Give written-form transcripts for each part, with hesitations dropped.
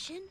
dimension?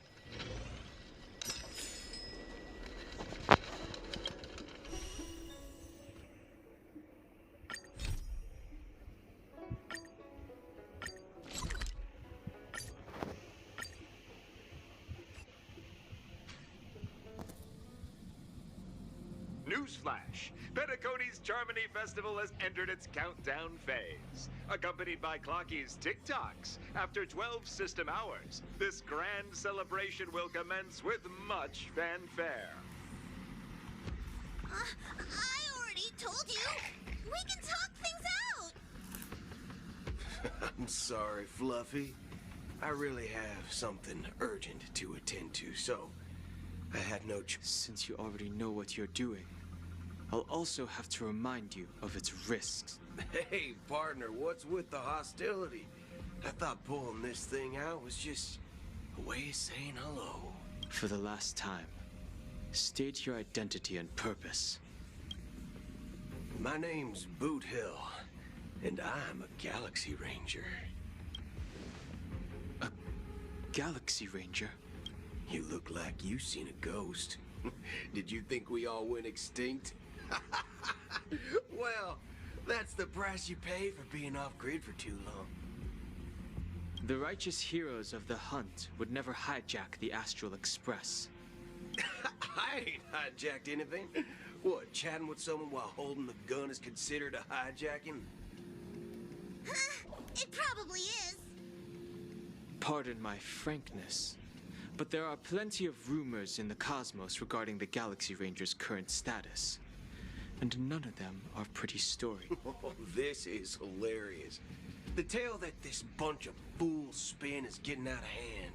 Newsflash! Penacony's Charmony Festival has entered its countdown phase. Accompanied by Clocky's TikToks, after 12 system hours, this grand celebration will commence with much fanfare. I already told you! We can talk things out! I'm sorry, Fluffy. I really have something urgent to attend to, so I had no choice. Since you already know what you're doing, I'll also have to remind you of its risks. Hey, partner, what's with the hostility? I thought pulling this thing out was just a way of saying hello. For the last time, state your identity and purpose. My name's Boot Hill, and I'm a Galaxy Ranger. A Galaxy Ranger? You look like you seen a ghost. Did you think we all went extinct? Well, that's the price you pay for being off-grid for too long. The righteous heroes of the hunt would never hijack the Astral Express. I ain't hijacked anything. What, chatting with someone while holding the gun is considered a hijacking? It probably is. Pardon my frankness, but there are plenty of rumors in the cosmos regarding the Galaxy Ranger's current status. And none of them are pretty story. Oh, this is hilarious. The tale that this bunch of fools spin is getting out of hand.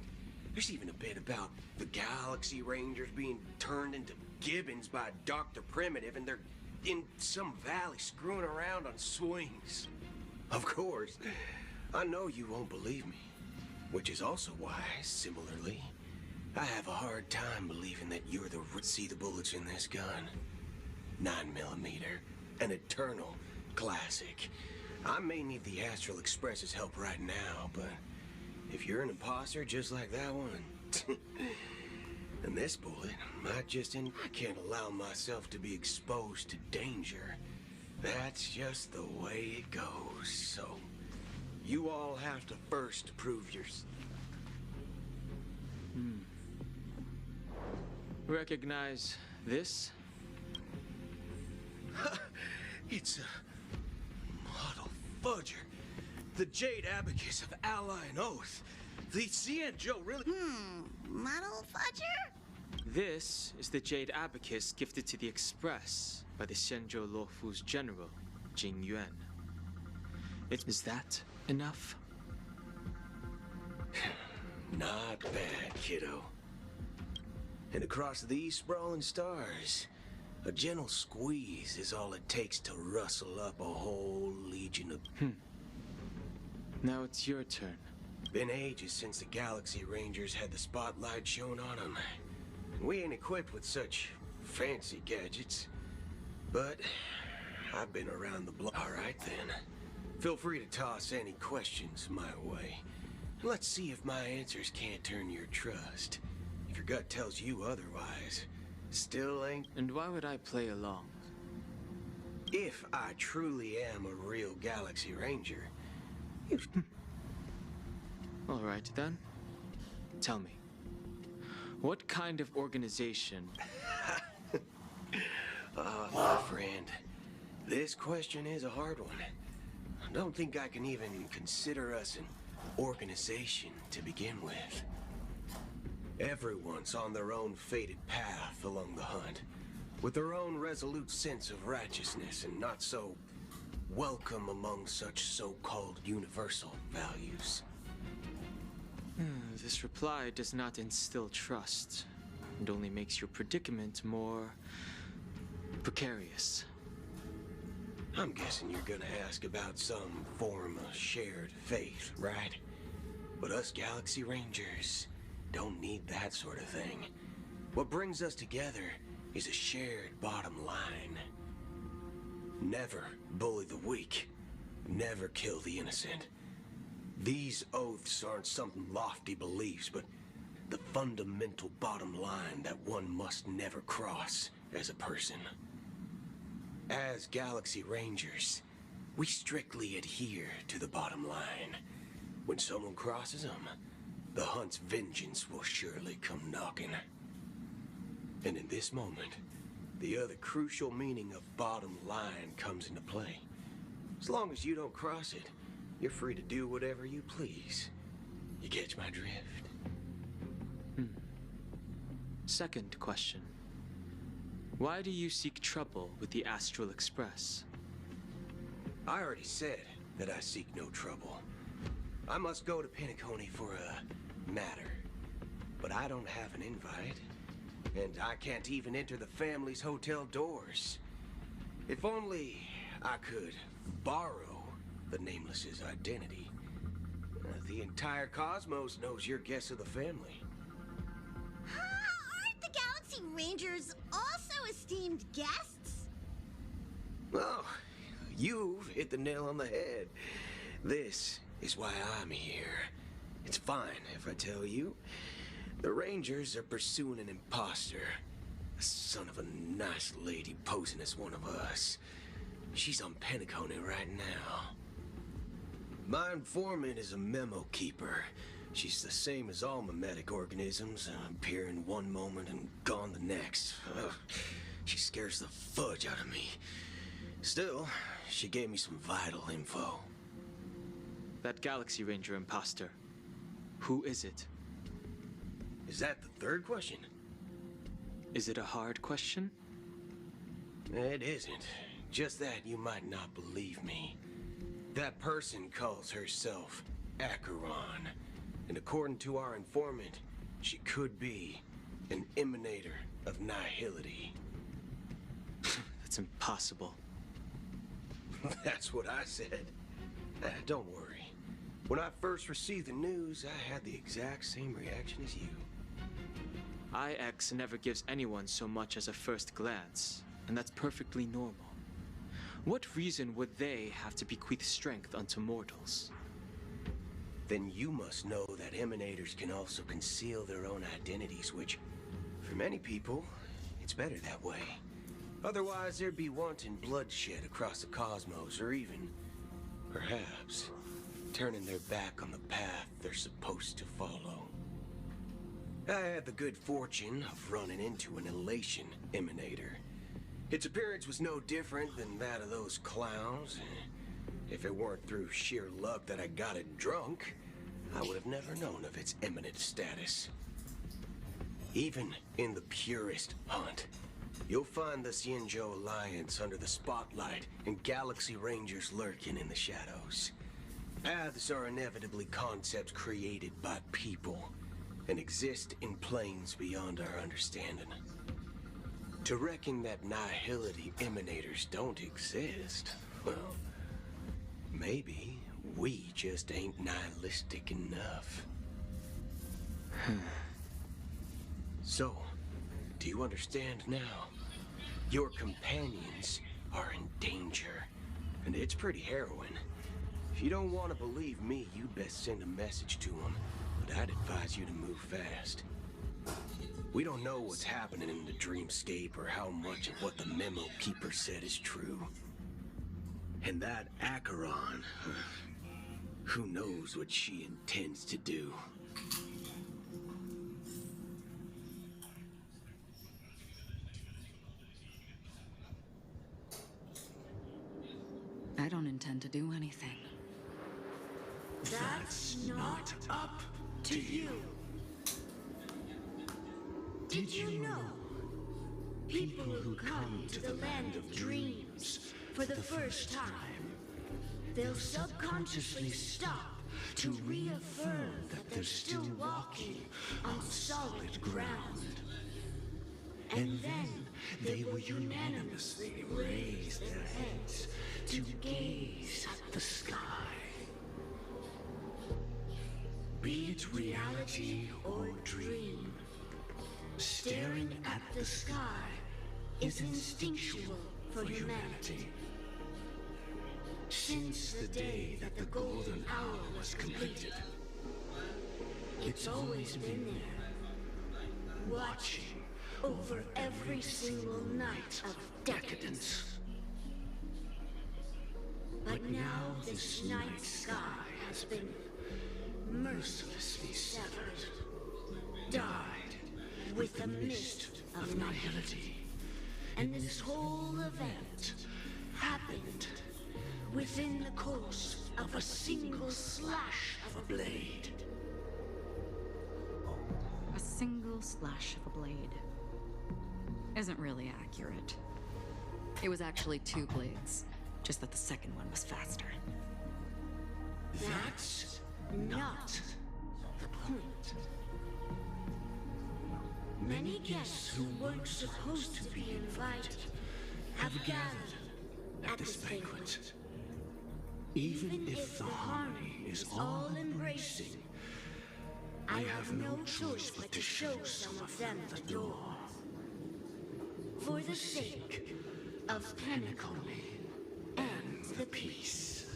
There's even a bit about the Galaxy Rangers being turned into gibbons by Dr. Primitive, and they're in some valley screwing around on swings. Of course, I know you won't believe me, which is also why, similarly, I have a hard time believing that you're the... See the bullets in this gun? 9mm, an eternal classic. I may need the Astral Express's help right now, but if you're an imposter just like that one, and this bullet might just I can't allow myself to be exposed to danger. That's just the way it goes, so you all have to first prove yours. Recognize this? It's a model fudger. The Jade Abacus of Ally and Oath. The Cienjo really... Model fudger? This is the Jade Abacus gifted to the Express by the Xianzhou Luofu's general, Jing Yuan. Is that enough? Not bad, kiddo. And across these sprawling stars, a gentle squeeze is all it takes to rustle up a whole legion of... Now it's your turn. Been ages since the Galaxy Rangers had the spotlight shown on them. We ain't equipped with such fancy gadgets. But I've been around the block. All right, then. Feel free to toss any questions my way. Let's see if my answers can't turn your trust. If your gut tells you otherwise, still ain't... And why would I play along? If I truly am a real Galaxy Ranger, you... All right, then. Tell me, what kind of organization... my friend, this question is a hard one. I don't think I can even consider us an organization to begin with. Everyone's on their own fated path along the hunt, with their own resolute sense of righteousness and not so welcome among such so-called universal values. This reply does not instill trust, and only makes your predicament more precarious. I'm guessing you're gonna ask about some form of shared faith, right? But us Galaxy Rangers don't need that sort of thing. What brings us together is a shared bottom line. Never bully the weak. Never kill the innocent. These oaths aren't some lofty beliefs, but the fundamental bottom line that one must never cross as a person. As Galaxy Rangers, we strictly adhere to the bottom line. When someone crosses them, the hunt's vengeance will surely come knocking. And in this moment, the other crucial meaning of bottom line comes into play. As long as you don't cross it, you're free to do whatever you please. You catch my drift? Second question. Why do you seek trouble with the Astral Express? I already said that I seek no trouble. I must go to Penacony for a matter. But I don't have an invite. And I can't even enter the family's hotel doors. If only I could borrow the Nameless's identity. The entire cosmos knows you're guests of the family. Aren't the Galaxy Rangers also esteemed guests? Well, you've hit the nail on the head. This is why I'm here. It's fine if I tell you. The Rangers are pursuing an imposter. A son of a nice lady posing as one of us. She's on Penacony right now. My informant is a memo keeper. She's the same as all mimetic organisms, appearing one moment and gone the next. She scares the fudge out of me. Still, she gave me some vital info. That Galaxy Ranger imposter. Who is it? Is that the third question? Is it a hard question? It isn't. Just that you might not believe me. That person calls herself Acheron. And according to our informant, she could be an emanator of nihility. That's impossible. That's what I said. Don't worry. When I first received the news, I had the exact same reaction as you. IX never gives anyone so much as a first glance, and that's perfectly normal. What reason would they have to bequeath strength unto mortals? Then you must know that emanators can also conceal their own identities, which, for many people, it's better that way. Otherwise, there'd be wanton bloodshed across the cosmos, or even, perhaps, turning their back on the path they're supposed to follow. I had the good fortune of running into an elation emanator. Its appearance was no different than that of those clowns. If it weren't through sheer luck that I got it drunk, I would have never known of its eminent status. Even in the purest hunt, you'll find the Xianzhou Alliance under the spotlight and Galaxy Rangers lurking in the shadows. Paths are inevitably concepts created by people and exist in planes beyond our understanding. To reckon that nihility emanators don't exist, well, maybe we just ain't nihilistic enough. So, do you understand now? Your companions are in danger, and it's pretty harrowing. If you don't want to believe me, you'd best send a message to them, but I'd advise you to move fast. We don't know what's happening in the dreamscape or how much of what the memo keeper said is true. And that Acheron, who knows what she intends to do. I don't intend to do anything. That's not up to you. Did you know? People who come to the land of dreams for the first time, they'll subconsciously stop to reaffirm that they're still walking on solid ground. And then they will unanimously raise their heads to gaze at the sky. Be it reality or dream, staring at the sky is instinctual for humanity. Since the day that the golden hour was completed, it's always been there, watching over every single night of decadence. But now this night sky has been mercilessly severed, dyed with the mist of nihility. And this whole event happened within the course of a single slash of a blade. A single slash of a blade isn't really accurate. It was actually 2 blades, just that the second one was faster. That's not the point. Many guests who weren't supposed to be invited have gathered at this banquet. Even if the harmony is all-embracing, I have no choice but to show some of them the door. For the sake of Penacony and the peace.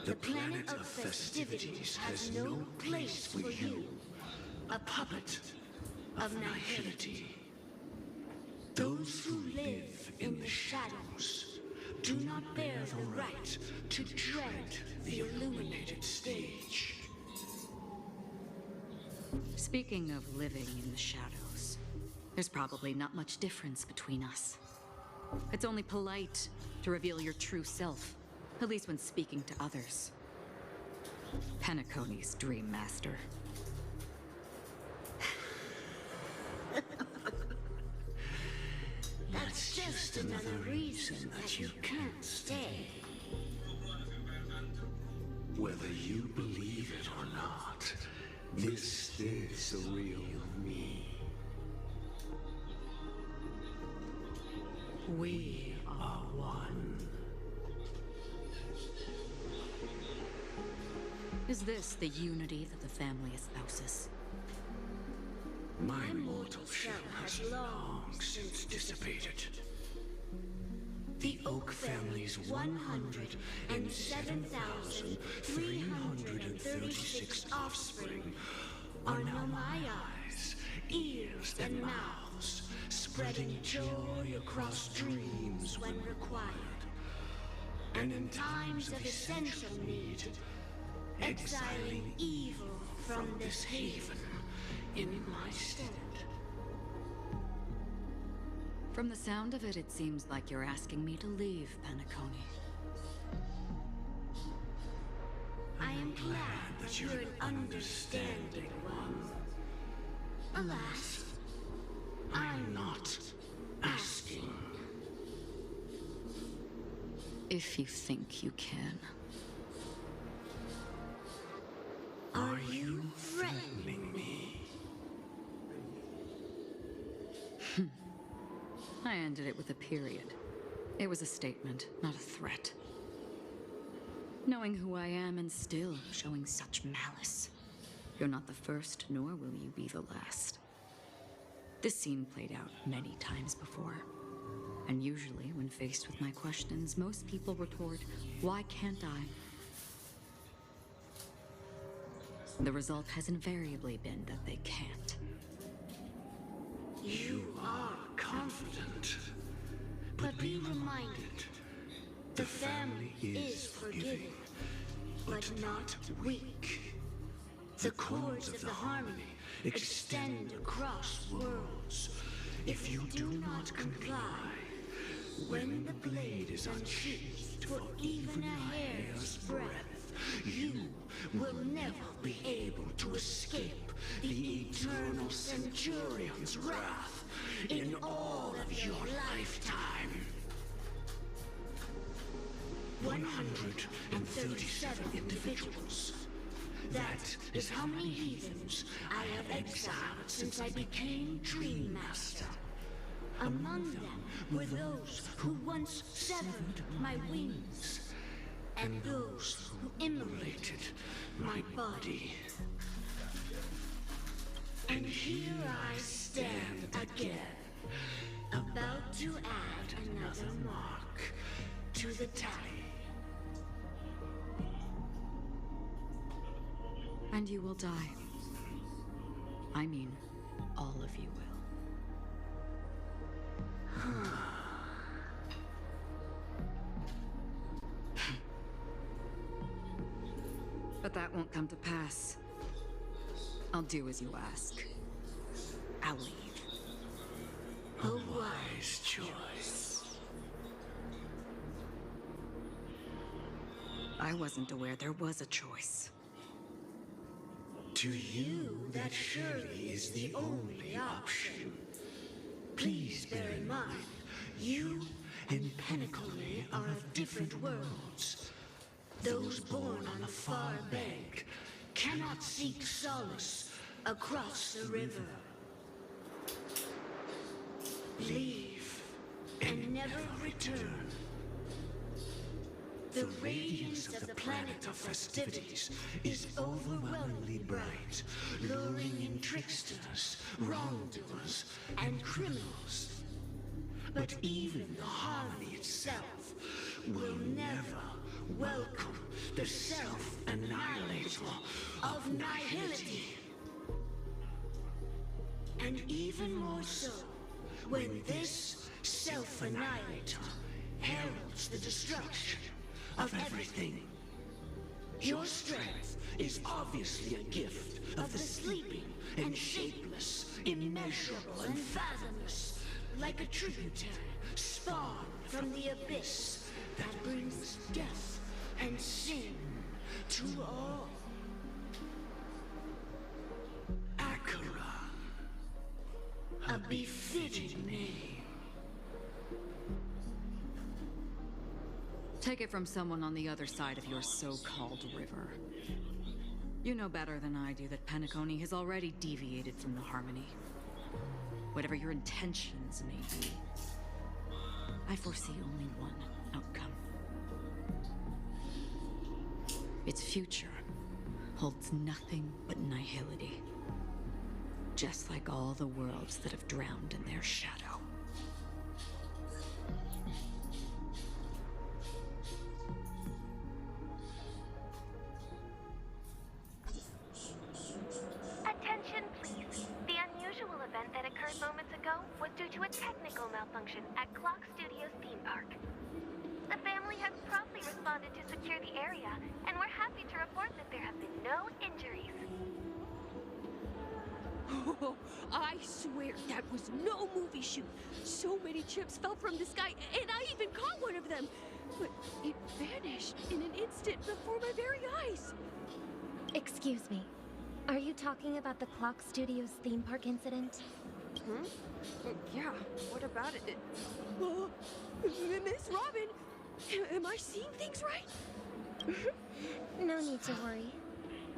The planet of festivities has no place for you, a puppet of nihility. Those who live in the shadows do not bear the right to tread the illuminated stage. Speaking of living in the shadows, there's probably not much difference between us. It's only polite to reveal your true self, at least when speaking to others. Penacony's Dream Master. That's just another reason that you can't stay. Whether you believe it or not, this is the real me. We are one. Is this the unity that the family espouses? My mortal shell has long since dissipated. The Oak family's 107,336 offspring are now my eyes, ears, and mouths, spreading joy across dreams when required. And in times of essential need, exiling evil from this haven in my stead. From the sound of it, it seems like you're asking me to leave Penacony. I am glad that you're an understanding one. Alas, I'm not asking. If you think you can. Are you threatening me? I ended it with a period. It was a statement, not a threat. Knowing who I am and still showing such malice. You're not the first, nor will you be the last. This scene played out many times before. And usually, when faced with my questions, most people retort, "Why can't I?" The result has invariably been that they can't. You are confident, but be reminded, the family is forgiving, but not weak. The cords of the harmony extend across worlds. If you do not comply, when the blade is unsheathed for even a hair's breadth, you will never be able to escape the eternal Centurion's wrath in all of your lifetime. 137 individuals. That is how many heathens I have exiled since I became Dream Master. Among them were those who once severed my wings, and those who immolated my body. And here I stand again, about to add another mark to the tally. And you will die. I mean, all of you will. But that won't come to pass. I'll do as you ask. I'll leave. A wise choice. I wasn't aware there was a choice. To you, that surely is the only option. Please bear in mind, you and Penacony are of different worlds. Those born on the far bank cannot seek solace across the river. Leave and never return. The radiance of the planet of festivities is overwhelmingly bright, luring in tricksters, wrongdoers, and criminals. But even the harmony itself will never welcome the self-annihilator of nihility. And even more so, when this self-annihilator heralds the destruction of everything. Your strength is obviously a gift of the sleeping and shapeless, immeasurable and fathomless, like a tributary spawned from the abyss that brings death and sin to all. Akira, a befitting name. Take it from someone on the other side of your so-called river. You know better than I do that Penacony has already deviated from the harmony. Whatever your intentions may be, I foresee only one outcome. Its future holds nothing but nihility. Just like all the worlds that have drowned in their shadow. Attention, please. The unusual event that occurred moments ago was due to a technical malfunction at Clock Studios theme park. The family has promptly responded to secure the area, and we're happy to report that there have been no injuries. Oh, I swear that was no movie shoot. So many chips fell from the sky, and I even caught one of them. But it vanished in an instant before my very eyes. Excuse me. Are you talking about the Clock Studios theme park incident? Hmm? Yeah, what about it? Miss Robin, am I seeing things right? No need to worry.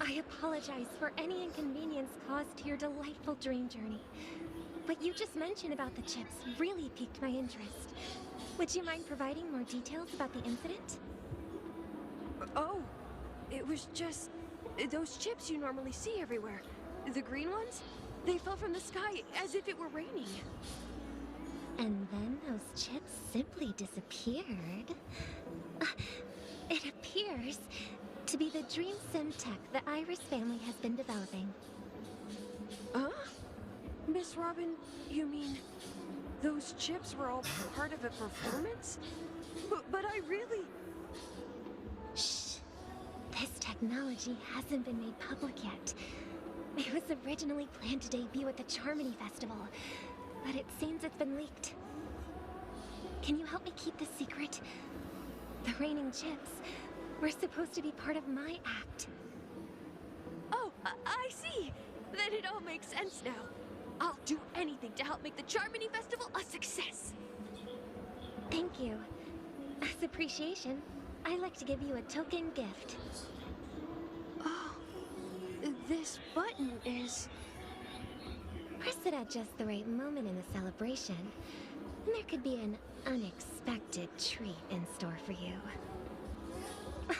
I apologize for any inconvenience caused to your delightful dream journey. What you just mentioned about the chips really piqued my interest. Would you mind providing more details about the incident? Oh, it was just those chips you normally see everywhere. The green ones? They fell from the sky as if it were raining. And then those chips simply disappeared. It appears to be the dream sim tech the Iris family has been developing. Huh? Miss Robin, you mean those chips were all part of a performance? But I really... Shh. This technology hasn't been made public yet. It was originally planned to debut at the Charmony Festival, but it seems it's been leaked. Can you help me keep this secret? The raining chips were supposed to be part of my act. Oh, I see. Then it all makes sense now. I'll do anything to help make the Charmony Festival a success. Thank you. As appreciation, I'd like to give you a token gift. Oh, this button is... Press it at just the right moment in the celebration. There could be an unexpected treat in store for you.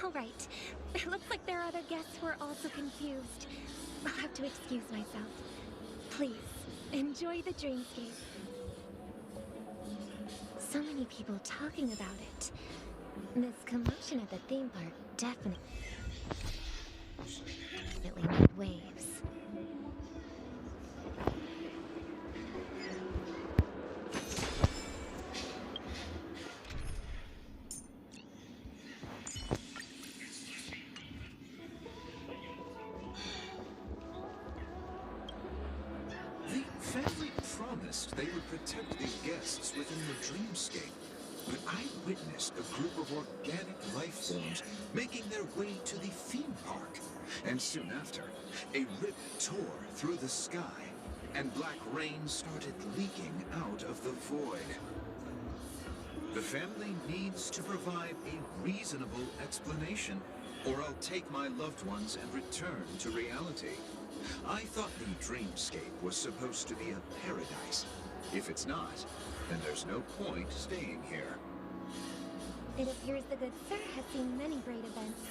All right. It looks like there are other guests who are also confused. I'll have to excuse myself. Please, enjoy the dreamscape. So many people talking about it. This commotion at the theme park definitely made waves. promised they would protect the guests within the dreamscape. But I witnessed a group of organic life forms making their way to the theme park. And soon after, a rip tore through the sky, and black rain started leaking out of the void. The family needs to provide a reasonable explanation, or I'll take my loved ones and return to reality. I thought the dreamscape was supposed to be a paradise. If it's not, then there's no point staying here. It appears the good sir has seen many great events.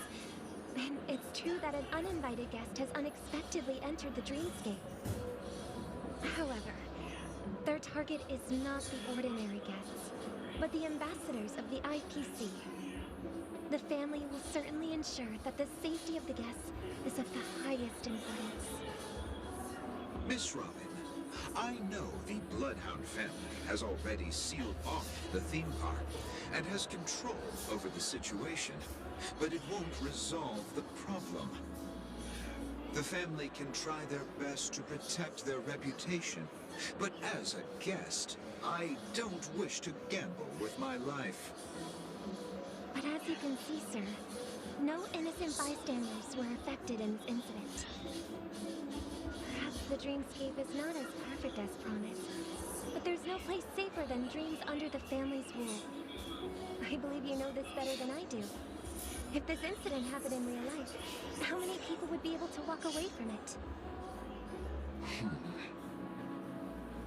And it's true that an uninvited guest has unexpectedly entered the dreamscape. However, their target is not the ordinary guests, but the ambassadors of the IPC. The family will certainly ensure that the safety of the guests is of the highest importance. Miss Robin, I know the Bloodhound family has already sealed off the theme park and has control over the situation, but it won't resolve the problem. The family can try their best to protect their reputation, but as a guest, I don't wish to gamble with my life. But as you can see, sir, no innocent bystanders were affected in this incident. Perhaps the dreamscape is not as perfect as promised, but there's no place safer than dreams under the family's rule. I believe you know this better than I do. If this incident happened in real life, how many people would be able to walk away from it?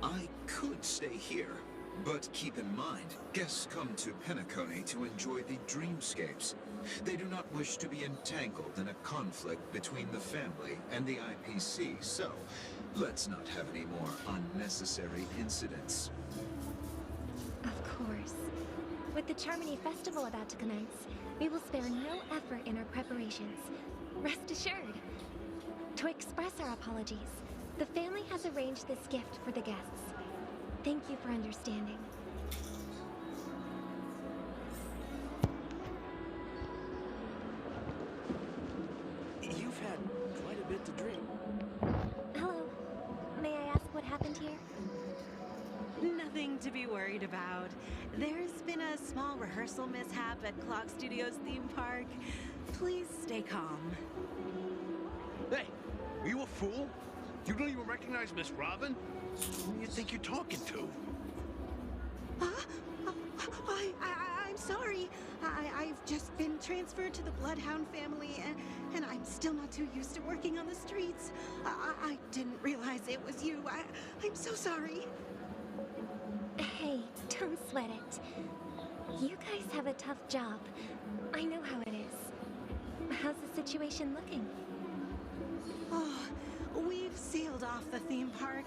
I could stay here, but keep in mind, guests come to Penacony to enjoy the dreamscapes. They do not wish to be entangled in a conflict between the family and the IPC, so let's not have any more unnecessary incidents. Of course. With the Charmony Festival about to commence, we will spare no effort in our preparations. Rest assured. To express our apologies, the family has arranged this gift for the guests. Thank you for understanding. You've had quite a bit to drink. Hello. May I ask what happened here? Nothing to be worried about. There's been a small rehearsal mishap at Clock Studios theme park. Please stay calm. Hey, are you a fool? You don't even recognize Miss Robin? Who do you think you're talking to? I'm sorry. I've just been transferred to the Bloodhound family, and I'm still not too used to working on the streets. I didn't realize it was you. I'm so sorry. Hey, don't sweat it. You guys have a tough job. I know how it is. How's the situation looking? Oh, we've sealed off the theme park.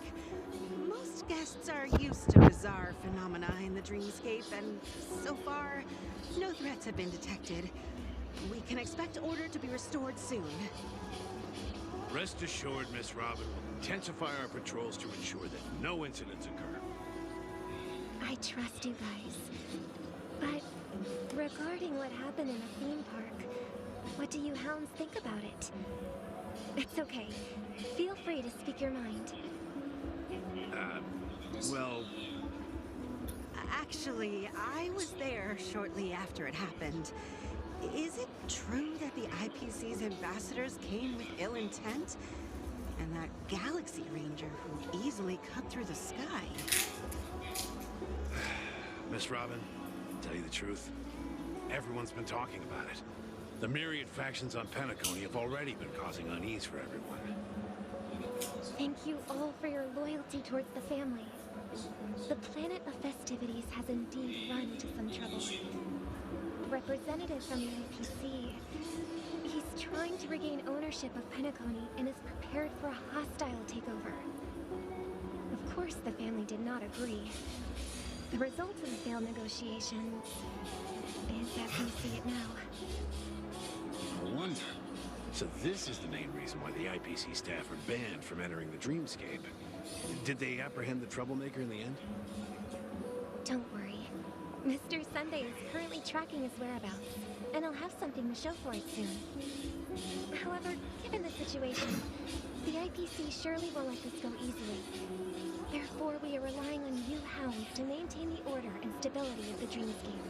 Most guests are used to bizarre phenomena in the dreamscape, and so far, no threats have been detected. We can expect order to be restored soon. Rest assured, Miss Robin, we'll intensify our patrols to ensure that no incidents occur. I trust you guys. But regarding what happened in the theme park, what do you hounds think about it? It's okay. Feel free to speak your mind. Well... Actually, I was there shortly after it happened. Is it true that the IPC's ambassadors came with ill intent? And that Galaxy Ranger who easily cut through the sky? Miss Robin, to tell you the truth, everyone's been talking about it. The myriad factions on Penacony have already been causing unease for everyone. Thank you all for your loyalty towards the family. The planet of festivities has indeed run into some trouble. A representative from the IPC, he's trying to regain ownership of Penacony and is prepared for a hostile takeover. Of course, the family did not agree. The result of the failed negotiations is as we see it now. No wonder. So this is the main reason why the IPC staff are banned from entering the dreamscape. Did they apprehend the troublemaker in the end? Don't worry. Mr. Sunday is currently tracking his whereabouts, and I'll have something to show for it soon. However, given the situation, the IPC surely won't let this go easily. Therefore, we are relying on you hounds to maintain the order and stability of the dreamscape.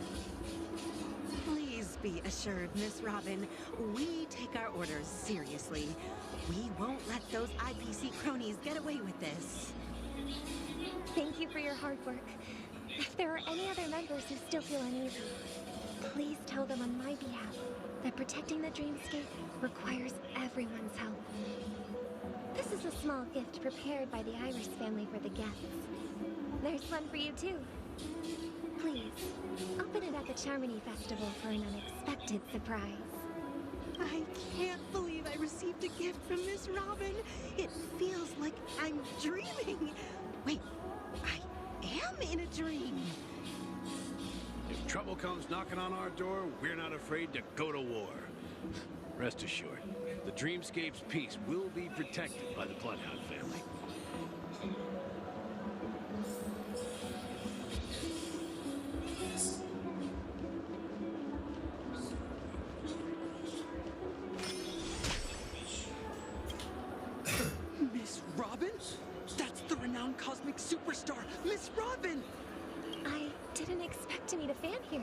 Please be assured, Miss Robin, we take our orders seriously. We won't let those IPC cronies get away with this. Thank you for your hard work. If there are any other members who still feel uneasy, please tell them on my behalf that protecting the dreamscape requires everyone's help. This is a small gift prepared by the Iris family for the guests. There's one for you too. Please, open it at the Charmony Festival for an unexpected surprise. I can't believe I received a gift from Miss Robin. It feels like I'm dreaming. Wait, I am in a dream. If trouble comes knocking on our door, we're not afraid to go to war. Rest assured, the Dreamscape's peace will be protected by the Bloodhound family. Miss Robin? That's the renowned cosmic superstar, Miss Robin! I didn't expect to meet a fan here.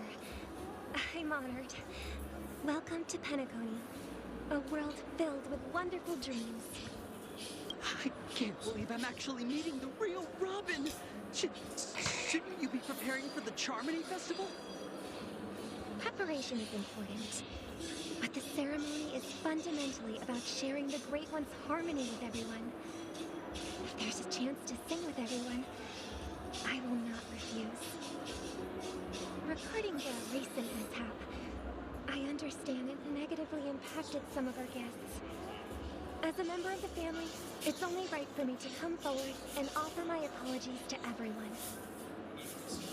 I'm honored. Welcome to Penacony, a world filled with wonderful dreams. I can't believe I'm actually meeting the real Robin! Shouldn't you be preparing for the Charmony Festival? Preparation is important, but the ceremony is fundamentally about sharing the Great One's harmony with everyone. If there's a chance to sing with everyone, I will not refuse. Regarding the recent mishap, I understand it negatively impacted some of our guests. As a member of the family, it's only right for me to come forward and offer my apologies to everyone.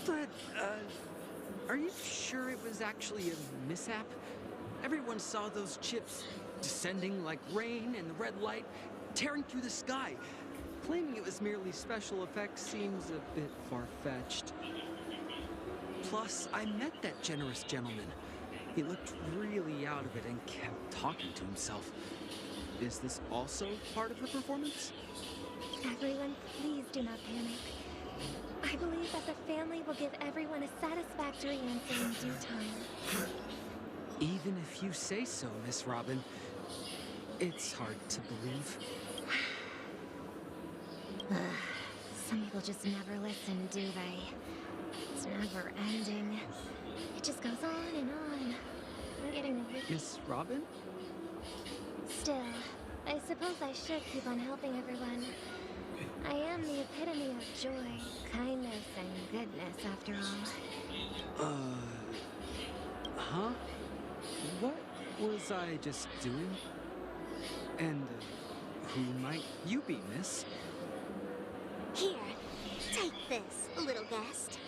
But, are you sure it was actually a mishap? Everyone saw those chips descending like rain and the red light tearing through the sky. Claiming it was merely special effects seems a bit far-fetched. Plus, I met that generous gentleman. He looked really out of it and kept talking to himself. Is this also part of the performance? Everyone, please do not panic. I believe that the family will give everyone a satisfactory answer in due time. Even if you say so, Miss Robin, it's hard to believe. Some people just never listen, do they? It's never ending. It just goes on and on. I'm getting Miss Robin? Still, I suppose I should keep on helping everyone. I am the epitome of joy, kindness, and goodness, after all. Huh? What was I just doing? And who might you be, miss? Here, take this, little guest.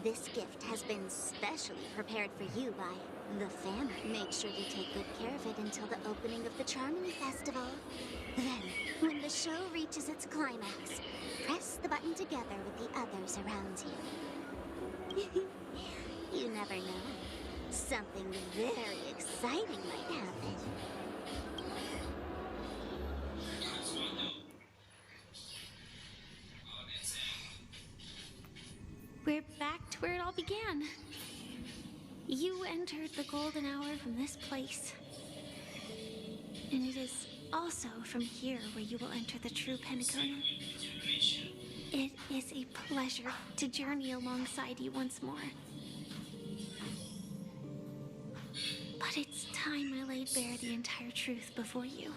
This gift has been specially prepared for you by the family. Make sure you take good care of it until the opening of the Charmony Festival. Then, when the show reaches its climax, press the button together with the others around you. You never know. Something very exciting might happen. We're back to where it all began. You entered the golden hour from this place. And it is also from here where you will enter the true Penacony. It is a pleasure to journey alongside you once more. But it's time I laid bare the entire truth before you.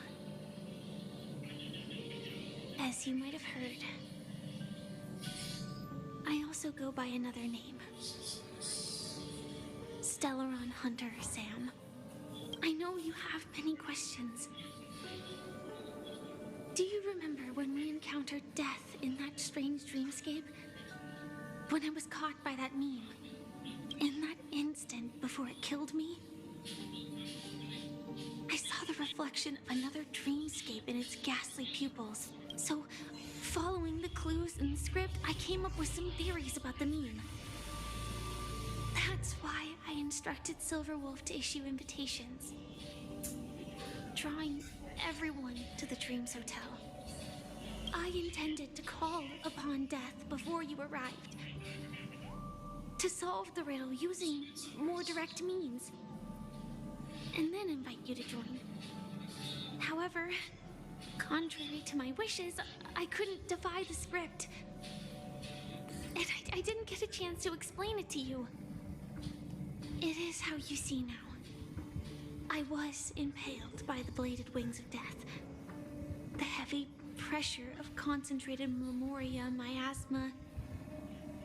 As you might have heard, I also go by another name. Stellaron Hunter Sam. I know you have many questions. Do you remember when we encountered death in that strange dreamscape? When I was caught by that meme? In that instant before it killed me? I saw the reflection of another dreamscape in its ghastly pupils. So, following the clues in the script, I came up with some theories about the meme. That's why I instructed Silverwolf to issue invitations, drawing everyone to the Dreams Hotel. I intended to call upon death before you arrived. To solve the riddle using more direct means. And then invite you to join. However, contrary to my wishes, I couldn't defy the script. And I didn't get a chance to explain it to you. It is how you see now. I was impaled by the bladed wings of death. The heavy pressure of concentrated memoria, miasma,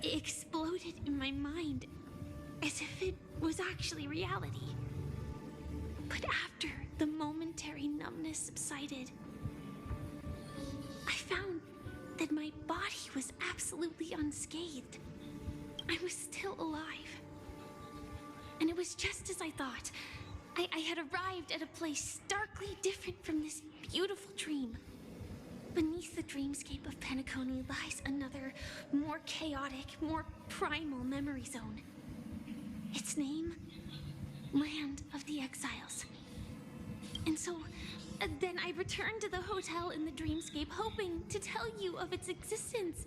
exploded in my mind as if it was actually reality. But after the momentary numbness subsided, I found that my body was absolutely unscathed. I was still alive. And it was just as I thought. I had arrived at a place starkly different from this beautiful dream. Beneath the dreamscape of Penacony lies another, more chaotic, more primal memory zone. Its name? Land of the Exiles. And so, then I returned to the hotel in the dreamscape, hoping to tell you of its existence.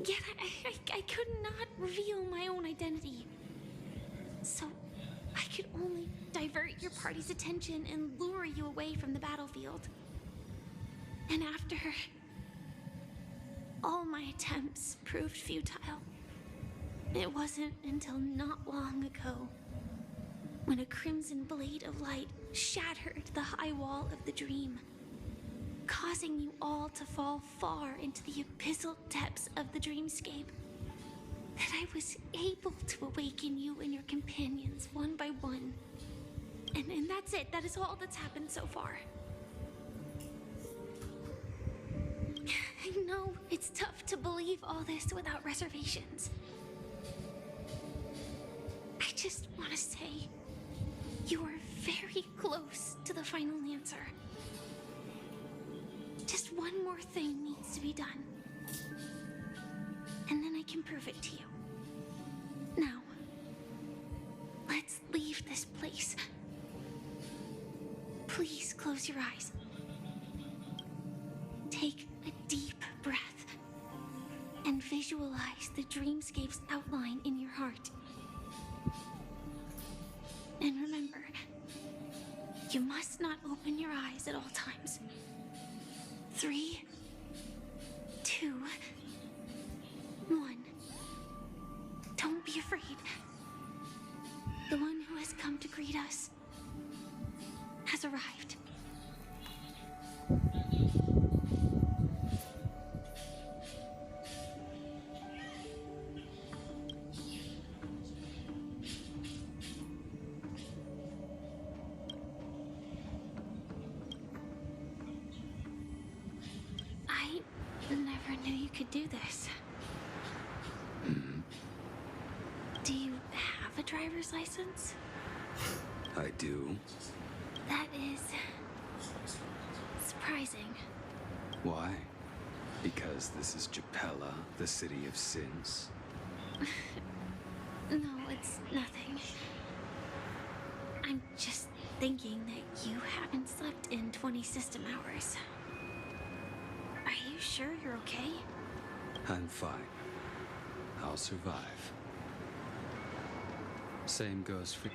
Yet I could not reveal my own identity. So, I could only divert your party's attention and lure you away from the battlefield. And after all my attempts proved futile, it wasn't until not long ago when a crimson blade of light shattered the high wall of the dream, causing you all to fall far into the abyssal depths of the dreamscape, that I was able to awaken you and your companions one by one. And that's it. That is all that's happened so far. I know it's tough to believe all this without reservations. I just want to say, you are very close to the final answer. Just one more thing needs to be done. And then I can prove it to you. Now, let's leave this place. Please close your eyes. Take a deep breath and visualize the dreamscape's outline in your heart. And remember, you must not open your eyes at all times. 3, 2, 1. Don't be afraid. The one who has come to greet us has arrived. I never knew you could do this. Do you have a driver's license? I do. That is surprising. Why? Because this is Japella, the city of sins? No, it's nothing. I'm just thinking that you haven't slept in 20 system hours. Are you sure you're okay? I'm fine. I'll survive. Same goes for...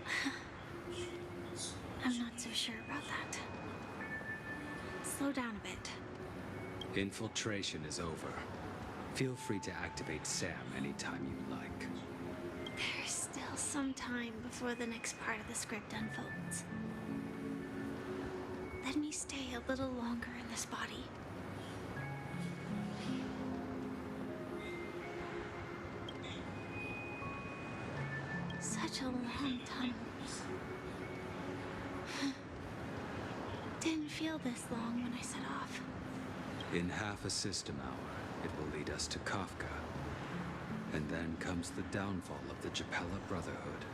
I'm not so sure about that. Slow down a bit. Infiltration is over. Feel free to activate Sam anytime you like. There's still some time before the next part of the script unfolds. Let me stay a little longer in this body. Such a long tunnel. Didn't feel this long when I set off. In half a system hour, it will lead us to Kafka. And then comes the downfall of the Japella Brotherhood.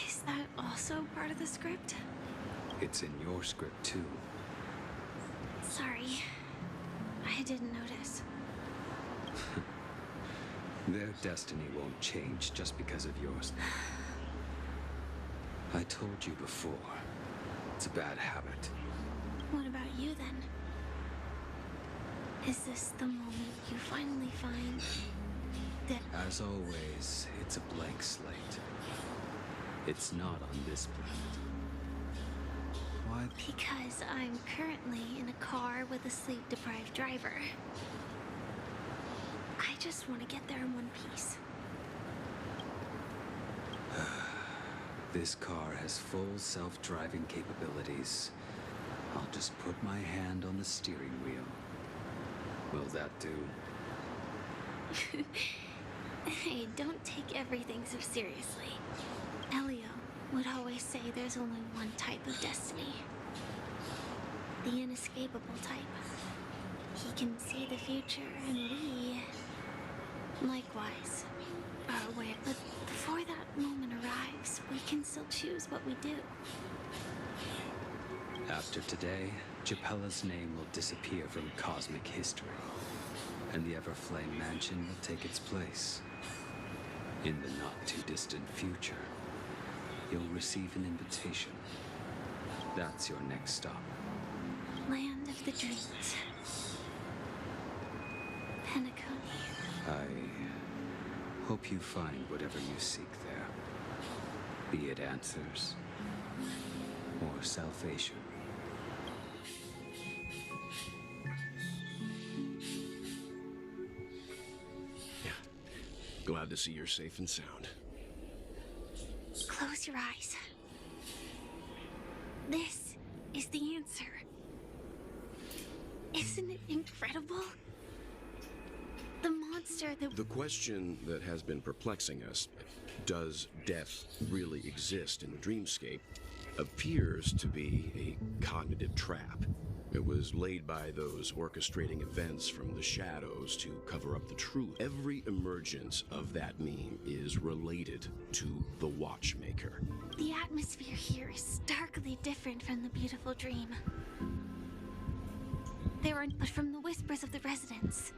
Is that also part of the script? It's in your script, too. Sorry. I didn't notice. Their destiny won't change just because of yours. I told you before. It's a bad habit. What about you, then? Is this the moment you finally find that... As always, it's a blank slate. It's not on this planet. Why? Because I'm currently in a car with a sleep-deprived driver. I just want to get there in one piece. This car has full self-driving capabilities. I'll just put my hand on the steering wheel. Will that do? Hey, don't take everything so seriously. Elio would always say there's only one type of destiny. The inescapable type. He can see the future, and we, likewise, are aware. But before that moment arrives, we can still choose what we do. After today, Japella's name will disappear from cosmic history, and the Everflame Mansion will take its place. In the not-too-distant future, you'll receive an invitation. That's your next stop. Land of the Dreams. Penacony. I hope you find whatever you seek there. Be it answers or salvation. Glad to see you're safe and sound. Close your eyes. This is the answer. Isn't it incredible? The monster that... The question that has been perplexing us, does death really exist in the dreamscape, appears to be a cognitive trap. It was laid by those orchestrating events from the shadows to cover up the truth. Every emergence of that meme is related to the Watchmaker. The atmosphere here is starkly different from the beautiful dream. There are, but from the whispers of the residents,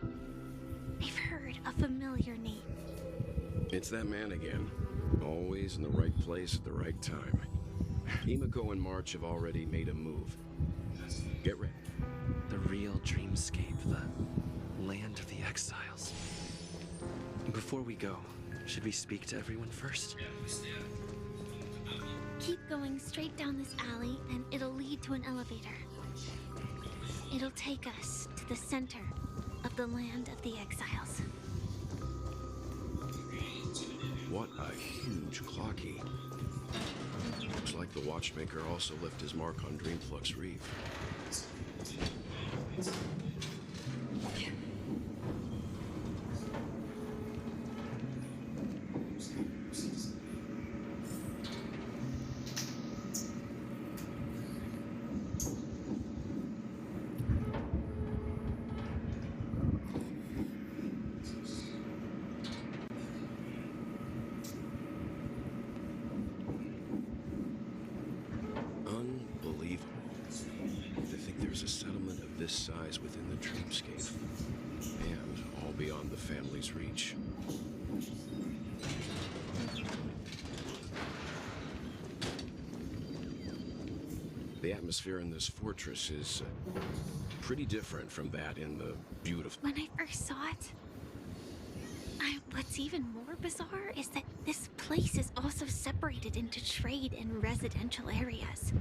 they've heard a familiar name. It's that man again. Always in the right place at the right time. Himiko and March have already made a move. Get ready. The real dreamscape, the land of the exiles. Before we go, should we speak to everyone first? Keep going straight down this alley and it'll lead to an elevator. It'll take us to the center of the land of the exiles. What a huge clocky. Looks like the Watchmaker also left his mark on Dreamflux Reef. This size within the dreamscape, and all beyond the family's reach. The atmosphere in this fortress is pretty different from that in the beautiful... When I first saw it, what's even more bizarre is that this place is also separated into trade and residential areas.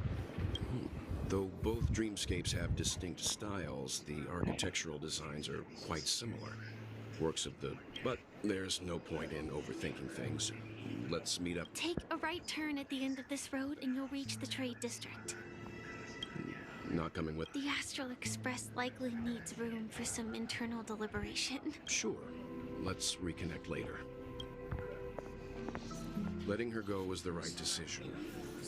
Though both dreamscapes have distinct styles, the architectural designs are quite similar. Works of the... But there's no point in overthinking things. Let's meet up. Take a right turn at the end of this road and you'll reach the trade district. Not coming with... The Astral Express likely needs room for some internal deliberation. Sure. Let's reconnect later. Letting her go was the right decision.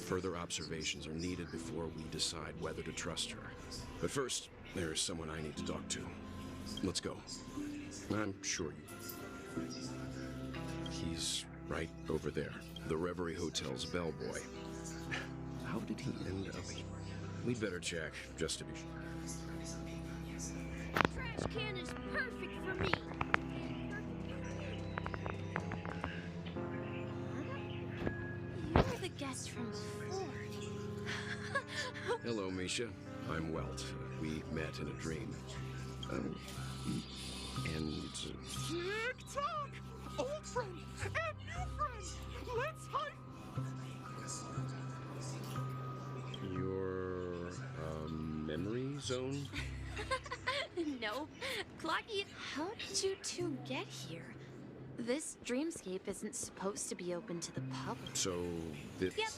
Further observations are needed before we decide whether to trust her. But first, there's someone I need to talk to. Let's go. I'm sure you... He's right over there. The Reverie Hotel's bellboy. How did he end up here? We'd better check, just to be sure. Trash can is perfect for me. You're the guest from before. Hello, Misha. I'm Welt. We met in a dream. And Tick-tock! Old friend and new friend! Let's hype! your memory zone? Nope. Clocky, how did you two get here? This dreamscape isn't supposed to be open to the public. So this. Yep.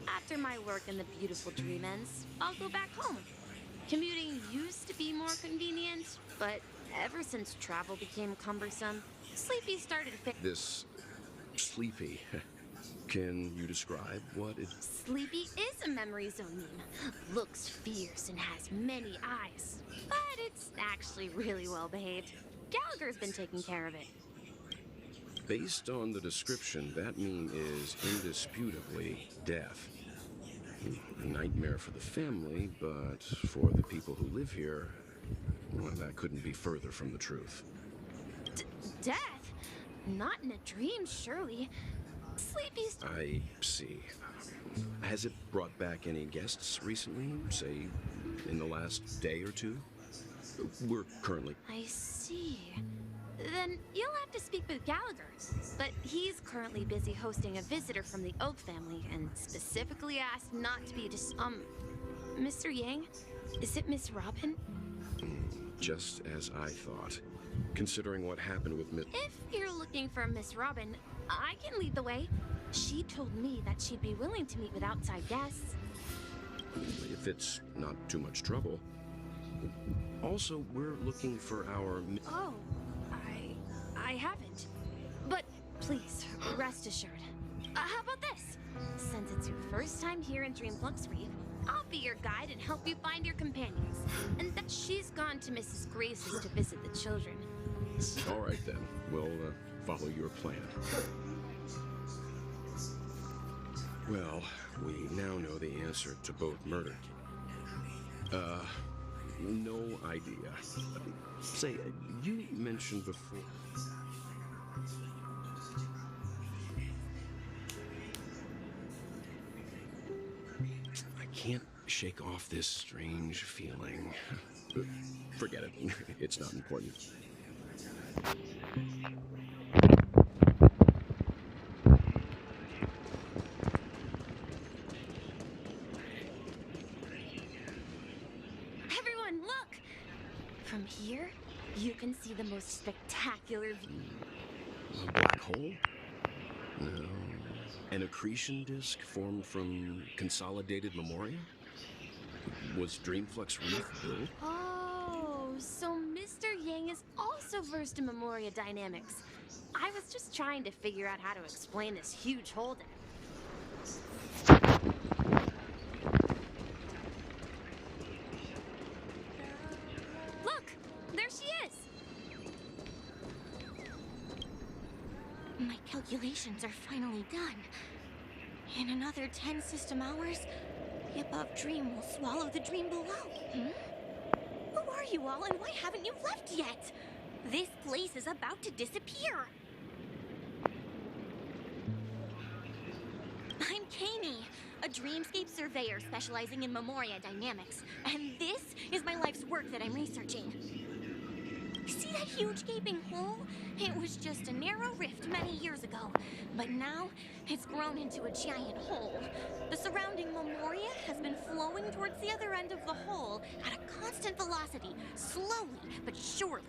After my work in the beautiful dream ends, I'll go back home. Commuting used to be more convenient, but ever since travel became cumbersome, Sleepy started This Sleepy. Can you describe what it... Sleepy is a memory zone meme. Looks fierce and has many eyes. But it's actually really well behaved. Gallagher's been taking care of it. Based on the description, that meme is indisputably death. A nightmare for the family, but for the people who live here, well, that couldn't be further from the truth. Death? Not in a dream, surely. Sleepy's... I see. Has it brought back any guests recently, say, in the last day or two? We're currently... I see. Then you'll have to speak with Gallagher. But he's currently busy hosting a visitor from the Oak family and specifically asked not to be Mr. Yang? Is it Miss Robin? Just as I thought. Considering what happened with Miss... If you're looking for Miss Robin, I can lead the way. She told me that she'd be willing to meet with outside guests. If it's not too much trouble. Also, we're looking for our... Oh, I haven't. But please, rest assured. How about this? Since it's your first time here in Dreamflux Reef, I'll be your guide and help you find your companions. And that she's gone to Mrs. Grace's to visit the children. All right, then. We'll follow your plan. Well, we now know the answer to both murder. No idea. Say, you mentioned before... I can't shake off this strange feeling. Forget it. It's not important. Everyone, look! From here, you can see the most spectacular view. A black hole? No. An accretion disk formed from consolidated memoria? Was Dreamflux Reef built? Oh, so Mr. Yang is also versed in memoria dynamics. I was just trying to figure out how to explain this huge hole. Look, there she is. My calculations are finally done. In another 10 system hours, the above dream will swallow the dream below. Who are you all, and why haven't you left yet? This place is about to disappear. I'm Kami, a dreamscape surveyor specializing in memoria dynamics, and this is my life's work that I'm researching. See that huge gaping hole? It was just a narrow rift many years ago, but now it's grown into a giant hole. The surrounding memoria has been flowing towards the other end of the hole at a constant velocity, slowly but surely.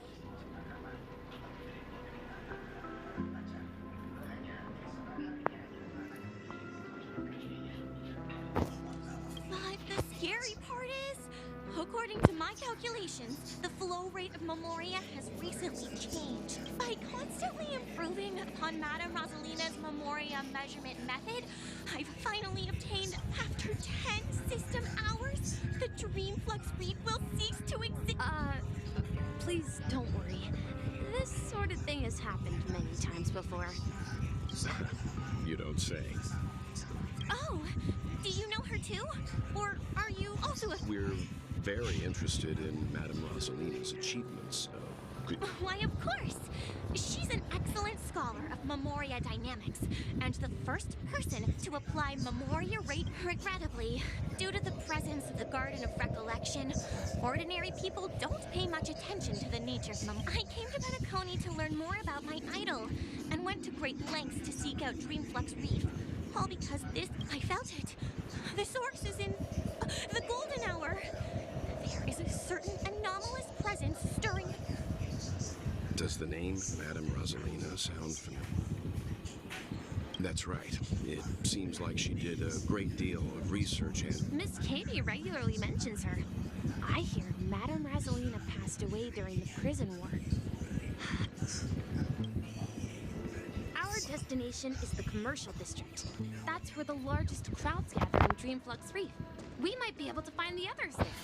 But the scary part is, according to my calculations, the flow rate of memoria has recently changed. By constantly improving upon Madame Rosalina's memoria measurement method, I've finally obtained, after 10 system hours, the Dreamflux Reef will cease to exist. Please don't worry. This sort of thing has happened many times before. You don't say. Oh, do you know her too? Or are you also a... We're very interested in Madame Rosalina's achievements. Why, of course! She's an excellent scholar of Memoria dynamics, and the first person to apply Memoria rate. Regrettably, due to the presence of the Garden of Recollection, ordinary people don't pay much attention to the nature of I came to Penacony to learn more about my idol, and went to great lengths to seek out Dreamflux Reef. All because I felt it. The source is in the golden hour. There is a certain anomalous presence stirring. Does the name Madame Rosalina sound familiar? That's right. It seems like she did a great deal of research and... Miss Katie regularly mentions her. I hear Madame Rosalina passed away during the prison war. Our destination is the commercial district. That's where the largest crowds gather in Dreamflux Reef. We might be able to find the others there.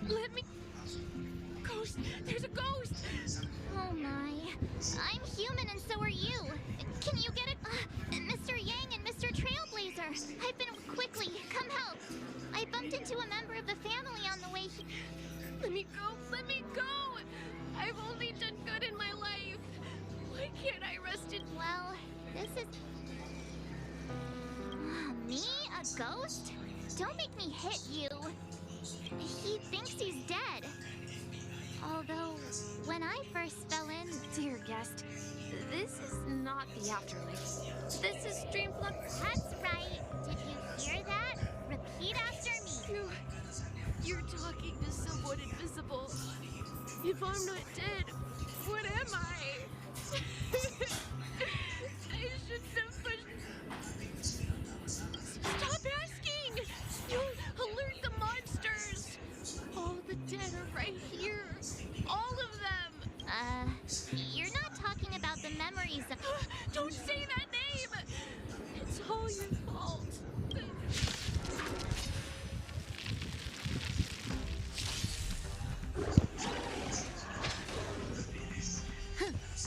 Let me... Ghost! There's a ghost! Oh my. I'm human and so are you. Can you get it? Mr. Yang and Mr. Trailblazer. I've been... Quickly, come help. I bumped into a member of the family on the way here. Let me go! Let me go! I've only done good in my life. Why can't I rest in... Well, this is... Me? A ghost? Don't make me hit you. He thinks he's dead. Although, when I first fell in... Dear guest, this is not the afterlife. This is Dreamflux. That's right. Did you hear that? Repeat after me. You're talking to someone invisible. If I'm not dead, what am I? I shouldn't have pushed... Stop asking! You'll alert the monsters! All the dead are right here. All of them! You're not talking about the memories of... Don't say that name! It's all your fault.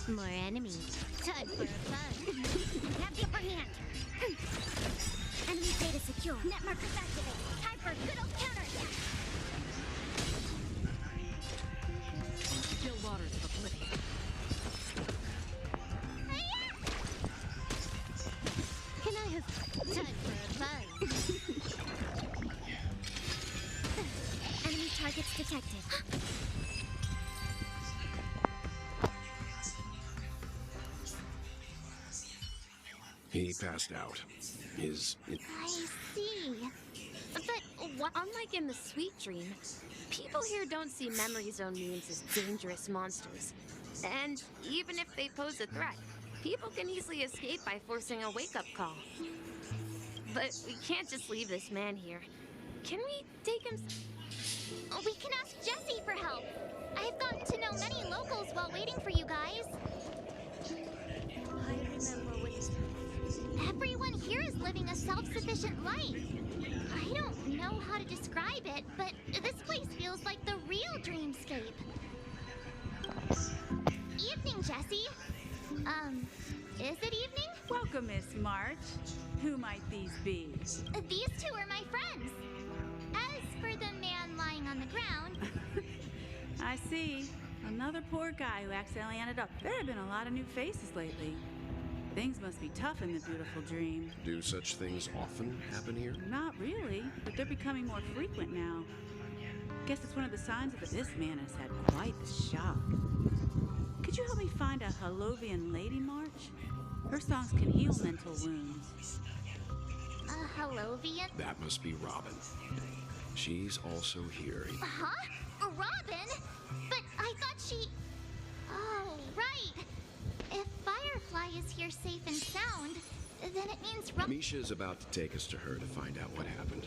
More enemies. Time for fun. Have the upper hand. Enemy data secure. Net markers activated. Time for a good old counterattack. Still waters of oblivion. Can I have time for fun? Enemy targets detected. He passed out. I see. But unlike in the Sweet Dream, people here don't see memory zone mutants as dangerous monsters. And even if they pose a threat, people can easily escape by forcing a wake-up call. But we can't just leave this man here. Can we take him... We can ask Jesse for help. I've gotten to know many locals while waiting for you guys. I remember when... Everyone here is living a self-sufficient life. I don't know how to describe it, but this place feels like the real dreamscape. Evening, Jesse. Is it evening? Welcome, Miss March. Who might these be? These two are my friends. As for the man lying on the ground... I see. Another poor guy who accidentally ended up. There have been a lot of new faces lately. Things must be tough in the beautiful dream. Do such things often happen here? Not really, but they're becoming more frequent now. Guess it's one of the signs that this man has had quite the shock. Could you help me find a Halovian lady, March? Her songs can heal mental wounds. A Halovian? That must be Robin. She's also here. Huh? Robin? But I thought she... Oh, right. If Firefly is here safe and sound, then it means Misha's about to take us to her to find out what happened.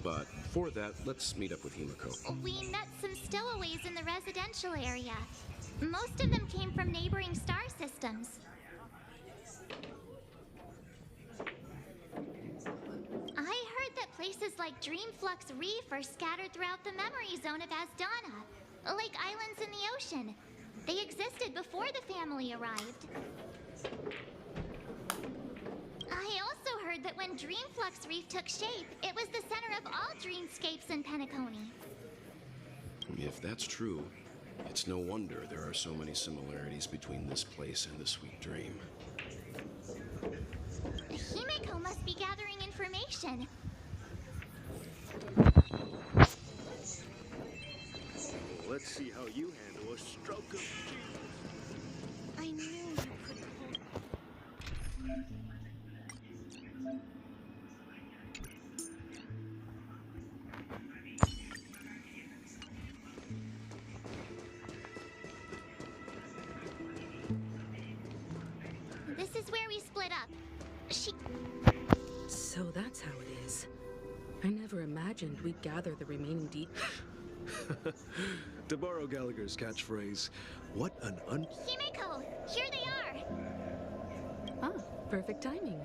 But for that, let's meet up with Himiko. We met some stowaways in the residential area. Most of them came from neighboring star systems. I heard that places like Dreamflux Reef are scattered throughout the memory zone of Asdana, like islands in the ocean. They existed before the family arrived. I also heard that when Dreamflux Reef took shape, it was the center of all dreamscapes in Penacony. If that's true, it's no wonder there are so many similarities between this place and the Sweet Dream. Himeko must be gathering information. Let's see how you handle a stroke of genius. I knew you couldn't hold. This is where we split up. So that's how it is. I never imagined we'd gather the remaining To borrow Gallagher's catchphrase, what an Himeko! Here they are! Ah, perfect timing.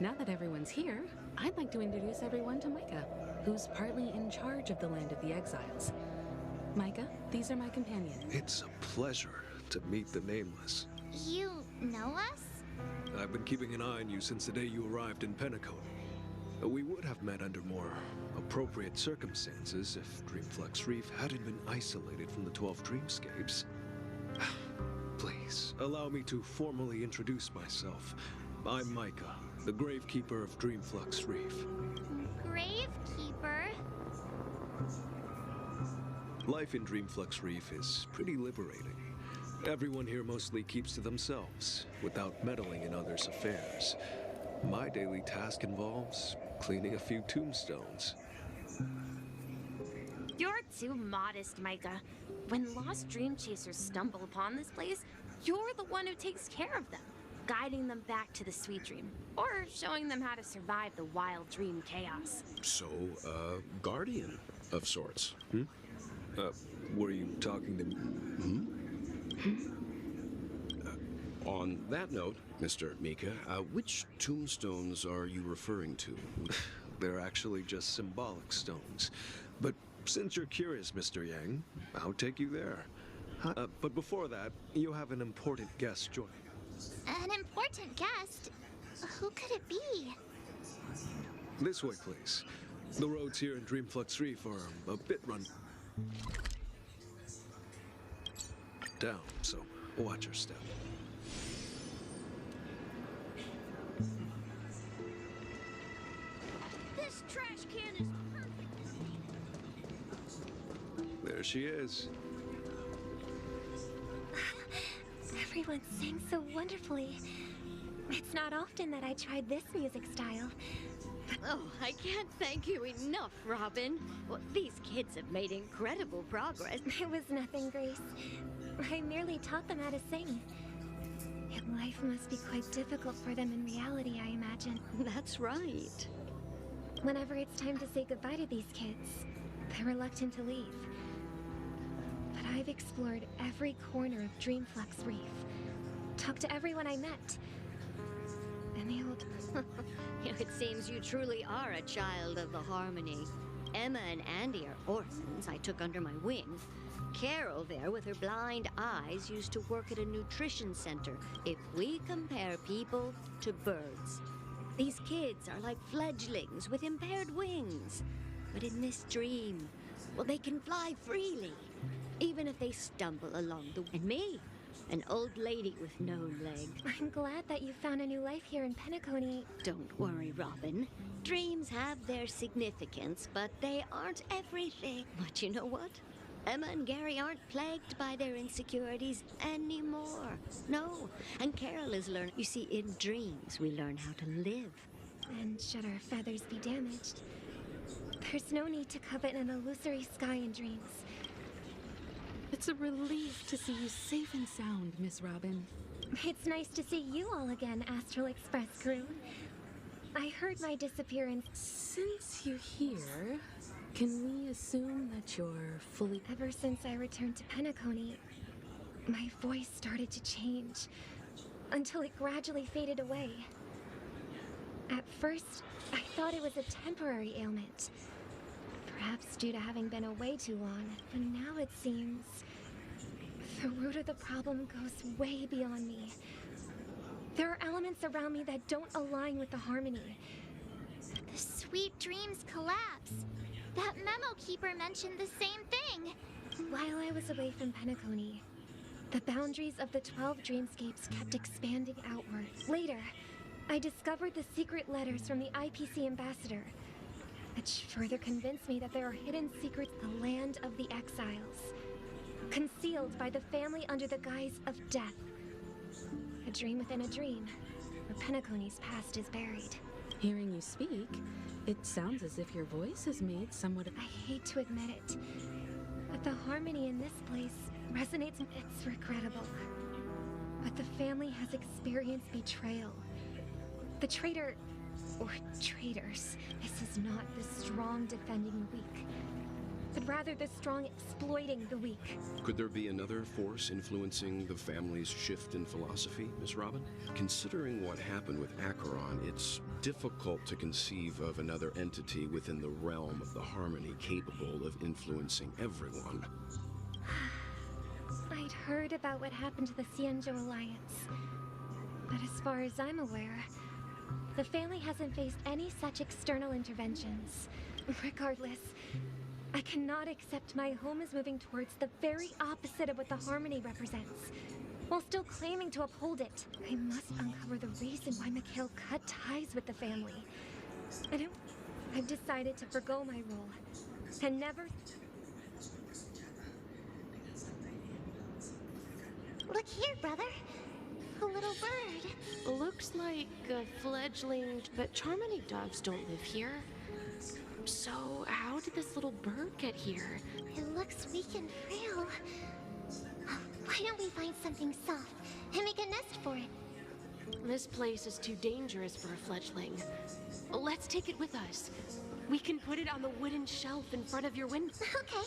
Now that everyone's here, I'd like to introduce everyone to Micah, who's partly in charge of the Land of the Exiles. Micah, these are my companions. It's a pleasure to meet the Nameless. You know us? I've been keeping an eye on you since the day you arrived in Penacony. We would have met under more appropriate circumstances if Dreamflex Reef hadn't been isolated from the 12 Dreamscapes. Please, allow me to formally introduce myself. I'm Micah, the Gravekeeper of Dreamflex Reef. Gravekeeper? Life in Dreamflex Reef is pretty liberating. Everyone here mostly keeps to themselves, without meddling in others' affairs. My daily task involves cleaning a few tombstones. You're too modest, Micah. When lost dream chasers stumble upon this place, you're the one who takes care of them, guiding them back to the Sweet Dream, or showing them how to survive the wild dream chaos. So, guardian of sorts. Were you talking to me? On that note, Mr. Mika, which tombstones are you referring to? They're actually just symbolic stones. But since you're curious, Mr. Yang, I'll take you there. But before that, you have an important guest joining us. An important guest? Who could it be? This way, please. The roads here in Dreamflex Reef are a bit run down, so watch your step. This trash can is perfect. There she is. Everyone sings so wonderfully. It's not often that I tried this music style. Oh, I can't thank you enough, Robin. Well, these kids have made incredible progress. It was nothing, Grace. I merely taught them how to sing. And life must be quite difficult for them in reality, I imagine. That's right. Whenever it's time to say goodbye to these kids, they're reluctant to leave. But I've explored every corner of Dreamflex Reef, talked to everyone I met, and the old... It seems you truly are a child of the Harmony. Emma and Andy are orphans I took under my wing. Carol there, with her blind eyes, used to work at a nutrition center. If we compare people to birds, these kids are like fledglings with impaired wings. But in this dream, well, they can fly freely, even if they stumble along the way. And me, an old lady with no legs. I'm glad that you found a new life here in Penacony. Don't worry, Robin. Dreams have their significance, but they aren't everything. But you know what? Emma and Gary aren't plagued by their insecurities anymore. No, and Carol has learned. You see, in dreams, we learn how to live. And should our feathers be damaged, there's no need to covet an illusory sky in dreams. It's a relief to see you safe and sound, Miss Robin. It's nice to see you all again, Astral Express crew. I heard my disappearance. Since you're here, can we assume that you're fully... Ever since I returned to Penacony, my voice started to change, until it gradually faded away. At first, I thought it was a temporary ailment. Perhaps due to having been away too long, but now it seems the root of the problem goes way beyond me. There are elements around me that don't align with the Harmony. The Sweet Dreams collapse. That memo keeper mentioned the same thing. While I was away from Penacony, the boundaries of the 12 dreamscapes kept expanding outward. Later, I discovered the secret letters from the IPC ambassador, which further convinced me that there are hidden secrets in the land of the exiles, concealed by the family under the guise of death. A dream within a dream, where Penacony's past is buried. Hearing you speak, it sounds as if your voice is made somewhat of... I hate to admit it, but the harmony in this place resonates. It's regrettable. But the family has experienced betrayal. The traitor, or traitors, this is not the strong defending the weak, but rather the strong exploiting the weak. Could there be another force influencing the family's shift in philosophy, Miss Robin? Considering what happened with Acheron, it's difficult to conceive of another entity within the realm of the Harmony capable of influencing everyone. I'd heard about what happened to the Cienjo Alliance, but as far as I'm aware, the family hasn't faced any such external interventions. Regardless, I cannot accept my home is moving towards the very opposite of what the Harmony represents, while still claiming to uphold it. I must uncover the reason why Mikhail cut ties with the family. And I've decided to forgo my role, and never... Look here, brother. A little bird. Looks like a fledgling, but Charmony doves don't live here. So, how did this little bird get here? It looks weak and frail. Why don't we find something soft and make a nest for it? This place is too dangerous for a fledgling. Let's take it with us. We can put it on the wooden shelf in front of your window. Okay.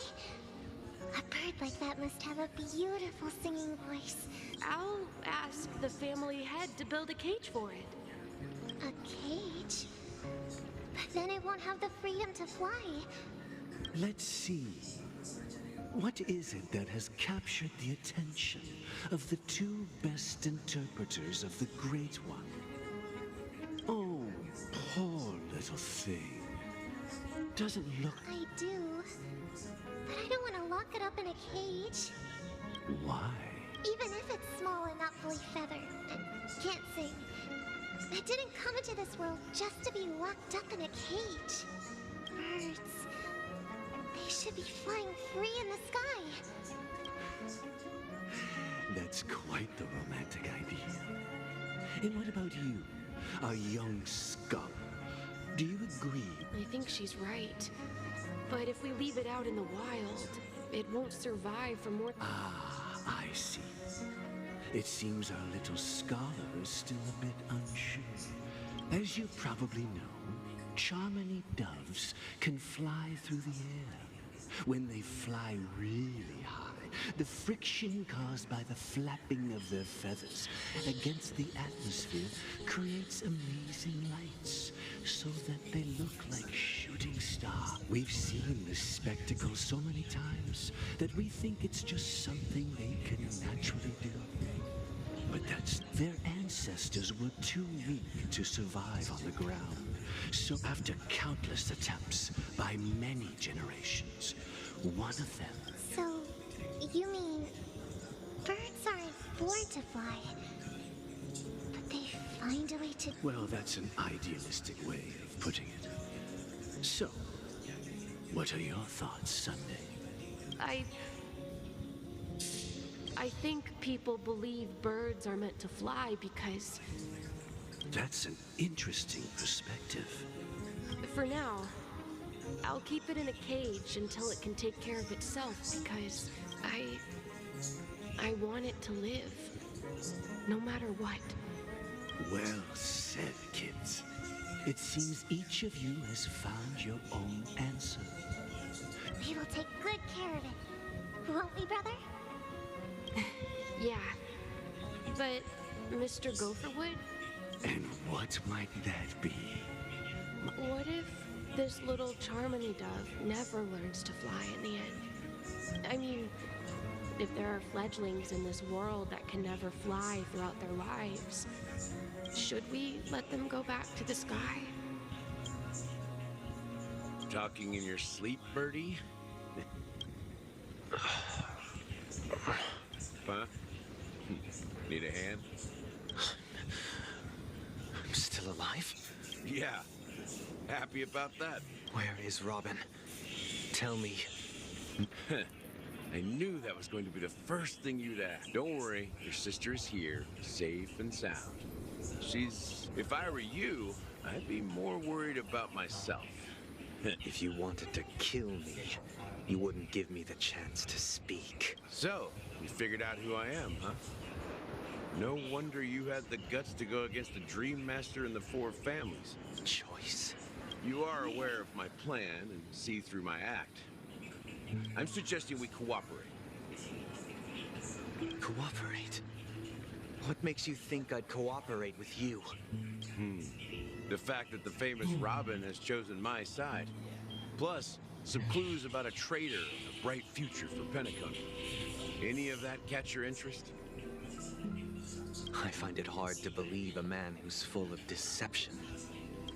A bird like that must have a beautiful singing voice. I'll ask the family head to build a cage for it. A cage? But then it won't have the freedom to fly. Let's see. What is it that has captured the attention of the two best interpreters of the Great One? Oh, poor little thing. Doesn't look... I do. But I don't want to lock it up in a cage. Why? Even if it's small and not fully feathered and can't sing. It didn't come into this world just to be locked up in a cage. Birds. They should be flying free in the sky. That's quite the romantic idea. And what about you, a young scholar? Do you agree? I think she's right. But if we leave it out in the wild, it won't survive for more... Ah, I see. It seems our little scholar is still a bit unsure. As you probably know, Charmony doves can fly through the air. When they fly really high, the friction caused by the flapping of their feathers against the atmosphere creates amazing lights, so that they look like shooting stars. We've seen this spectacle so many times that we think it's just something they can naturally do. But that's... Their ancestors were too weak to survive on the ground. So after countless attempts by many generations, one of them... So, you mean birds aren't born to fly, but they find a way to... Well, that's an idealistic way of putting it. So, what are your thoughts, Sunday? I think people believe birds are meant to fly because... That's an interesting perspective. For now, I'll keep it in a cage until it can take care of itself because I want it to live, no matter what. Well said, kids. It seems each of you has found your own answer. We will take good care of it. Won't we, brother? Yeah. But, Mr. Gopherwood? And what might that be? What if this little Charmony dove never learns to fly in the end? I mean, if there are fledglings in this world that can never fly throughout their lives, should we let them go back to the sky? Talking in your sleep, Birdie? Huh? Need a hand? I'm still alive? Yeah. Happy about that? Where is Robin? Tell me. I knew that was going to be the first thing you'd ask. Don't worry, your sister is here, safe and sound. If I were you, I'd be more worried about myself. If you wanted to kill me, you wouldn't give me the chance to speak. So, you figured out who I am, huh? No wonder you had the guts to go against the Dream Master and the Four Families. Choice. You are aware of my plan and see through my act. I'm suggesting we cooperate. Cooperate? What makes you think I'd cooperate with you? The fact that the famous Robin has chosen my side. Plus, some clues about a traitor and a bright future for Penacony. Any of that catch your interest? I find it hard to believe a man who's full of deception.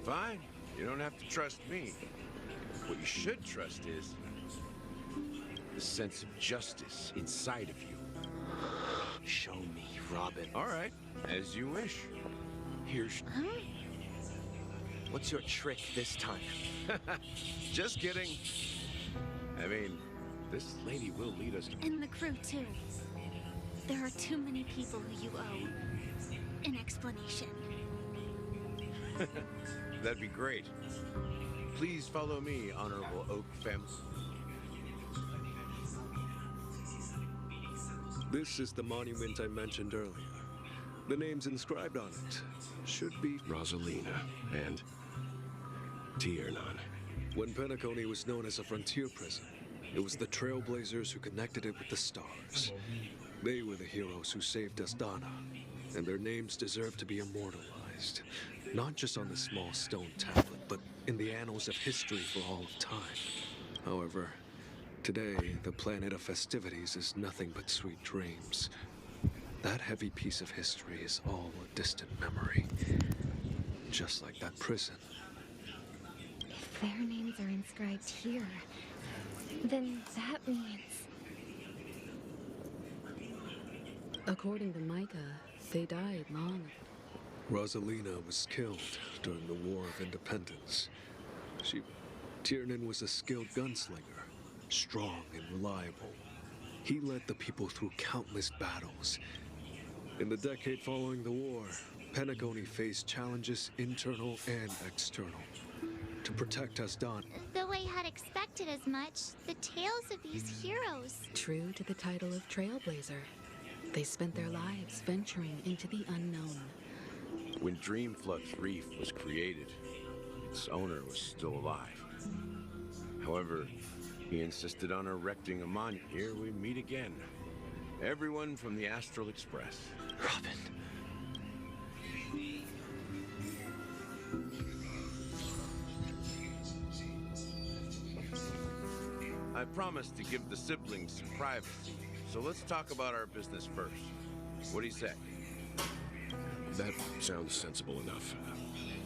Fine. You don't have to trust me. What you should trust is the sense of justice inside of you. Show me, Robin. All right, as you wish. Here's... What's your trick this time? Just kidding. I mean, this lady will lead us... And the crew, too. There are too many people who you owe an explanation. That'd be great. Please follow me, Honorable Oak family. This is the monument I mentioned earlier. The names inscribed on it should be Rosalina and Tiernan. When Penacony was known as a frontier prison, it was the Trailblazers who connected it with the stars. They were the heroes who saved Asdana, and their names deserve to be immortalized. Not just on the small stone tablet, but in the annals of history for all of time. However, today, the planet of festivities is nothing but sweet dreams. That heavy piece of history is all a distant memory. Just like that prison. If their names are inscribed here, then that means... According to Micah, they died long ago. Rosalina was killed during the War of Independence. Tiernan was a skilled gunslinger, strong and reliable. He led the people through countless battles. In the decade following the war, Penacony faced challenges internal and external. To protect Asdana. Though I had expected as much, the tales of these heroes... True to the title of Trailblazer, they spent their lives venturing into the unknown. When Dreamflux Reef was created, its owner was still alive. However, he insisted on erecting a monument. Here we meet again. Everyone from the Astral Express. Robin. I promised to give the siblings some privacy, so let's talk about our business first. What do you say? That sounds sensible enough.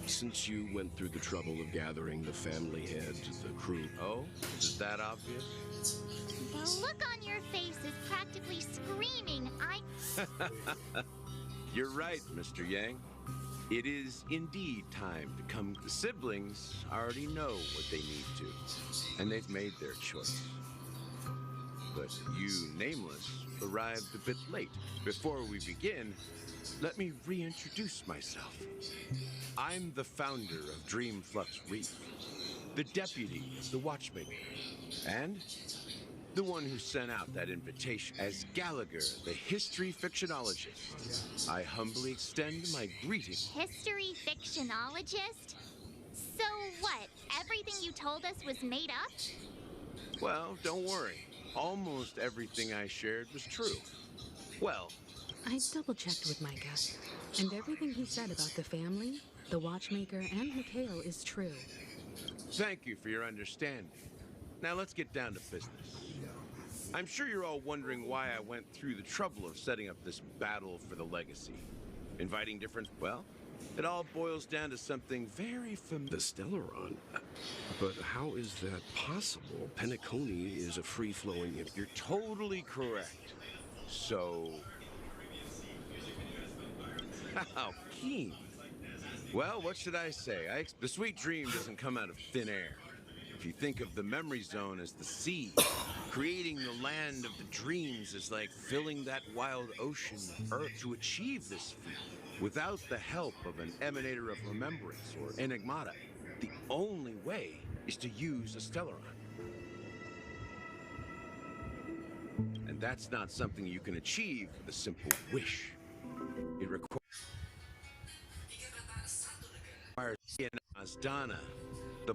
Since you went through the trouble of gathering the family heads, the crew... Oh? Is it that obvious? The look on your face is practically screaming, You're right, Mr. Yang. It is indeed time to come. The siblings already know what they need to, and they've made their choice. But you, Nameless, arrived a bit late. Before we begin, let me reintroduce myself. I'm the founder of Dreamflux Reef, the deputy of the Watchmaker, and the one who sent out that invitation. As Gallagher, the history fictionologist, I humbly extend my greetings. History fictionologist? So what? Everything you told us was made up? Well, don't worry. Almost everything I shared was true. Well, I double-checked with Micah, and everything he said about the family, the Watchmaker, and Mikhail is true. Thank you for your understanding. Now let's get down to business. I'm sure you're all wondering why I went through the trouble of setting up this battle for the legacy. Inviting different... Well, it all boils down to something very familiar. The Stellaron? But how is that possible? Penacony is a free-flowing... You're totally correct. So... How keen. Well, what should I say? The sweet dream doesn't come out of thin air. If you think of the memory zone as the sea, creating the land of the dreams is like filling that wild ocean with earth. To achieve this feat, without the help of an emanator of remembrance or enigmata, the only way is to use a Stellaron. And that's not something you can achieve with a simple wish. It requires Asdana. The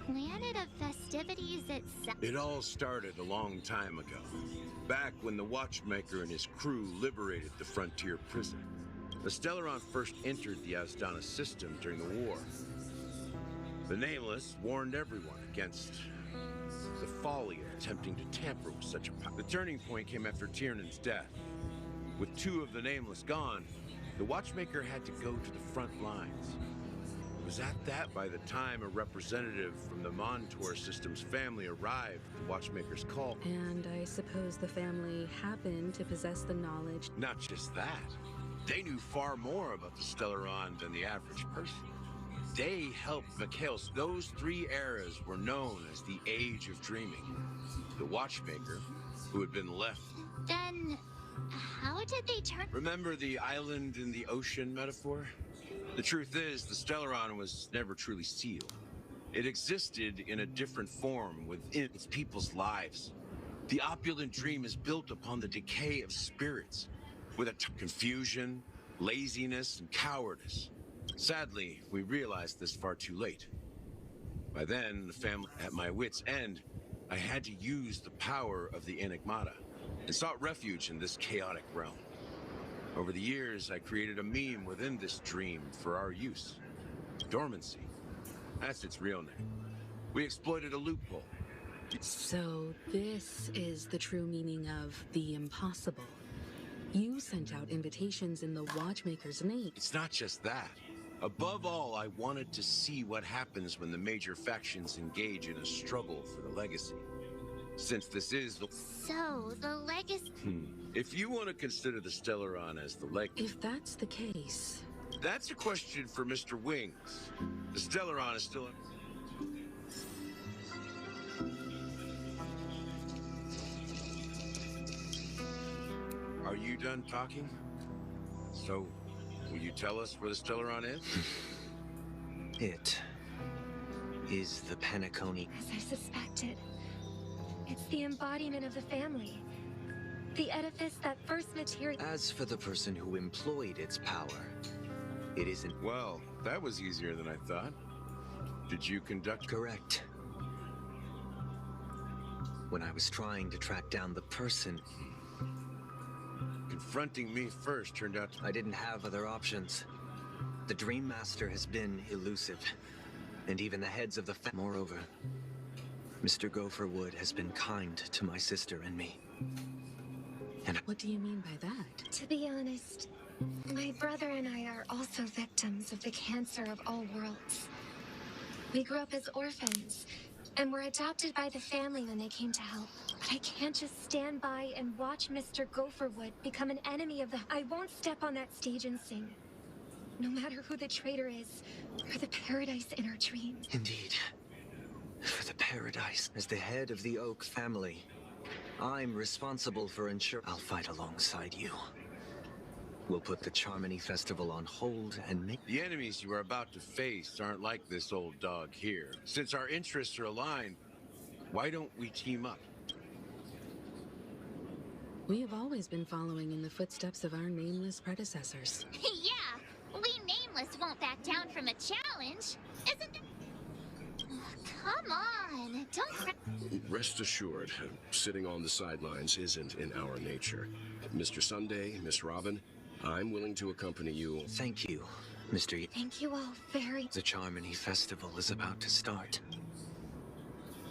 planet of festivities itself. It all started a long time ago, back when the Watchmaker and his crew liberated the frontier prison. The Stellaron first entered the Asdana system during the war. The Nameless warned everyone against the folly of attempting to tamper with such a power. The turning point came after Tiernan's death. With two of the Nameless gone, the Watchmaker had to go to the front lines. It was at that by the time a representative from the Montour System's family arrived at the Watchmaker's call. And I suppose the family happened to possess the knowledge. Not just that. They knew far more about the Stellaron than the average person. They helped Mikhail. Those three eras were known as the Age of Dreaming. The Watchmaker, who had been left. Then, how did they turn? Remember the island in the ocean metaphor? The truth is, the Stellaron was never truly sealed. It existed in a different form within its people's lives. The opulent dream is built upon the decay of spirits, with confusion, laziness, and cowardice. Sadly, we realized this far too late. By then, the family, at my wit's end, I had to use the power of the Enigmata and sought refuge in this chaotic realm. Over the years, I created a meme within this dream for our use. Dormancy. That's its real name. We exploited a loophole. So this is the true meaning of the impossible. You sent out invitations in the Watchmaker's name. It's not just that. Above all, I wanted to see what happens when the major factions engage in a struggle for the legacy. Since this is the... So, the legacy... If you want to consider the Stellaron as the legacy... If that's the case... That's a question for Mr. Wings. The Stellaron is still... Are you done talking? So, will you tell us where the Stellaron is? It is the Penacony. As I suspected, it's the embodiment of the family. The edifice that first materialized. As for the person who employed its power, it isn't... Well, that was easier than I thought. Did you conduct... Correct. When I was trying to track down the person... Confronting me first turned out to... I didn't have other options. The Dream Master has been elusive, and even the heads of the Moreover, Mr. Gopherwood has been kind to my sister and me. And what do you mean by that? To be honest, my brother and I are also victims of the cancer of all worlds. We grew up as orphans, and were adopted by the family when they came to help. But I can't just stand by and watch Mr. Gopherwood become an enemy of the... I won't step on that stage and sing. No matter who the traitor is, or the paradise in our dreams. Indeed. For the paradise, as the head of the Oak family, I'm responsible for ensuring I'll fight alongside you. We'll put the Charmony Festival on hold and make... The enemies you are about to face aren't like this old dog here. Since our interests are aligned, why don't we team up? We have always been following in the footsteps of our nameless predecessors. Yeah, we Nameless won't back down from a challenge, isn't it? Come on, don't... Rest assured, sitting on the sidelines isn't in our nature. Mr. Sunday, Miss Robin, I'm willing to accompany you. Thank you, Mr. Thank you all very... The Charmony Festival is about to start.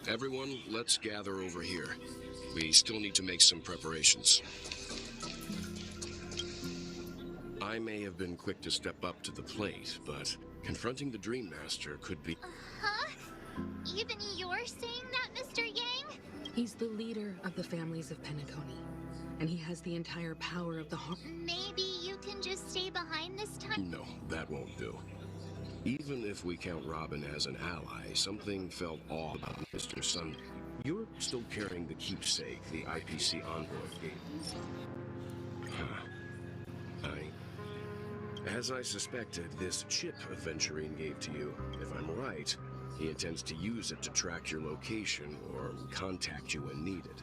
Everyone, let's gather over here. We still need to make some preparations. I may have been quick to step up to the plate, but confronting the Dream Master could be... Huh? Even you're saying that, Mr. Yang? He's the leader of the families of Penacony. and he has the entire power of the Maybe you can just stay behind this time? No, that won't do. Even if we count Robin as an ally, something felt off about Mr. Sun. You're still carrying the keepsake the IPC envoy gave. As I suspected, this chip Aventurine gave to you, if I'm right, he intends to use it to track your location or contact you when needed.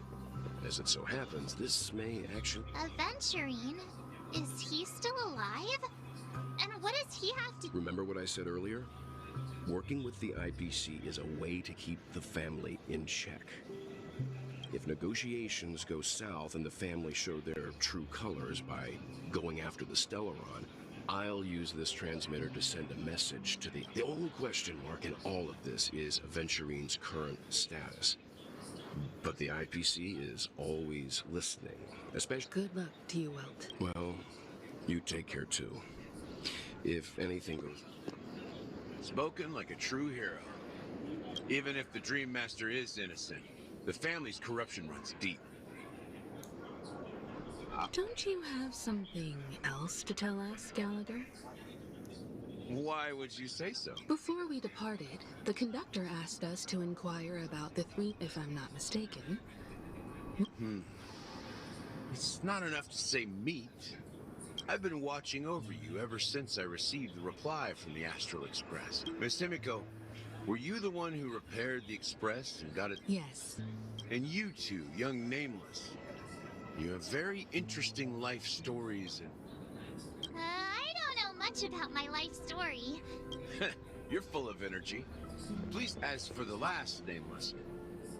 As it so happens, this may actually... Aventurine? Is he still alive? And what does he have to... Remember what I said earlier? Working with the IPC is a way to keep the family in check. If negotiations go south and the family show their true colors by going after the Stellaron, I'll use this transmitter to send a message to the... The only question mark in all of this is Aventurine's current status. But the IPC is always listening, especially... Good luck to you, Welt. Well, you take care too. If anything goes... Spoken like a true hero. Even if the Dream Master is innocent, the family's corruption runs deep. Don't you have something else to tell us, Gallagher? Why would you say so? Before we departed, the conductor asked us to inquire about the three, if I'm not mistaken. It's not enough to say meet. I've been watching over you ever since I received the reply from the Astral Express. Miss Himiko, were you the one who repaired the Express and got it? Yes. And you two, young Nameless, you have very interesting life stories and... I don't know much about my life story. You're full of energy. Please, as for the last Nameless,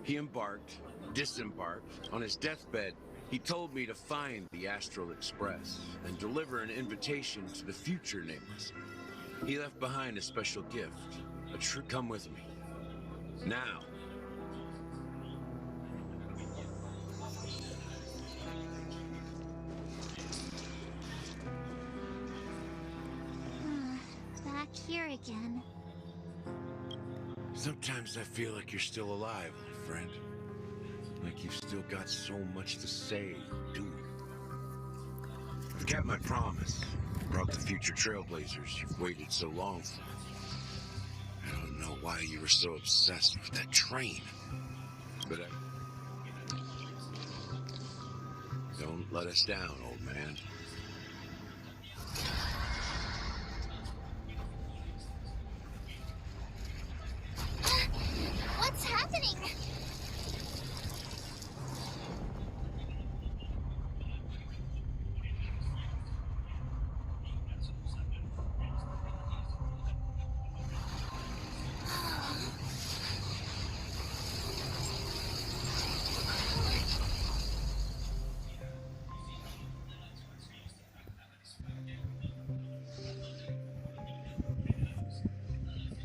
he embarked, disembarked. On his deathbed, he told me to find the Astral Express and deliver an invitation to the future Nameless. He left behind a special gift. Come with me. Now. Back here again. Sometimes I feel like you're still alive, my friend. Like you've still got so much to say, do. I've kept my promise. Brought the future Trailblazers you've waited so long for. I don't know why you were so obsessed with that train. But don't let us down, old man. What's happening?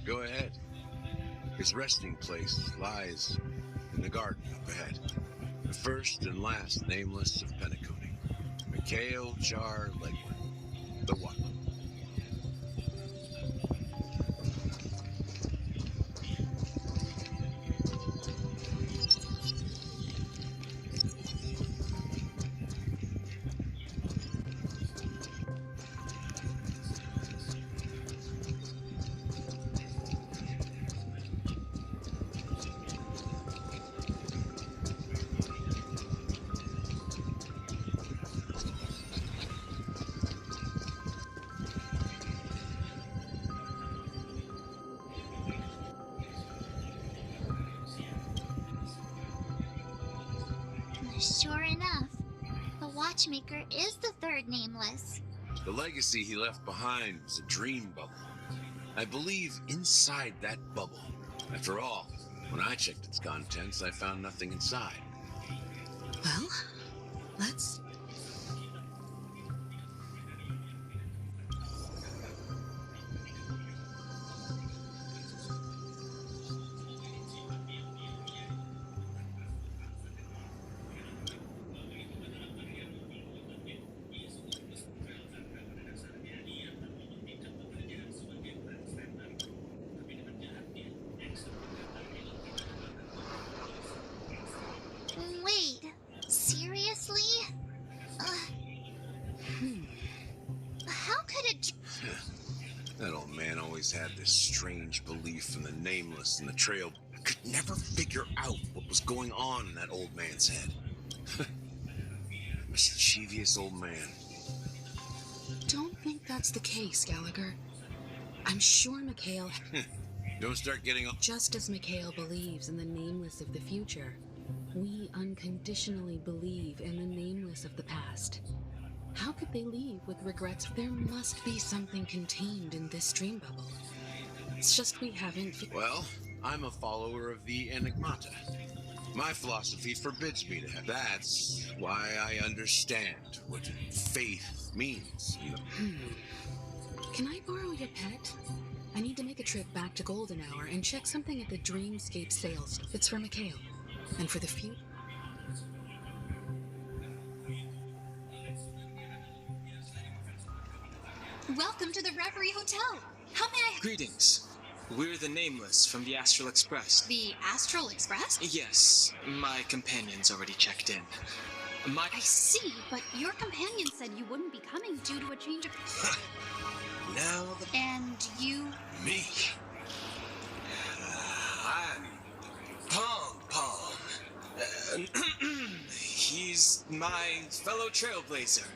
Go ahead. His resting place lies in the garden up ahead. The first and last Nameless of Penacony. Mikhail Jar Legwin. The one. Sure enough, the Watchmaker is the third Nameless. The legacy he left behind was a dream bubble. I believe inside that bubble. After all, when I checked its contents, I found nothing inside. Well, let's... Wait, seriously? How could it... That old man always had this strange belief in the nameless and the trail. I could never figure out what was going on in that old man's head. Mischievous old man. Don't think that's the case, Gallagher. I'm sure Mikhail... Don't start getting... Just as Mikhail believes in the nameless of the future, we unconditionally believe in the nameless of the past. How could they leave with regrets? There must be something contained in this dream bubble. It's just we haven't... Well, I'm a follower of the Enigmata. My philosophy forbids me to have... That's why I understand what faith means. Can I borrow your pet? I need to make a trip back to Golden Hour and check something at the Dreamscape sales. It's for Mikhail. And for the future... Welcome to the Reverie Hotel. How may I... Greetings. We're the Nameless from the Astral Express. The Astral Express? Yes, my companion's already checked in. I see, but your companion said you wouldn't be coming due to a change of... Now And you... Me. I'm Pom Pom. He's my fellow Trailblazer.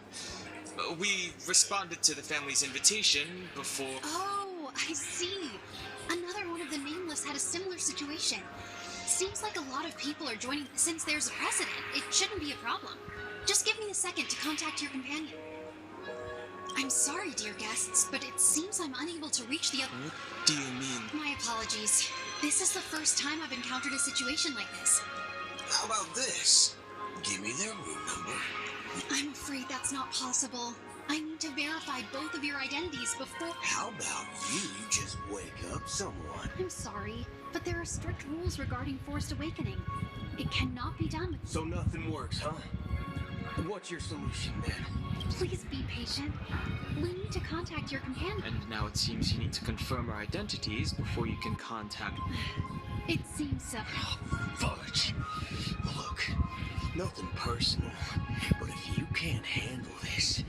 We responded to the family's invitation before... Oh, I see. Another one of the Nameless had a similar situation. Seems like a lot of people are joining. Since there's a precedent, it shouldn't be a problem. Just give me a second to contact your companion. I'm sorry, dear guests, but it seems I'm unable to reach the other... What do you mean? My apologies. This is the first time I've encountered a situation like this. How about this? Give me their room number. I'm afraid that's not possible. I need to verify both of your identities before... How about you just wake up someone? I'm sorry, but there are strict rules regarding forced awakening. It cannot be done with... So nothing works, huh? What's your solution then? Please be patient. We need to contact your companion. And now it seems you need to confirm our identities before you can contact... It seems so. Fudge. Look, nothing personal, but if you can't handle this...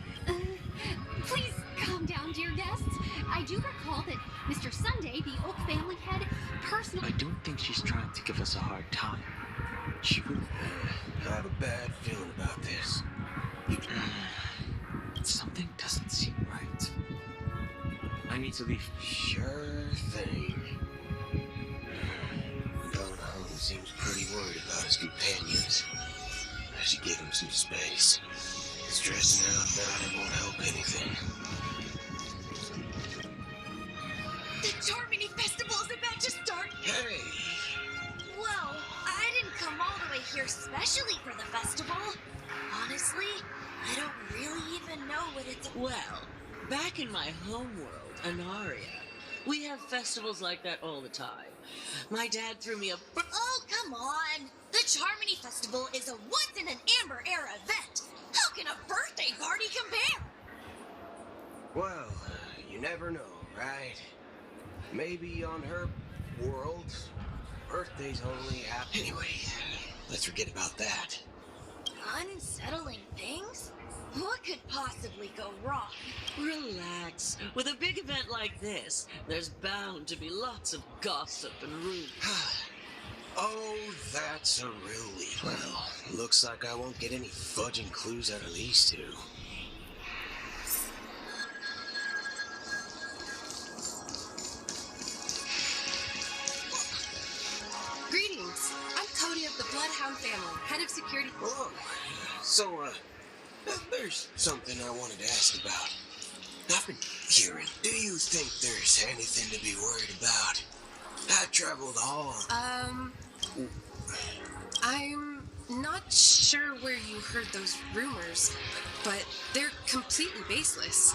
Please calm down, dear guests. I do recall that Mr. Sunday, the Oak family head, personally... I don't think she's trying to give us a hard time. She would... I have a bad feeling about this. Something doesn't seem right. I need to leave. Sure thing. Bonham seems pretty worried about his companions. I should give him some space. Stressing out about it won't help anything. The Charmony Festival is about to start! Hey! Well, I didn't come all the way here specially for the festival. Honestly, I don't really even know what it's... Well, back in my homeworld, Anaria, we have festivals like that all the time. My dad threw me a... Oh, come on! The Charmony Festival is a once-in-an-Amber-era event! How can a birthday party compare? Well, you never know, right? Maybe on her world, birthdays only happen... Anyway, let's forget about that. Unsettling things? What could possibly go wrong? Relax. With a big event like this, there's bound to be lots of gossip and rumors. Oh, that's a relief. Well, looks like I won't get any fudging clues out of these two. Greetings. I'm Cody of the Bloodhound family, head of security. Hello. So, there's something I wanted to ask about. I've been hearing, do you think there's anything to be worried about? I traveled all... I'm not sure where you heard those rumors, but they're completely baseless.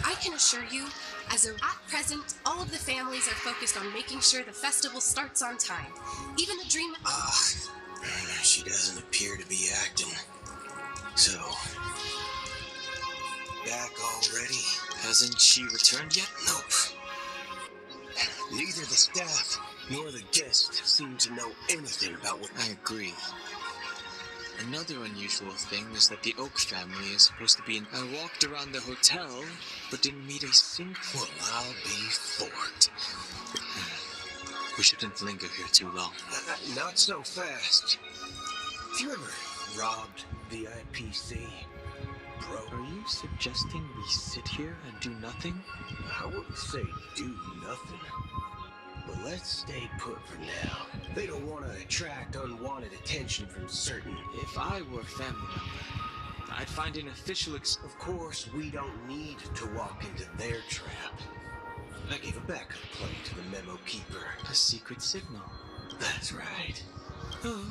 I can assure you, at present, all of the families are focused on making sure the festival starts on time. Even the dream... She doesn't appear to be acting. So... back already? Hasn't she returned yet? Nope. Neither the staff nor the guests seem to know anything about what... I agree. Another unusual thing is that the Oak family is supposed to be in... I walked around the hotel, but didn't meet a single... Well, I'll be forked. We shouldn't linger here too long. Not so fast. Have you ever robbed the IPC? Bro? Are you suggesting we sit here and do nothing? I wouldn't say do nothing. But let's stay put for now. They don't want to attract unwanted attention from certain... If I were a family member, I'd find an official Of course, we don't need to walk into their trap. I gave a backup plan to the memo keeper. A secret signal. That's right. Oh,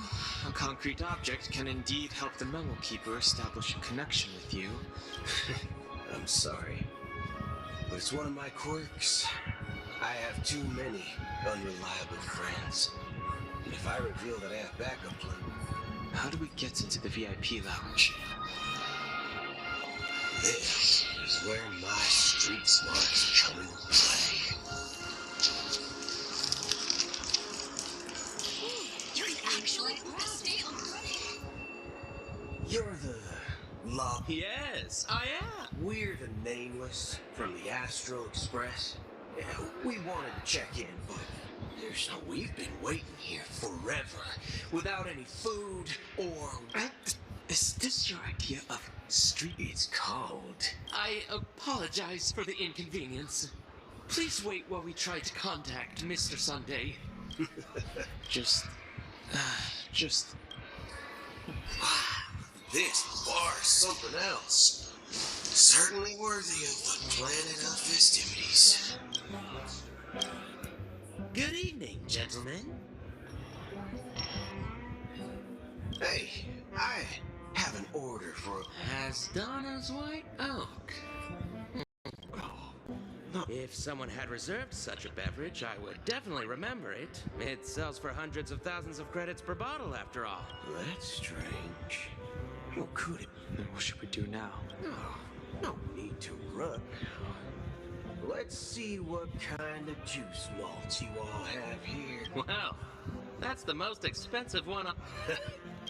a concrete object can indeed help the memo keeper establish a connection with you. I'm sorry, but it's one of my quirks. I have too many unreliable friends. And if I reveal that I have backup plan... How do we get into the VIP lounge? This is where my street smarts come into play. You can actually stay already. You're the law... Yes, I am. We're the Nameless from the Astral Express. Yeah, we wanted to check in, but we've been waiting here forever, without any food or... Is this your idea of street? It's called... I apologize for the inconvenience. Please wait while we try to contact Mr. Sunday. Just... Wow, this bar's something else. Certainly worthy of the planet of festivities. Good evening, gentlemen. Hey, I have an order for... As Donna's White Oak. If someone had reserved such a beverage, I would definitely remember it. It sells for hundreds of thousands of credits per bottle, after all. That's strange. What could it... Then what should we do now? No need to run. Let's see what kind of juice malts you all have here. Wow, that's the most expensive one.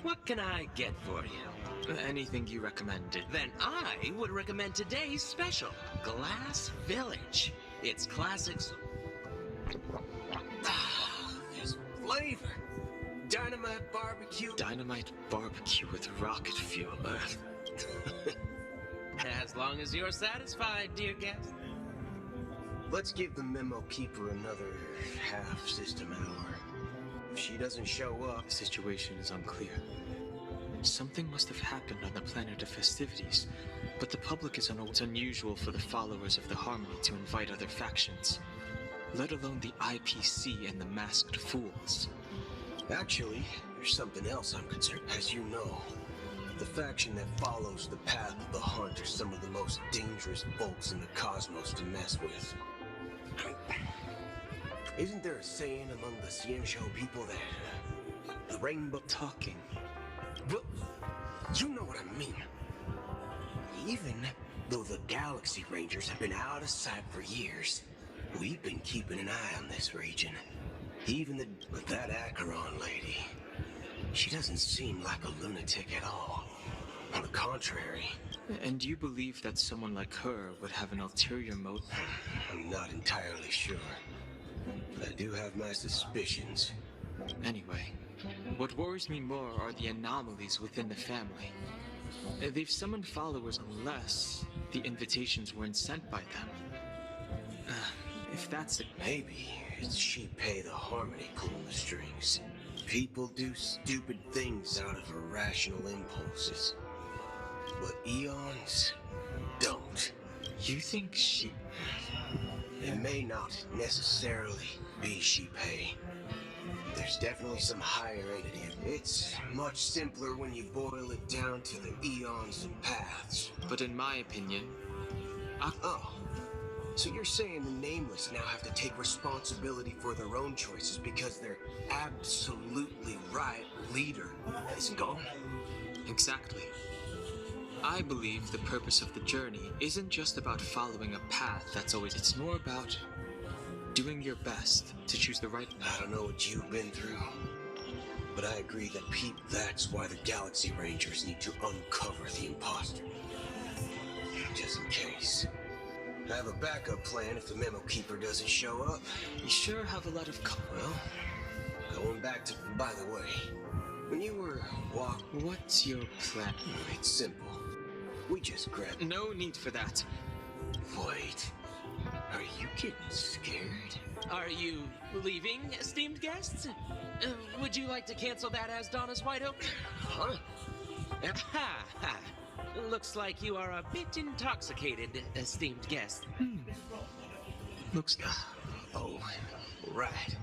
What can I get for you? Anything you recommended. Then I would recommend today's special, Glass Village. It's classics. There's flavor. Dynamite barbecue. Dynamite barbecue with rocket fuel. As long as you're satisfied, dear guest. Let's give the memo keeper another half-system hour. If she doesn't show up... The situation is unclear. Something must have happened on the planet of festivities, but the public is unaware. It's unusual for the followers of the Harmony to invite other factions, let alone the IPC and the Masked Fools. Actually, there's something else I'm concerned. As you know, the faction that follows the path of the hunt are some of the most dangerous folks in the cosmos to mess with. Isn't there a saying among the Ciencio people that the rainbow... Talking. Well, you know what I mean. Even though the Galaxy Rangers have been out of sight for years, we've been keeping an eye on this region. Even that Acheron lady, she doesn't seem like a lunatic at all. On the contrary. And you believe that someone like her would have an ulterior motive? I'm not entirely sure. But I do have my suspicions. Anyway, what worries me more are the anomalies within the family. They've summoned followers unless the invitations weren't sent by them. If that's it... Maybe it's she pay the Harmony pulling the strings. People do stupid things out of irrational impulses. But Eons don't. You think she... It may not necessarily be Sheepei. There's definitely some higher entity. It's much simpler when you boil it down to the eons and paths. But in my opinion... Oh. So you're saying the Nameless now have to take responsibility for their own choices because their absolutely right leader is gone? Exactly. I believe the purpose of the journey isn't just about following a path that's always... It's more about doing your best to choose the right... I don't know what you've been through, But I agree that that's why the Galaxy Rangers need to uncover the imposter. Just in case. I have a backup plan if the Memo Keeper doesn't show up. You sure have a lot of Well, going back to... By the way, when you were What's your plan? It's simple. We just grab... No need for that. Wait. Are you getting scared? Are you leaving, esteemed guests? Would you like to cancel that as Donna's wide open? Huh? Ha ha. Looks like you are a bit intoxicated, esteemed guest. Looks... Oh, right.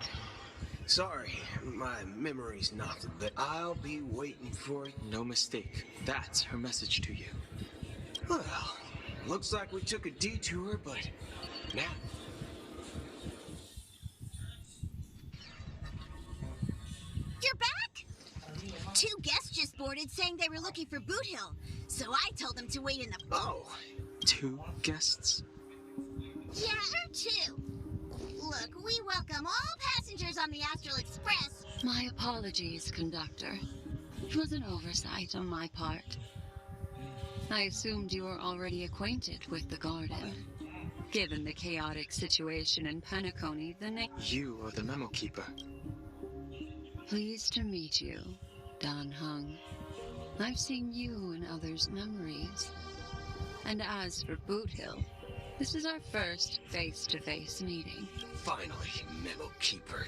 Sorry, my memory's nothing, but I'll be waiting for you. No mistake. That's her message to you. Well, looks like we took a detour, but now... You're back? Two guests just boarded saying they were looking for Boot Hill, so I told them to wait in the... Oh! 2 guests? Yeah, two. Look, we welcome all passengers on the Astral Express. My apologies, conductor. It was an oversight on my part. I assumed you were already acquainted with the garden. Given the chaotic situation in Penacony, the name... You are the Memo Keeper. Pleased to meet you, Dan Hung. I've seen you in others' memories. And as for Boot Hill, this is our first face-to-face meeting. Finally, Memo Keeper.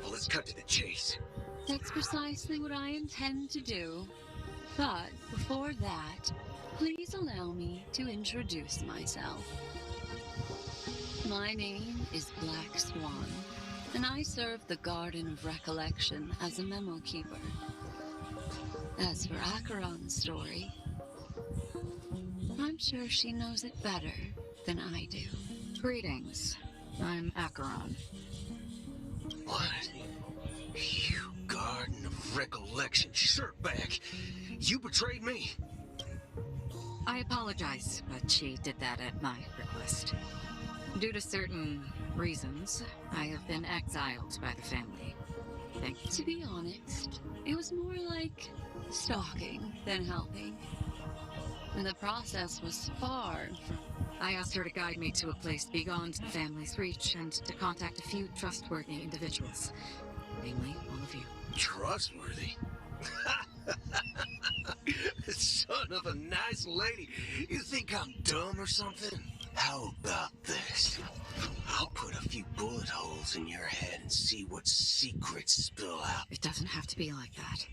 Well, let's cut to the chase. That's precisely what I intend to do. But before that, please allow me to introduce myself. My name is Black Swan, and I serve the Garden of Recollection as a Memo Keeper. As for Acheron's story, I'm sure she knows it better than I do. Greetings. I'm Acheron. What? You Garden of Recollection shirtbag! You betrayed me! I apologize, but she did that at my request. Due to certain reasons, I have been exiled by the family. Thank you. To be honest, it was more like stalking than helping. And the process was far from... I asked her to guide me to a place beyond the family's reach and to contact a few trustworthy individuals. Namely, all of you. Trustworthy? Son of a nice lady. You think I'm dumb or something? How about this? I'll put a few bullet holes in your head and see what secrets spill out. It doesn't have to be like that.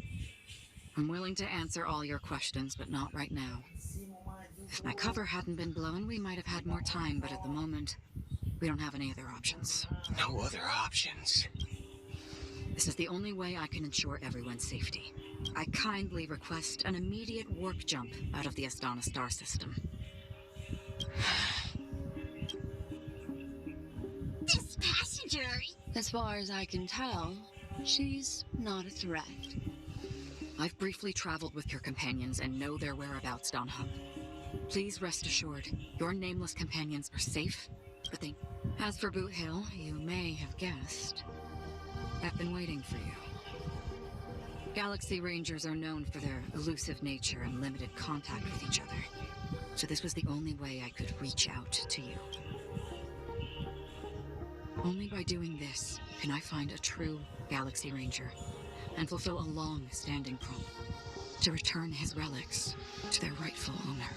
I'm willing to answer all your questions, but not right now. If my cover hadn't been blown, we might have had more time, but at the moment, we don't have any other options. No other options? This is the only way I can ensure everyone's safety. I kindly request an immediate warp jump out of the Astana star system. This passenger... As far as I can tell, she's not a threat. I've briefly traveled with your companions and know their whereabouts, Dan Hung. Please rest assured, your nameless companions are safe, but they... As for Boot Hill, you may have guessed. I've been waiting for you. Galaxy Rangers are known for their elusive nature and limited contact with each other. So this was the only way I could reach out to you. Only by doing this can I find a true Galaxy Ranger and fulfill a long-standing promise to return his relics to their rightful owner.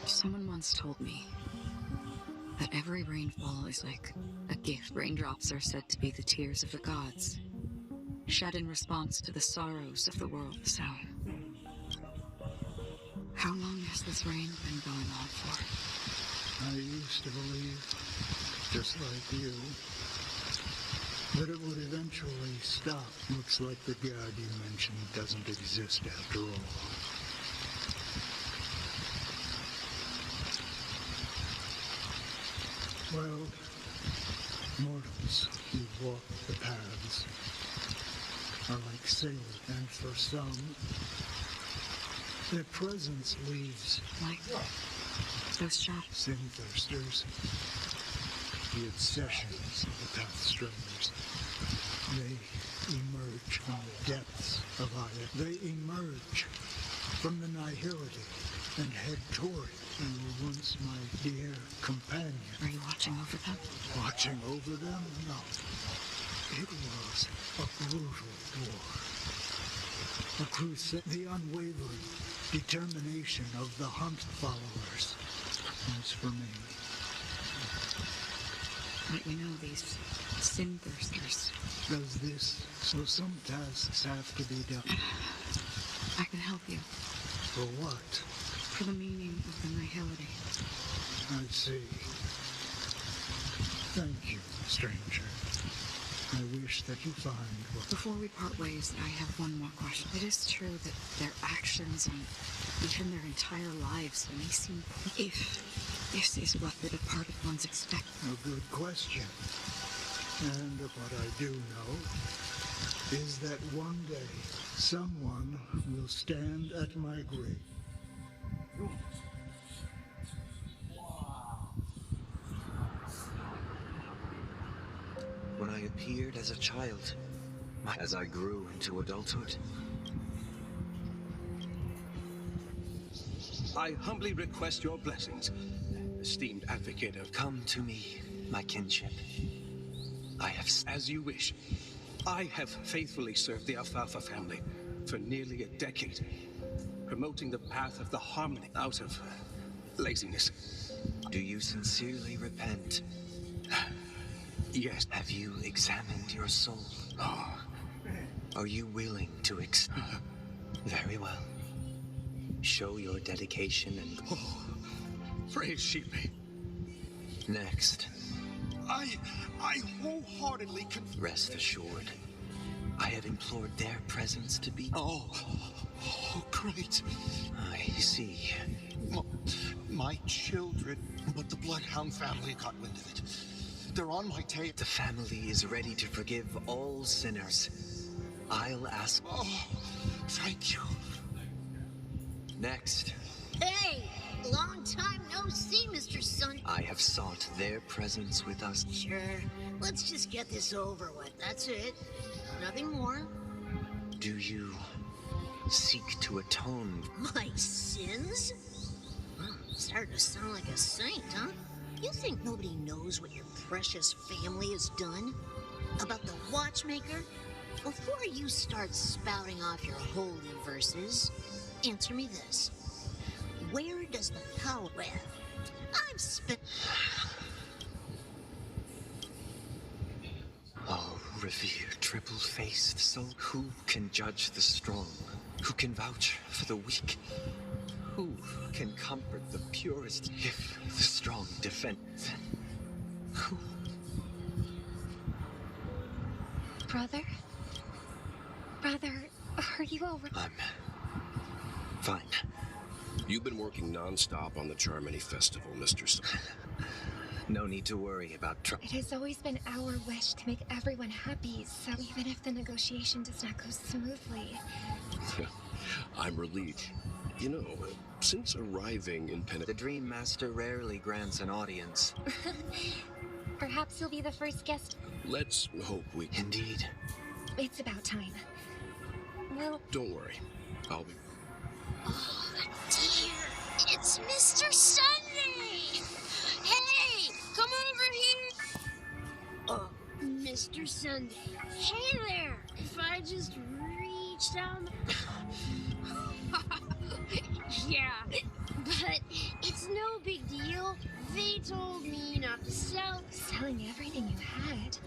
Someone once told me that every rainfall is like a gift. Raindrops are said to be the tears of the gods, shed in response to the sorrows of the world. So, how long has this rain been going on for? I used to believe, just like you, that it would eventually stop. Looks like the god you mentioned doesn't exist after all. Well, mortals who walk the paths are like sailors, and for some, their presence leaves like those shops. Sin-thirsters, the obsessions of the Pathstrayers. They emerge from the depths of Aya. They emerge from the nihility and head toward you were once my dear companion. Are you watching over them? Watching over them? No. It was a brutal war. A crusade, the unwavering determination of the Hunt followers. As for me, But you know, these sin thirsters. does this, so some tasks have to be done. I can help you. For what? For the meaning of the nihility. I see. Thank you, stranger. I wish that you find what... Before we part ways, I have one more question. It is true that their actions and even their entire lives may seem... If this is what the departed ones expect. A good question. And what I do know is that one day someone will stand at my grave. When I appeared as a child, as I grew into adulthood, I humbly request your blessings, esteemed advocate of... Come to me, my kinship. I have... As you wish. I have faithfully served the Alfalfa family for nearly a decade, promoting the path of the harmony out of laziness. Do you sincerely repent? Yes. Have you examined your soul? Oh. Are you willing to Very well. Show your dedication and... Oh, praise Sheepy. Next. I wholeheartedly Rest assured. I have implored their presence to be... Oh, great. I see. My children, but the Bloodhound family got wind of it. They're on my tail. The family is ready to forgive all sinners. I'll ask... Oh, thank you. Next. Hey! Long time no see, Mr. Sun. I have sought their presence with us. Sure. Let's just get this over with. That's it. Nothing more. Do you seek to atone? My sins? Starting to sound like a saint, huh? You think nobody knows what your precious family has done? About the watchmaker? Before you start spouting off your holy verses, answer me this. Where does the power live? I've spent... Oh, revered triple-faced soul, who can judge the strong? Who can vouch for the weak? Who can comfort the purest if the strong defend? Who? Brother? Brother, are you all right? I'm fine. You've been working non-stop on the Charmony Festival, Mr. Sun. No need to worry about It has always been our wish to make everyone happy, so even if the negotiation does not go smoothly... I'm relieved. You know, since arriving in The Dream Master rarely grants an audience. Perhaps you'll be the first guest. Let's hope we... Indeed. It's about time. Well... Don't worry. I'll be... Oh, dear. It's Mr. Sunday! Hey! Come over here! Mr. Sunday. Hey there! If I just reach down... Yeah, but it's no big deal. They told me not to sell. Selling everything you had?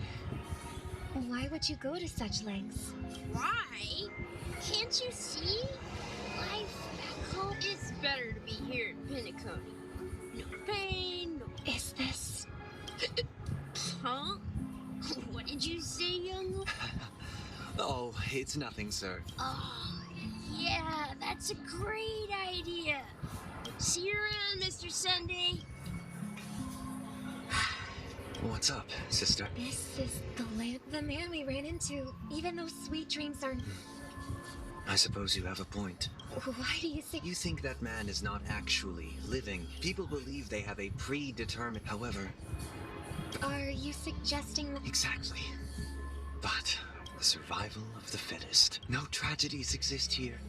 Why would you go to such lengths? Why? Can't you see? Life back home is better to be here in Pinnacle. No pain, no... Is this... Huh? What did you say, young? Oh, it's nothing, sir. Oh, yeah, that's a great idea. See you around, Mr. Sunday. What's up, sister? This is the man we ran into. Even though sweet dreams are... I suppose you have a point. Why do you think... You think that man is not actually living. People believe they have a predetermined... However... Are you suggesting... Exactly. But the survival of the fittest. No tragedies exist here.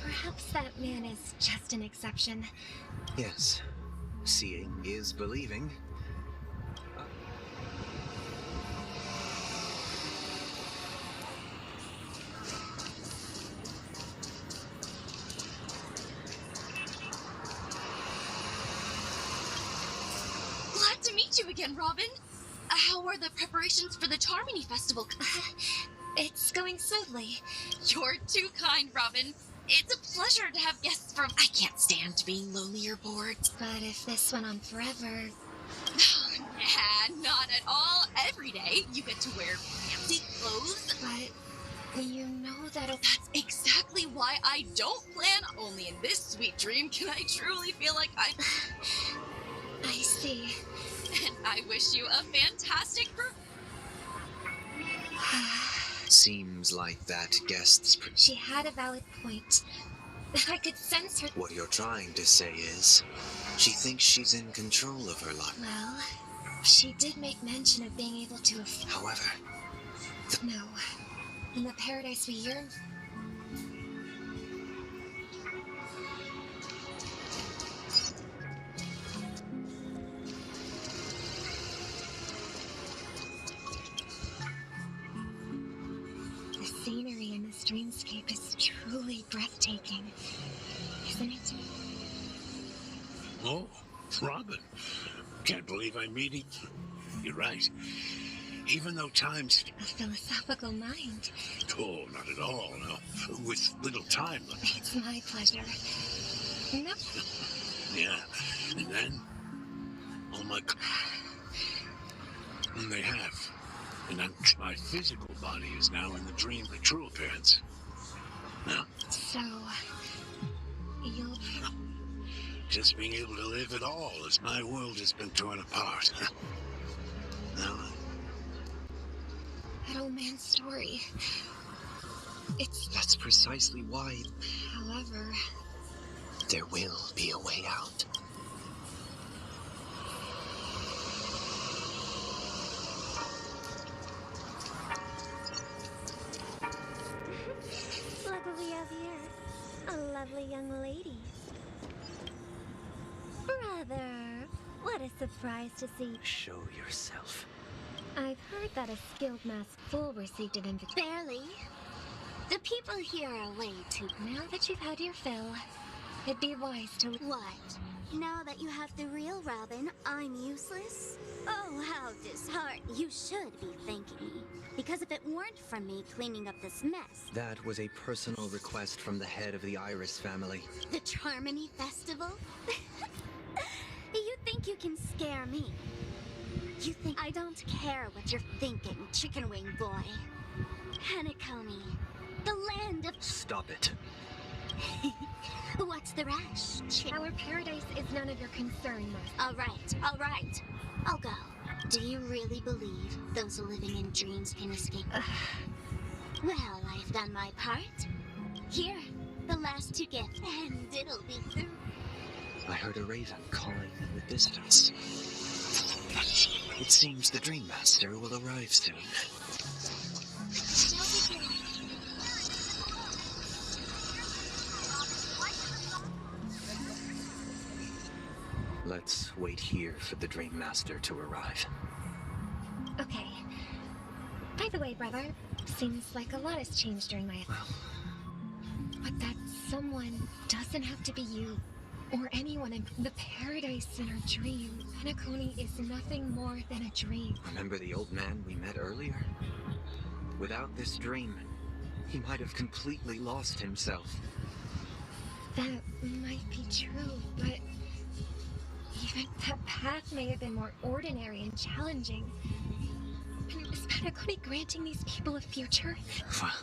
Perhaps that man is just an exception. Yes, seeing is believing. Glad to meet you again, Robin. How are the preparations for the Charmony Festival? It's going smoothly. You're too kind, Robin. It's a pleasure to have guests from... I can't stand being lonely or bored. But if this went on forever... Nah, not at all. Every day you get to wear fancy clothes. But you know that'll... That's exactly why I don't plan. Only in this sweet dream can I truly feel like I... I see. And I wish you a fantastic... Seems like that guest's... She had a valid point. I could sense her... What you're trying to say is, she thinks she's in control of her life. Well, she did make mention of being able to... However... No. In the paradise we yearn... The scenery in this dreamscape is truly breathtaking, isn't it? Oh, Robin. Can't believe I'm meeting. You're right. Even though time's... A philosophical mind. Oh, not at all, no. With little time left. It's my pleasure. No. Yeah, and then... Oh my... And they have. And then my physical body is now in the dream of true appearance. Now, So... You'll... just being able to live at all as my world has been torn apart. Now, That old man's story. It's... That's precisely why... However... There will be a way out. Look what we have here. A lovely young lady. Brother, what a surprise to see. Show yourself. I've heard that a skilled masked fool received an invitation. Barely. The people here are way too... Now that you've had your fill, it'd be wise to... What? Now that you have the real Robin, I'm useless? Oh, how disheartening. You should be thanking me. Because if it weren't for me cleaning up this mess... That was a personal request from the head of the Iris family. The Charmony Festival? You think you can scare me? You think I don't care what you're thinking, chicken wing boy. Hanakoni, the land of... Stop it. What's the rush? Our paradise is none of your concern, All right. I'll go. Do you really believe those living in dreams can escape? Well, I've done my part. Here, the last two gifts, and it'll be through. I heard a raven calling in the distance. It seems the Dream Master will arrive soon. Let's wait here for the Dream Master to arrive. Okay. By the way, brother, seems like a lot has changed during my... But that someone doesn't have to be you, or anyone in the paradise in our dream. Hanakoni is nothing more than a dream. Remember the old man we met earlier? Without this dream, he might have completely lost himself. That might be true, but... Even that path may have been more ordinary and challenging. Is Hanakoni granting these people a future? Well,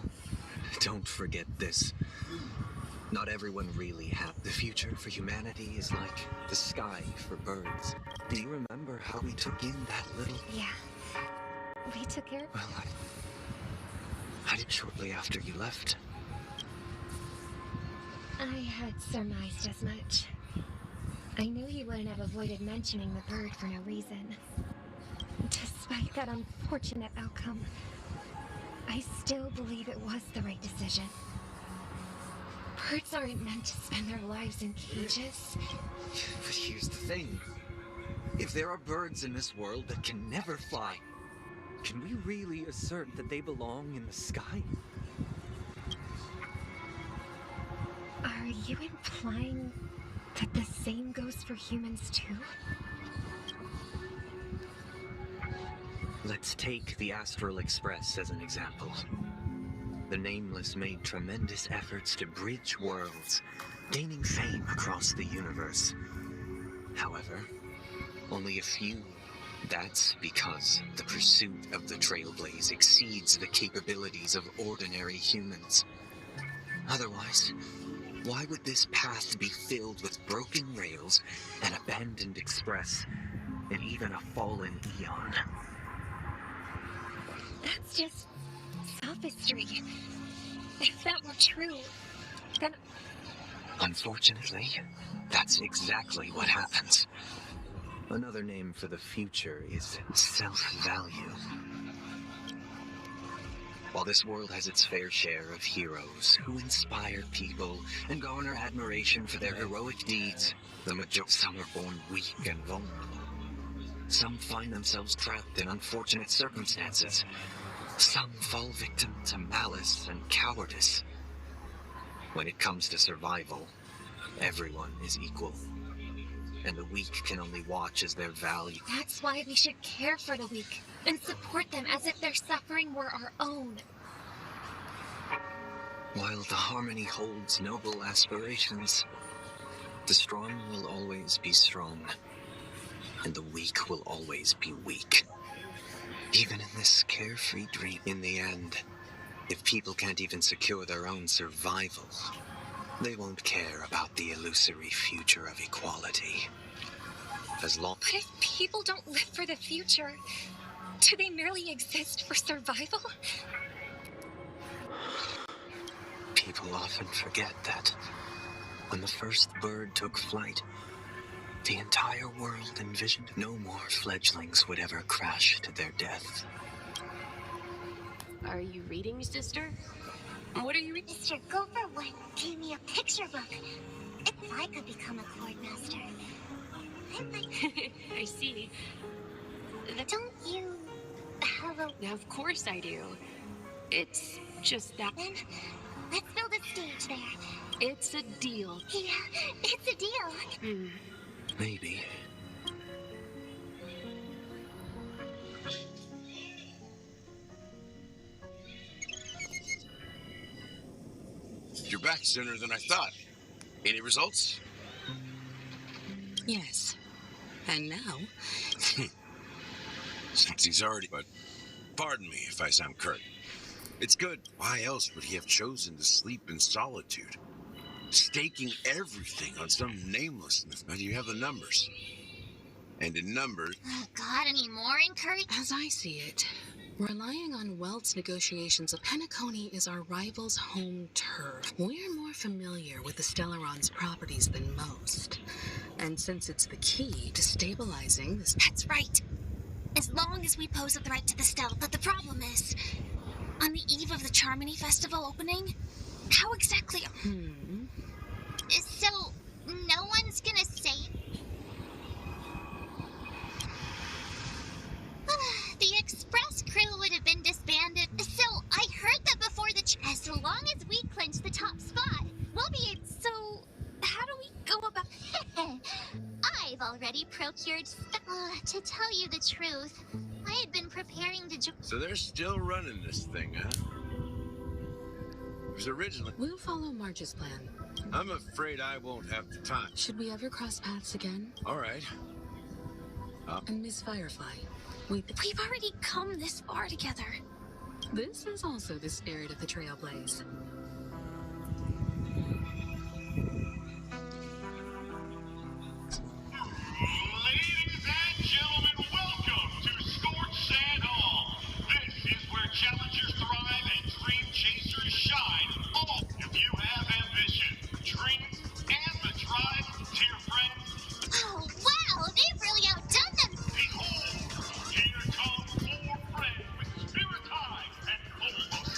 don't forget this. Not everyone really has. The future for humanity is like the sky for birds. Do you remember how we took in that little... Yeah. We took care of... Well, I did shortly after you left. I had surmised as much. I knew you wouldn't have avoided mentioning the bird for no reason. Despite that unfortunate outcome, I still believe it was the right decision. Birds aren't meant to spend their lives in cages. But here's the thing. If there are birds in this world that can never fly, can we really assert that they belong in the sky? Are you implying that the same goes for humans too? Let's take the Astral Express as an example. The Nameless made tremendous efforts to bridge worlds, gaining fame across the universe. However, only a few. That's because the pursuit of the Trailblaze exceeds the capabilities of ordinary humans. Otherwise, why would this path be filled with broken rails, an abandoned express, and even a fallen eon? That's just sophistry. If that were true, then... Unfortunately, that's exactly what happens. Another name for the future is self-value. While this world has its fair share of heroes who inspire people and garner admiration for their heroic deeds, the majority some are born weak and vulnerable. Some find themselves trapped in unfortunate circumstances. Some fall victim to malice and cowardice. When it comes to survival, everyone is equal. And the weak can only watch as their value. That's why we should care for the weak and support them as if their suffering were our own. While the harmony holds noble aspirations, the strong will always be strong, and the weak will always be weak. Even in this carefree dream, in the end, if people can't even secure their own survival, they won't care about the illusory future of equality. As long... But if people don't live for the future, do they merely exist for survival? People often forget that when the first bird took flight, the entire world envisioned no more fledglings would ever crash to their death. Are you reading, sister? What are you reading? Mr. Gopherwood gave me a picture book. If I could become a Cord Master, I might... I see. Don't you have a... Of course I do. It's just that... Then, let's build a stage there. It's a deal. Yeah, it's a deal. Maybe. You're back sooner than I thought. Any results? Yes. And now? Since he's already... But pardon me if I sound curt. It's good. Why else would he have chosen to sleep in solitude? Staking everything on some namelessness. Now you have the numbers. And in numbers... Got any more encouragement? As I see it, relying on Welt's negotiations of Penacony is our rival's home turf. We're more familiar with the Stellaron's properties than most. And since it's the key to stabilizing this... That's right. As long as we pose a threat to the Stell. But the problem is, on the eve of the Charmony Festival opening, how exactly... So, no one's gonna say... The Express crew would have been disbanded. So, I heard that before the... As long as we clinch the top spot, we'll be... So, how do we go about... I've already procured... to tell you the truth, I had been preparing to... So they're still running this thing, huh? It was originally... We'll follow Marge's plan. I'm afraid I won't have the time. Should we ever cross paths again? All right. And Miss Firefly, we've already come this far together. This is also the spirit of the Trailblaze. Ladies and gentlemen, welcome to Scorched Sand Hall. This is where challengers thrive and dream chasers shine. Oh, if you have ambition, dreams, and the drive, dear friends. Oh, wow, they've really outdone them. Behold, here come 4 friends with spirit eyes and cold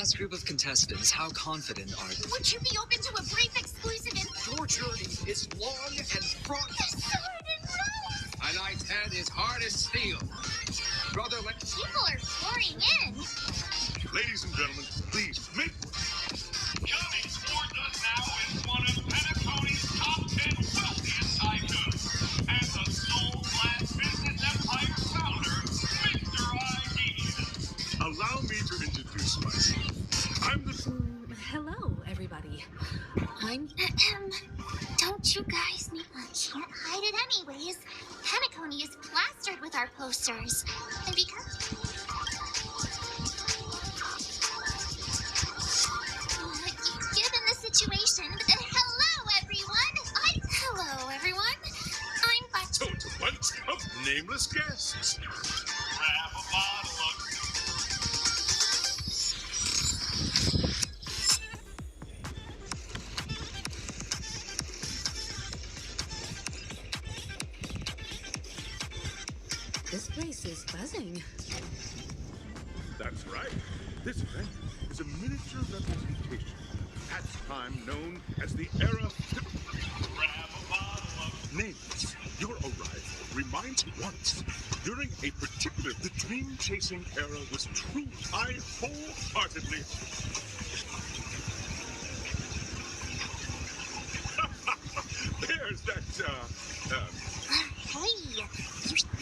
last group of contestants, how confident are they? Would you be open to a brief exclusive Your journey is long and fraught. sword and knife? A knight's head is hard as steel. Brother, let's... People are pouring in. Ladies and gentlemen, please make coming towards us now is one of Penacony's top 10 wealthiest tycoons and the Soul Glass Business Empire founder, Mr. ID. Allow me to introduce myself. I'm the... Hello, everybody. Don't you guys need... can't hide it anyways. Penacony is plastered with our posters. And because... given the situation... hello, everyone! Hello, everyone. I'm but... total bunch of nameless guests. Grab a bottle of... This place is buzzing. That's right. This event is a miniature representation of the pastime known as the era... Grab a bottle of... Nameless, your arrival reminds me once, during a particular... The dream-chasing era was true. I wholeheartedly... There's that, Hey!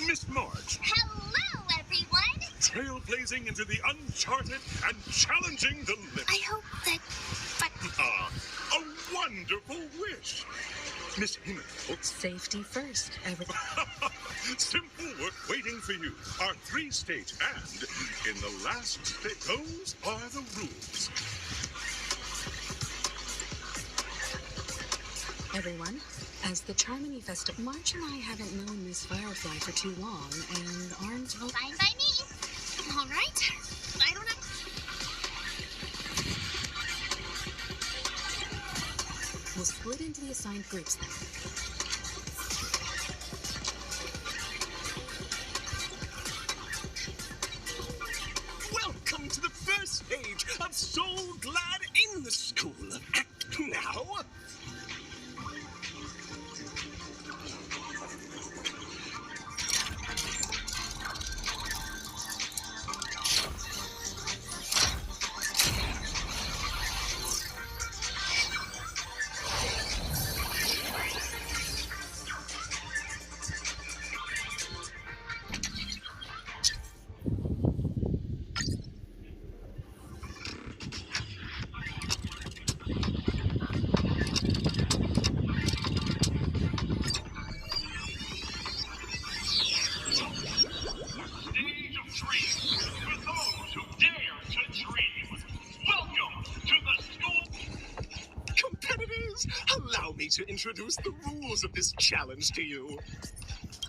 Miss March. Hello, everyone! Trailblazing into the uncharted and challenging the limit. I hope that... A wonderful wish. Miss Himmelholt. Safety first, everyone. Simple work waiting for you. Our 3-stage and in the last stage, those are the rules. Everyone, as the Charmony Festival, March and I haven't known Miss Firefly for too long, and aren't... Fine by me. All right. I don't have... We'll split into the assigned groups then. Welcome to the first stage of Soul Glad in the School of Act Now. To introduce the rules of this challenge to you.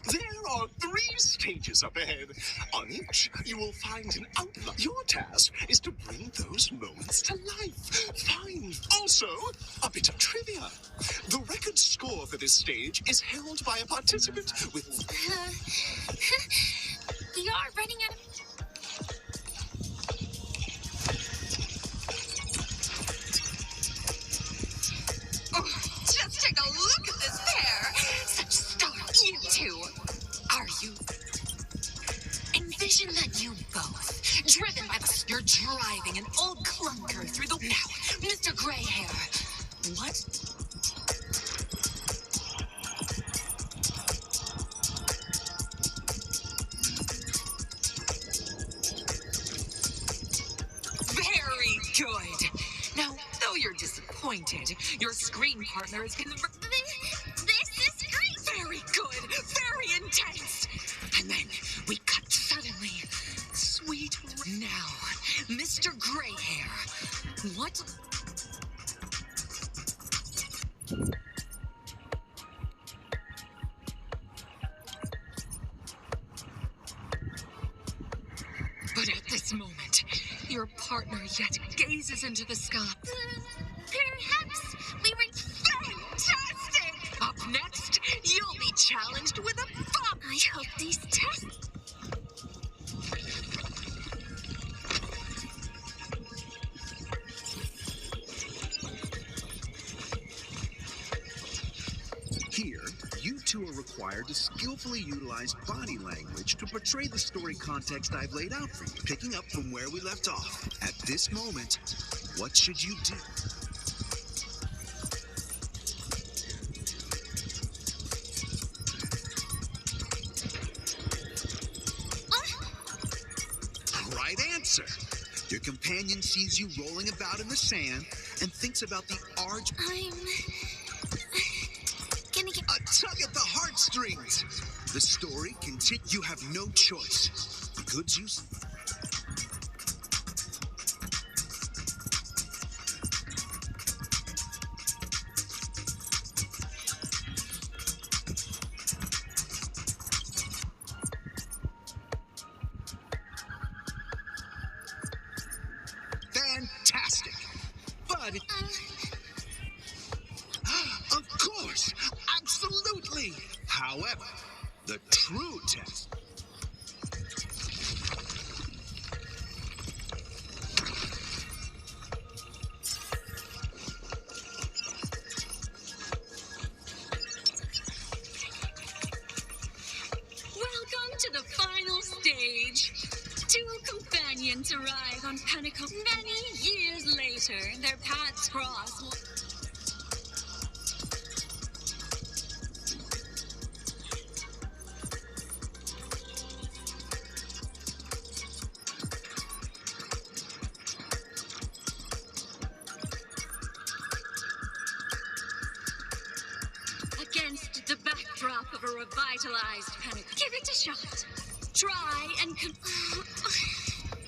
There are 3 stages up ahead. On each, you will find an outline. Your task is to bring those moments to life. Find also a bit of trivia. The record score for this stage is held by a participant with... We are running out of... Just take a look at this pair. Such stuff, you two. Are you? Envision that you both, driven by the... You're driving an old clunker through the... Now, Mr. Gray Hair. What? Very good. Now, though you're disappointed, your screen partner is converted. This is great! Very good, very intense. And then we cut suddenly. Sweet. Now, Mr. Gray Hair. What? But at this moment, your partner yet gazes into the sky. Perhaps we were... Fantastic! Up next, you'll be challenged with a bomb. I hope these tests... required to skillfully utilize body language to portray the story context I've laid out for you. Picking up from where we left off, at this moment, what should you do? Right answer. Your companion sees you rolling about in the sand and thinks about the arch... I'm gonna get... A tug at the heartstrings! The story continues. You have no choice. The goods you... Fantastic! But... Of course! Absolutely! However, the true test... Welcome to the final stage. Two companions arrive on Pinnacle. Many years later, their paths cross. Against the backdrop of a revitalized Pinnacle. Give it a shot. Try and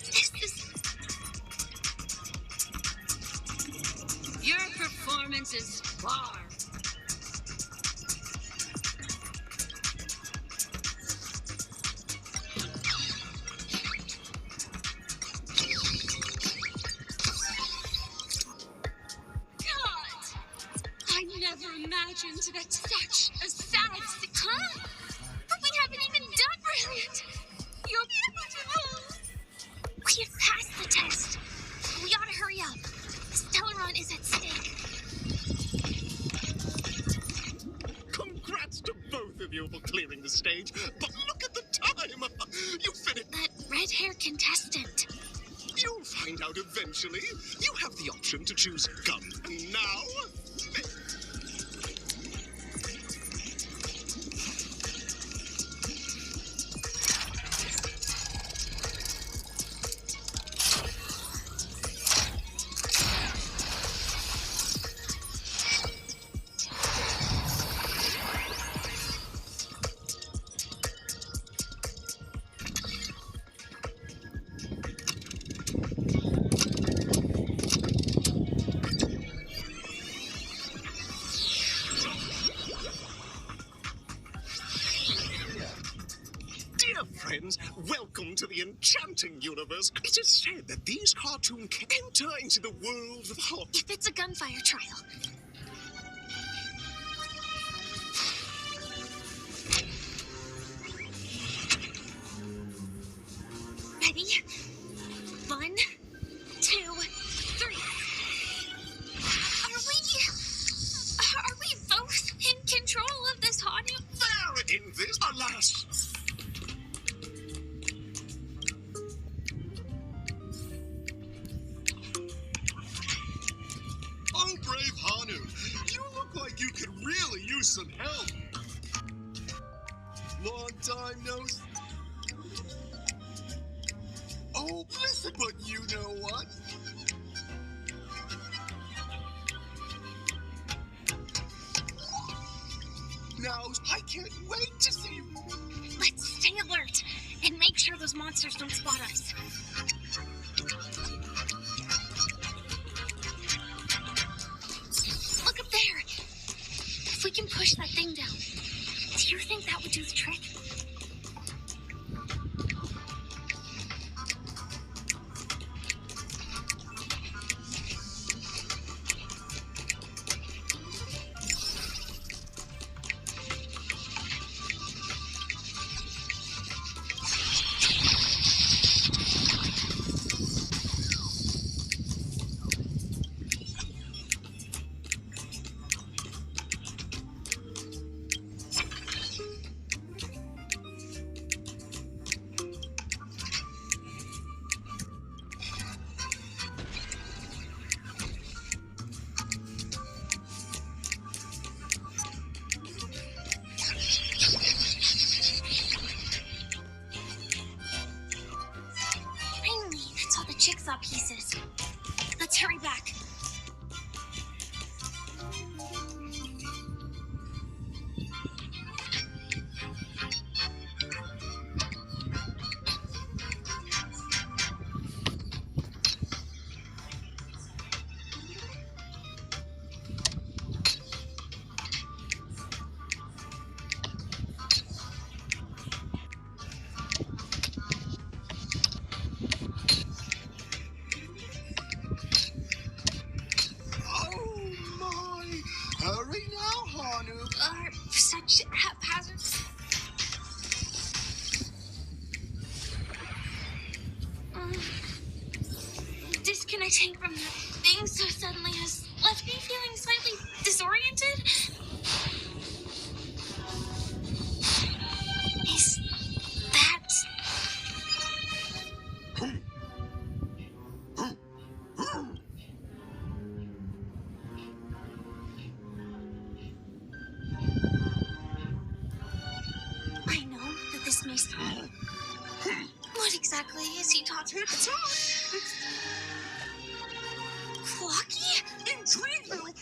This is... Your performance is far. God! I never imagined that such a sad... Huh? But we haven't even done brilliant! You're beautiful! We have passed the test. We ought to hurry up. Stellaron is at stake. Congrats to both of you for clearing the stage, but look at the time! You finished... That red-haired contestant. You'll find out eventually. You have the option to choose gun now. Dear friends, welcome to the enchanting universe. It is said that these cartoons can enter into the world of hot. If it's a gunfire trial. Ready? 1, 2, 3. Are we both in control of this haunting? There in this, alas! Oh, brave Hanu, you look like you could really use some help. Long time no see. Oh, listen, but you know what? Now, I can't wait to see you. Let's stay alert and make sure those monsters don't spot us. Look up there. If we can push that thing down, do you think that would do the trick? jigsaw pieces. Let's hurry back. Oh my! Hurry now, Hanu. Are such haphazard. Disconnecting from the thing so suddenly has left me feeling slightly disoriented. Is that... I know that this may... What exactly is he talking about? Clocky? In Dreamville,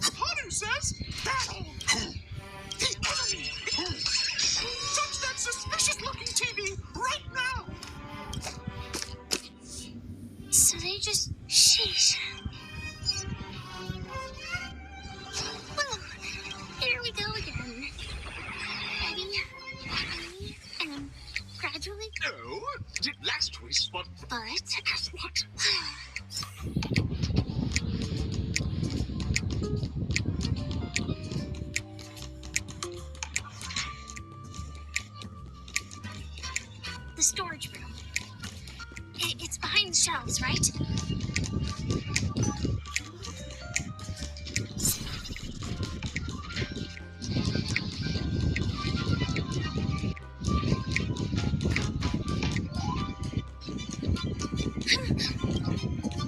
Hanu says battle. The enemy. Touch that suspicious-looking TV right now. So they just... Sheesh. Well, here we go again. Ready, and gradually... Oh, did last we spot... But... Guess what? The storage room. It's behind the shelves, right?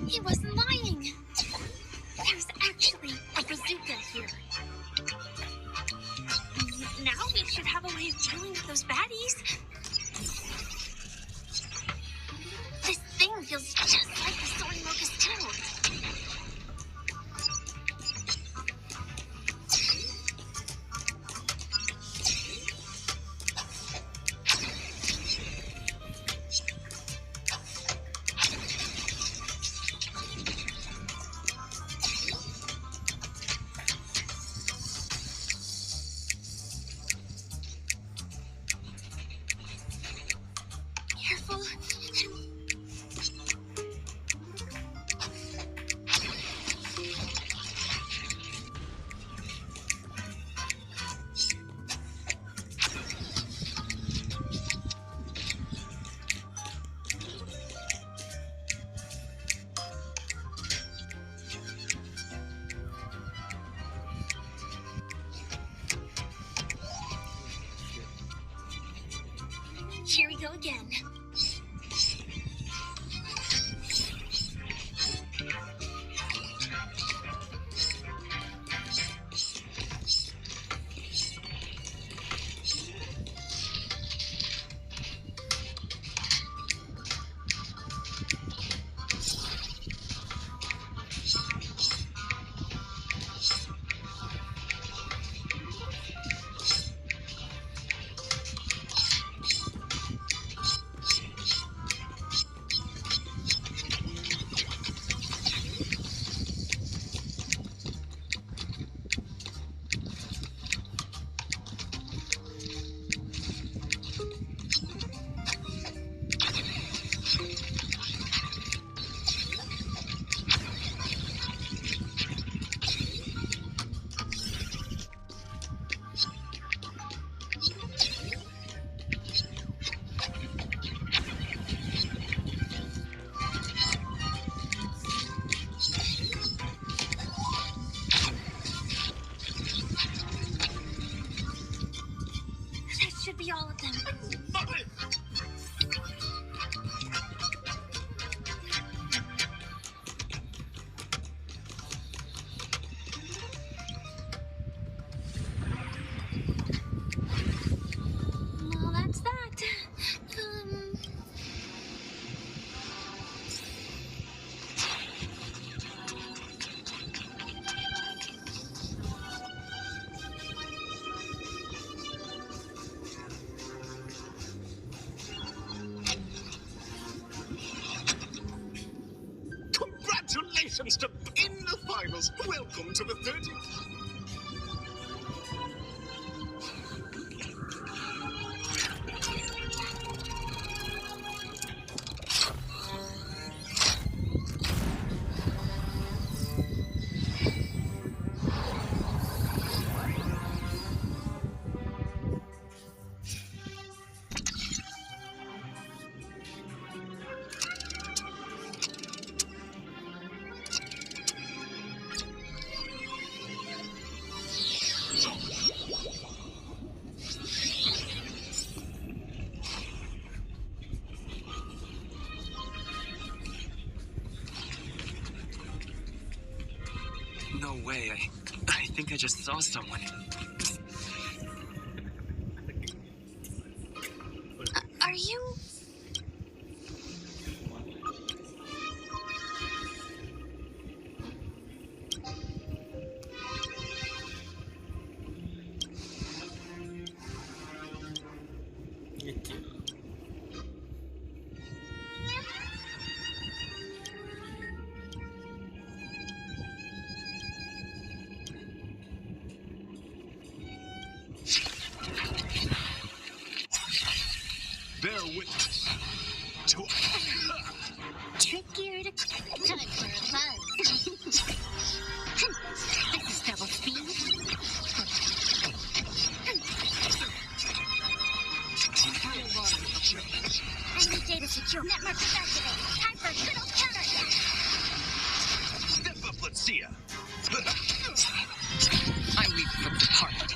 He wasn't lying. There's actually a bazooka here. Now we should have a way of dealing with those baddies. This thing feels just like the soaring locust too. Careful. Here we go again. That should be all of them. Congratulations to in the finals. Welcome to the 30th. No way. I think I just saw someone. Are you... Bear witness to Trickier to... Time for a buzz. This is double speed. Enemy data secure. Network is activated. Time for a good old counterattack. Step up, let's see ya. I leave for the department.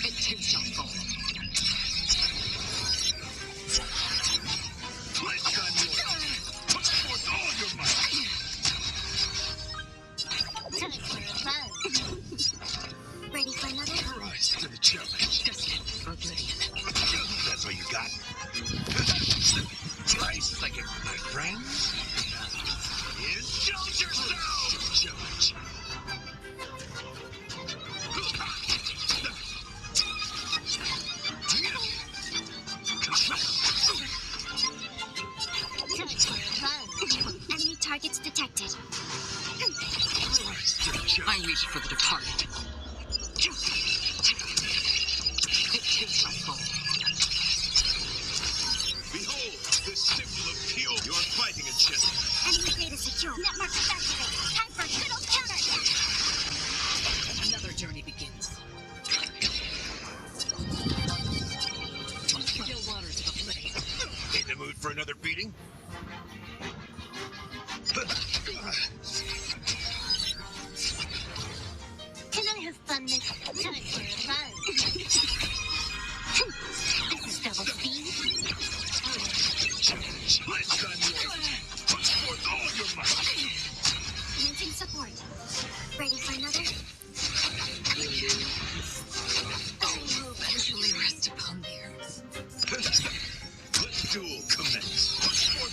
It too shall fall. Lifetime warrior. Put forth all your might. Time for a buzz. Ready for another? Rise to the challenge. Destined for oblivion. That's all you got. Rise like my friends. Indulge yourself. Challenge. Time for a buzz. Enemy targets detected. I reach for the departed. It too shall fall. Behold, the symbol of pure. You are fighting a chess. Enemy data secure. Network is activated. Time for a good old counterattack. Another journey begins. Still waters of oblivion. In the mood for another beating? Can I have fun this time for a buzz? This is double speed. Lifetime warrior. Put forth all your might. Using support. Ready for another? I will eventually rest upon the earth. Let duel commence. Put forth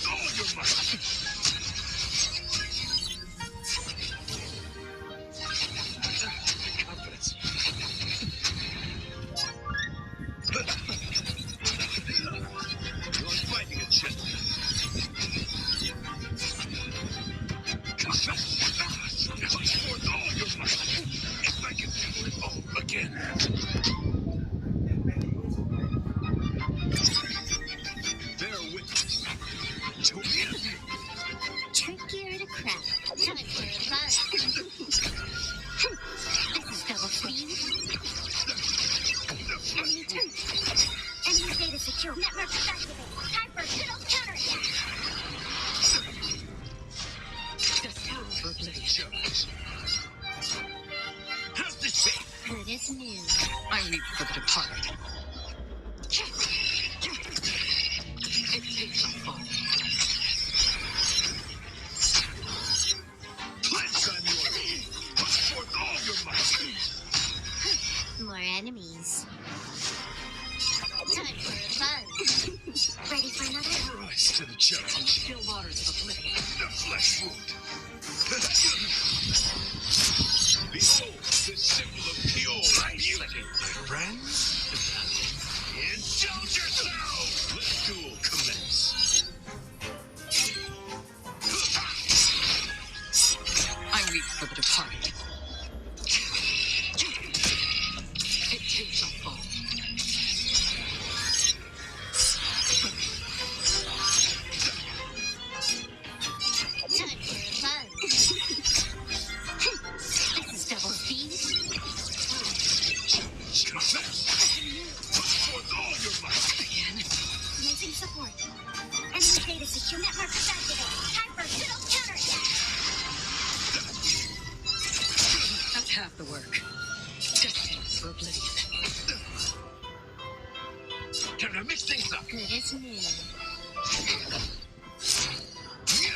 Time to mix things up. Good as new.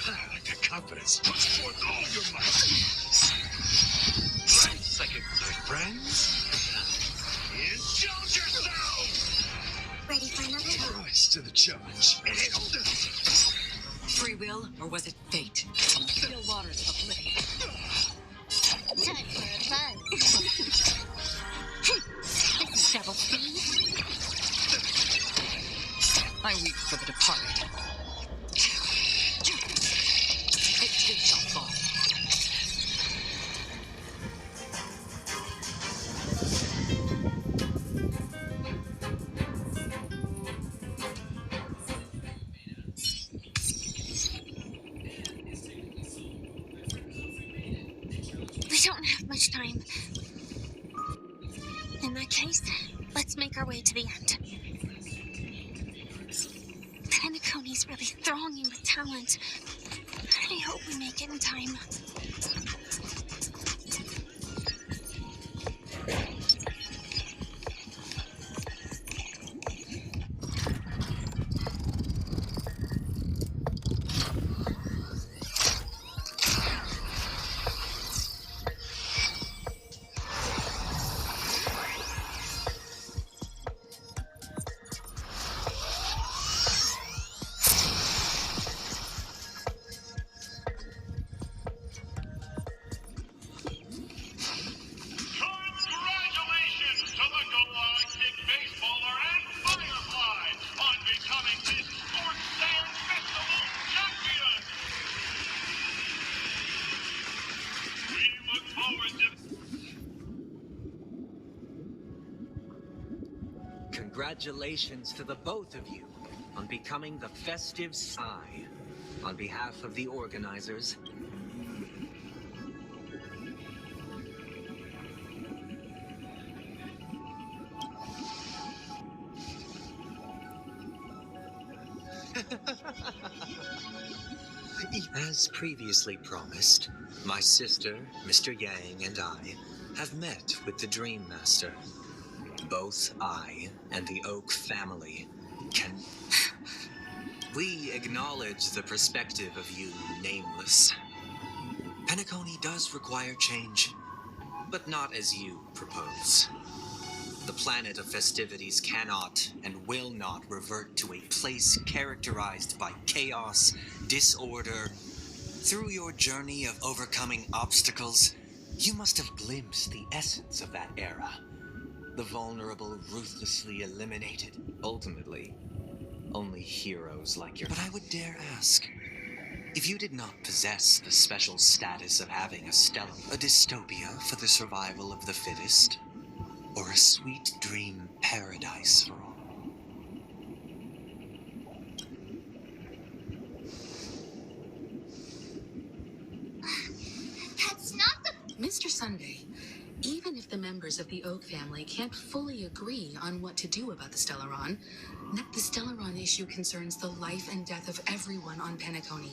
I like the confidence. Put forth all your might. Right, second, my friends. Indulge yourselves! Ready for another? Rise to the challenge. Free will, or was it fate? From the still waters of oblivion. Time for a buzz. This is double speed. I weep for the departed. It too shall fall. We don't have much time. In that case, let's make our way to the end. Penacony's really thronging with talent. I hope we make it in time. Congratulations to the Galactic Baseballer and Firefly on becoming this Sports Sand Festival champion. We look forward to Congratulations to the both of you on becoming the festive Psy. On behalf of the organizers, as previously promised, my sister, Mr. Yang, and I have met with the Dream Master. Both I and the Oak family can... We acknowledge the perspective of you, Nameless. Penacony does require change, but not as you propose. The planet of festivities cannot and will not revert to a place characterized by chaos, disorder. Through your journey of overcoming obstacles, you must have glimpsed the essence of that era. The vulnerable ruthlessly eliminated. Ultimately, only heroes like your... But I would dare ask, if you did not possess the special status of having a dystopia for the survival of the fittest, or a sweet dream paradise for all. That's not the... Mr. Sunday, even if the members of the Oak family can't fully agree on what to do about the Stellaron, the Stellaron issue concerns the life and death of everyone on Penacony.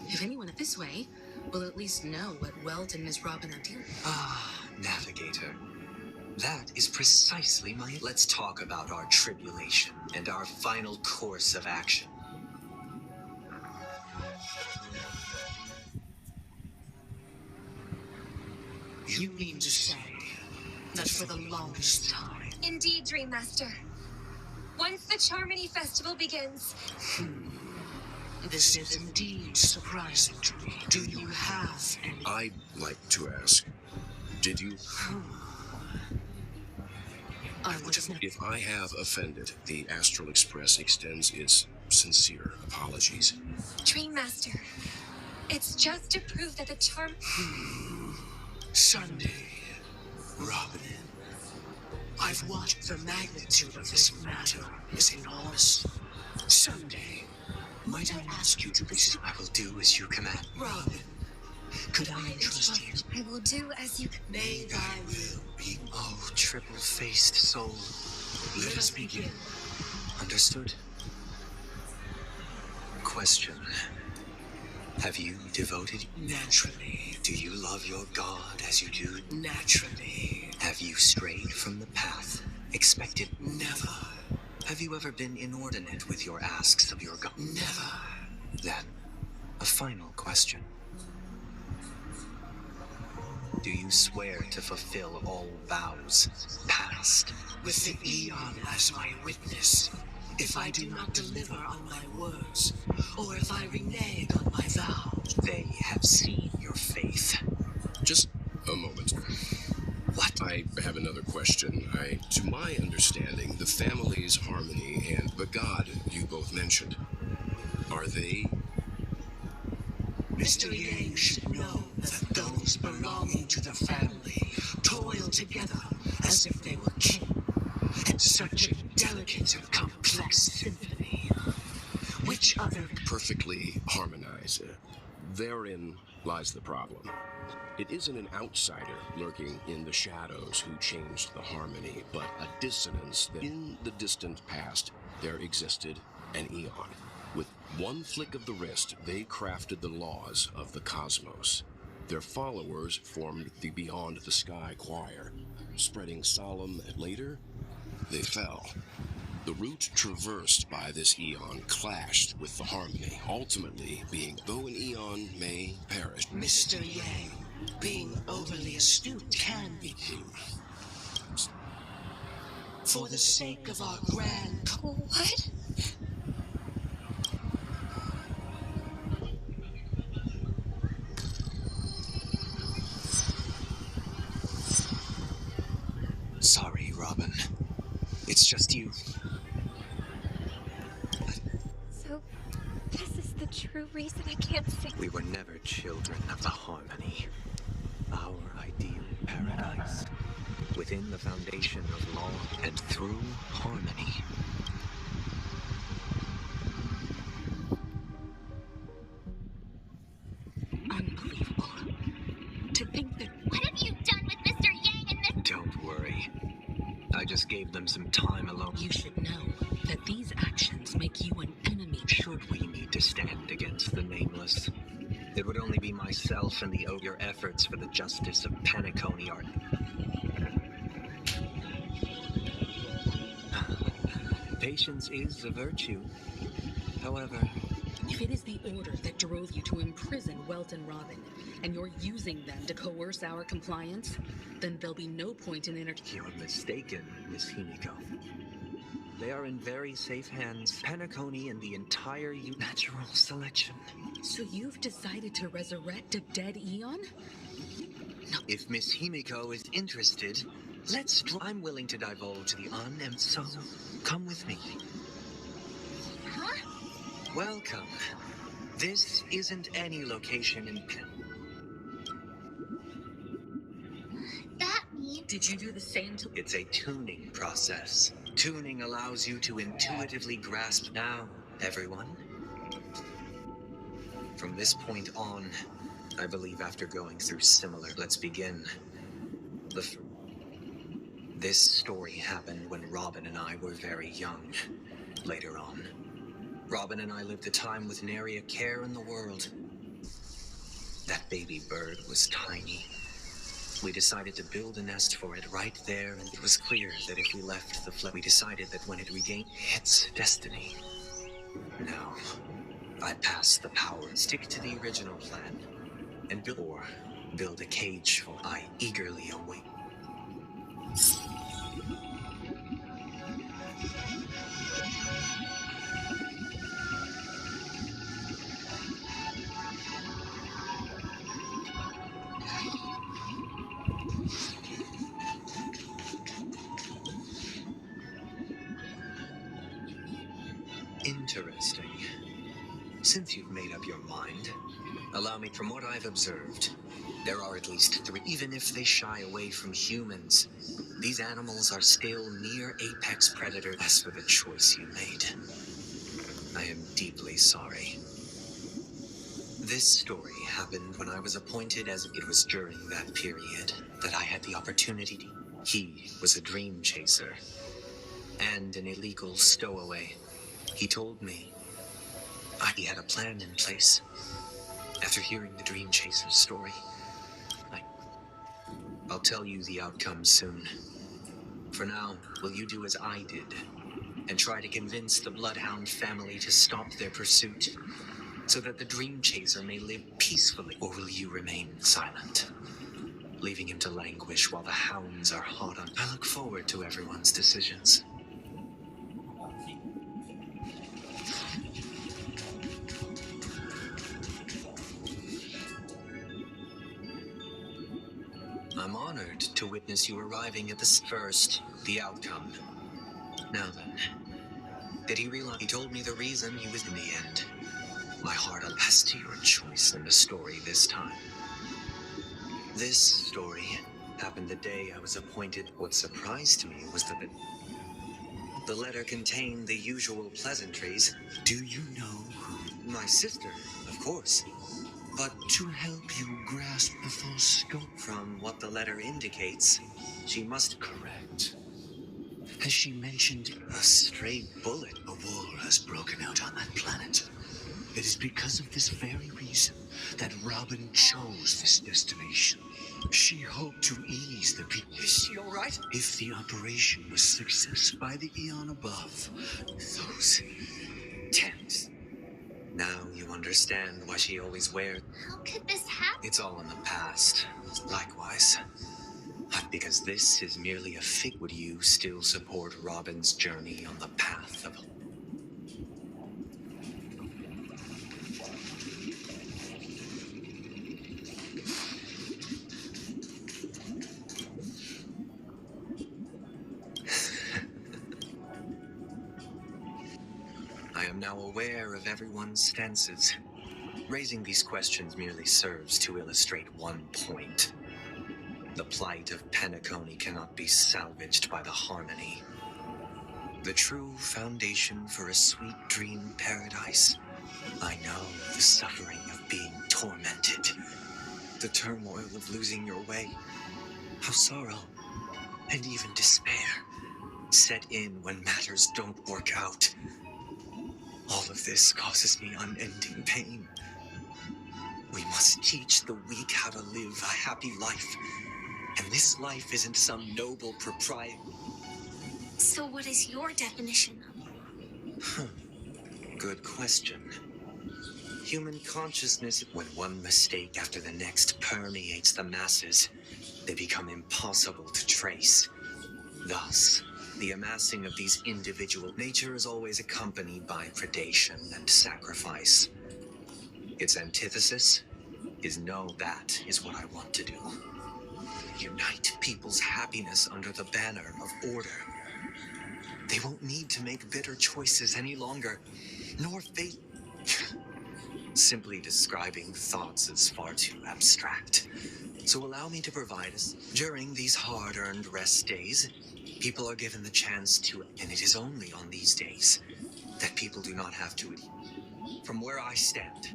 If anyone at this way, will at least know what Welt and Ms. Robin are doing. Ah, Navigator. That is precisely my... Let's talk about our tribulation and our final course of action. You mean to say that for the longest time... Indeed, Dream Master. Once the Charmony Festival begins... This is indeed surprising to me. Do you have any... I'd like to ask, did you... If I have offended, the Astral Express extends its sincere apologies. Dream Master, it's just to prove that the charm... Sunday, Robin, I've watched. The magnitude of this matter is enormous. Sunday, might I ask you to please... I will do as you command. Robin, could I entrust you? I will do as you... May thy will be... Oh, triple-faced soul. Let us begin. Understood. Question. Have you devoted... Naturally. Do you love your god as you do? Naturally. Have you strayed from the path? Expected? Never. Have you ever been inordinate with your asks of your god? Never. Then, a final question. Do you swear to fulfill all vows, past? With the Eon as my witness, if I do not deliver on my words, or if I renege on my vows, they have seen your faith. Just a moment. What? I have another question. To my understanding, the family's harmony and the god you both mentioned, are they? Mr. Yang should know that those belonging to the family toil together as if they were kin, in such a delicate and complex symphony. Which other Perfectly harmonized. Therein lies the problem. It isn't an outsider lurking in the shadows who changed the harmony, but a dissonance that in the distant past there existed an eon. With one flick of the wrist, they crafted the laws of the cosmos. Their followers formed the Beyond the Sky Choir, spreading solemn. Later, they fell. The route traversed by this eon clashed with the harmony, ultimately being, though an eon may perish. Mr. Yang, being overly astute can be for the sake of our grand... What? Sorry, Robin. It's just you. So, this is the true reason I can't sing. We were never children of the harmony. Our ideal paradise. Within the foundation of law and through harmony. Unbelievable. To think that... What have you done with Mr. Yang and this... Don't worry. I just gave them some time alone. You should know that these actions make you an enemy. Should we need to stand against the Nameless, it would only be myself and your efforts for the justice of Penacony are... Patience is a virtue. However... If it is the order that drove you to imprison Welt and Robin, and you're using them to coerce our compliance, then there'll be no point in You're mistaken, Miss Himiko. They are in very safe hands. Penacony and the entire natural selection. So you've decided to resurrect a dead Eon? No. If Miss Himiko is interested, I'm willing to divulge the so come with me. Huh? Welcome. This isn't any location in That means... Did you do the same to... It's a tuning process. Tuning allows you to intuitively grasp. Now, everyone. From this point on, I believe after going through similar... Let's begin. This story happened when Robin and I were very young. Later on, Robin and I lived a time with nary a care in the world. That baby bird was tiny. We decided to build a nest for it right there, and it was clear that if we left the we decided that when it regained its destiny. Now, I passed the power and stick to the original plan, and build a cage for I eagerly await. Interesting. Since you've made up your mind, allow me, from what I've observed, there are at least 3. Even if they shy away from humans, these animals are still near apex predators. As for the choice you made, I am deeply sorry. This story happened when I was appointed as... It was during that period that I had the opportunity to... He was a dream chaser and an illegal stowaway. He told me he had a plan in place. After hearing the Dream Chaser's story, I'll tell you the outcome soon. For now, will you do as I did and try to convince the Bloodhound family to stop their pursuit so that the Dream Chaser may live peacefully? Or will you remain silent, leaving him to languish while the hounds are hot on? I look forward to everyone's decisions. I'm honored to witness you arriving at the outcome. Now then, did he realize? He told me the reason he was in the end. My heart as to your choice in the story this time. This story happened the day I was appointed. What surprised me was that the letter contained the usual pleasantries. Do you know who? My sister, of course. But to help you grasp the full scope from what the letter indicates, she must correct. Has she mentioned a stray bullet? A war has broken out on that planet. It is because of this very reason that Robin chose this destination. She hoped to ease the people. Is she all right? If the operation was success by the eon above, Those tents. Now you understand why she always wears. How could this happen? It's all in the past. Likewise. But because this is merely a fig, would you still support Robin's journey on the path of... I am now aware of everyone's stances. Raising these questions merely serves to illustrate one point. The plight of Penacony cannot be salvaged by the harmony. The true foundation for a sweet dream paradise. I know the suffering of being tormented, the turmoil of losing your way, how sorrow and even despair set in when matters don't work out. All of this causes me unending pain. We must teach the weak how to live a happy life. And this life isn't some noble propriety. So what is your definition of? Good question. Human consciousness, when one mistake after the next permeates the masses, they become impossible to trace. Thus, the amassing of these individual nature is always accompanied by predation and sacrifice. Its antithesis is no, that is what I want to do. Unite people's happiness under the banner of order. They won't need to make bitter choices any longer, nor face... Simply describing thoughts is far too abstract. So allow me to provide us. During these hard-earned rest days, people are given the chance to... And it is only on these days that people do not have to... From where I stand,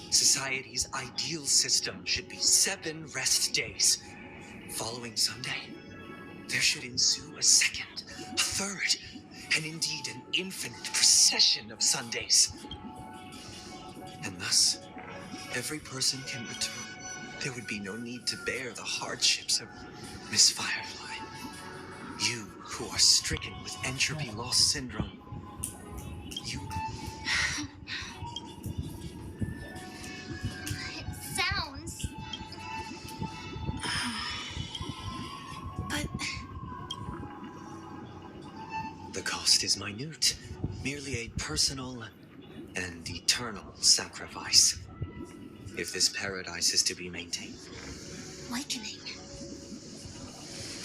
society's ideal system should be 7 rest days. Following Sunday, there should ensue a second, a third, and indeed an infinite procession of Sundays. And thus, every person can return. There would be no need to bear the hardships of Miss Firefly. You who are stricken with entropy loss syndrome. You... It sounds... But... The cost is minute. Merely a personal and eternal sacrifice. If this paradise is to be maintained. Awakening.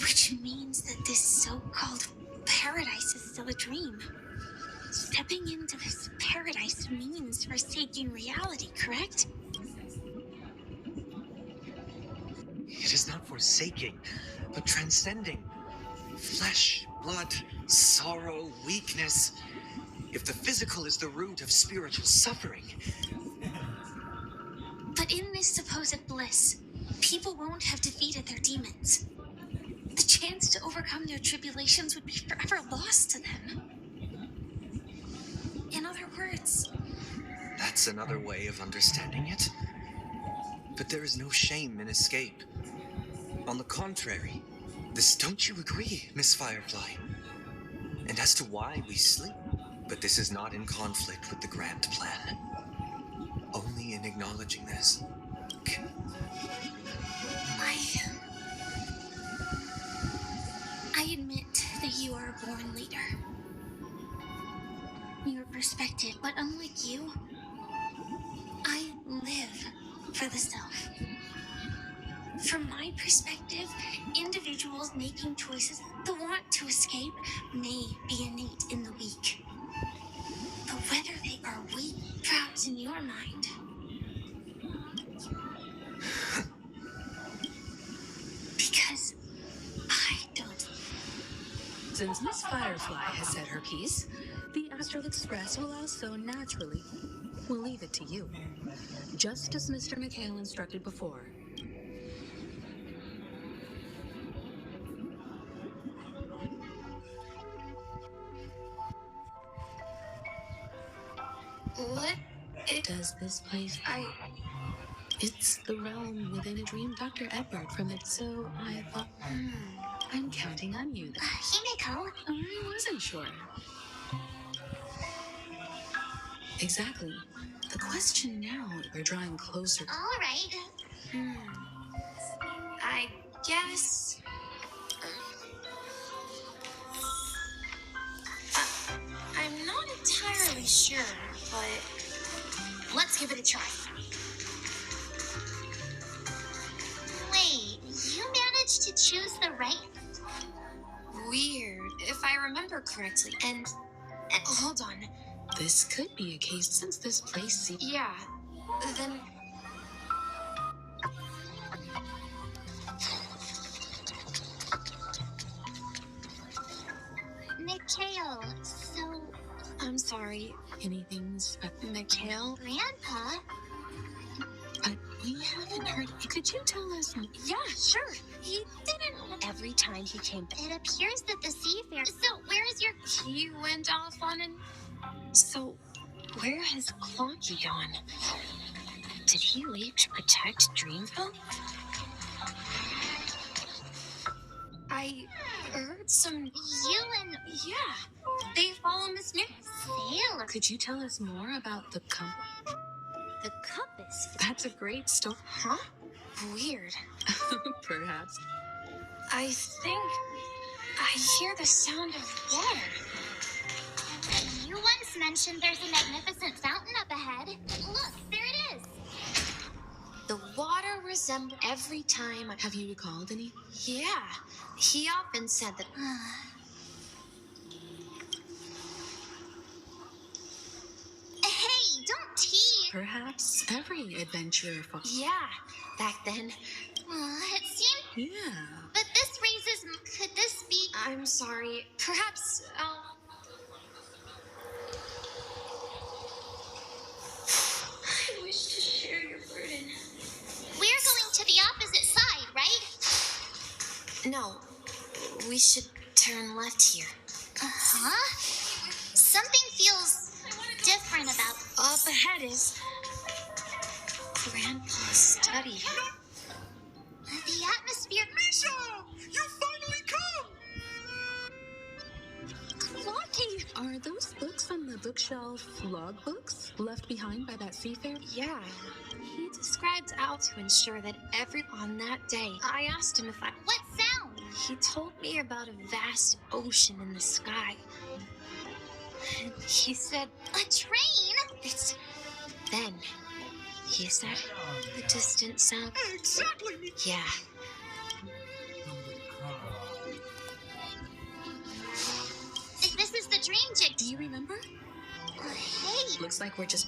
Which means that this so-called paradise is still a dream. Stepping into this paradise means forsaking reality, correct? It is not forsaking, but transcending. Flesh, blood, sorrow, weakness. If the physical is the root of spiritual suffering. But in this supposed bliss, people won't have defeated their demons. The chance to overcome their tribulations would be forever lost to them. In other words... That's another way of understanding it. But there is no shame in escape. On the contrary, don't you agree, Miss Firefly? and as to why we sleep. But this is not in conflict with the grand plan. Only in acknowledging this. I admit that you are a born leader. Your perspective, but unlike you, I live for the self. From my perspective, individuals making choices that want to escape may be innate in the weak. But whether they are weak, perhaps in your mind. Because I don't. Since Miss Firefly has said her piece, the Astral Express will also naturally. We'll leave it to you. Just as Mr. McHale instructed before. What? Does this place... It's the realm within a dream Dr. Edward from it, so I thought... I'm counting on you. Himiko? I wasn't sure. Exactly. The question now, we're drawing closer. All right. I guess... I'm not entirely sure, but let's give it a try. Wait, you managed to choose the right... Weird, if I remember correctly. And hold on. This could be a case since this place... Yeah, then... Mikhail, so... I'm sorry. Anything's... Mikhail? Grandpa? But we haven't heard... Could you tell us... Yeah, sure. He didn't... Every time he came back... It appears that the seafarer... So, where is your... He went off on an... So, where has Clonky gone? Did he leave to protect Dreamville? I heard some... You and... Yeah. They follow Miss New... Sailor. Could you tell us more about the compass? The compass? That's a great story. Huh? Weird. Perhaps. I think I hear the sound of water. You once mentioned there's a magnificent fountain up ahead. Look, there it is. The water resembles every time. Have you recalled any? Yeah, he often said that. Hey, don't tease. Perhaps every adventurer. Yeah, back then. It seemed. Yeah. But this raises. Could this be? I'm sorry. Perhaps I'll. I wish to share your burden. We're going to the opposite side, right? No. We should turn left here. Huh? Something feels different about... Up ahead is... Grandpa's study. The atmosphere... Misha! You finally come! Clonky! Are those books on the bookshelf log books left behind by that seafarer? Yeah. He described how to ensure that on that day, I asked him if I... What sound? He told me about a vast ocean in the sky. And he said... A train? It's... Then, he said, a distant sound. Exactly! Yeah. This is the dream jig. Do you remember? Hey! Looks like we're just...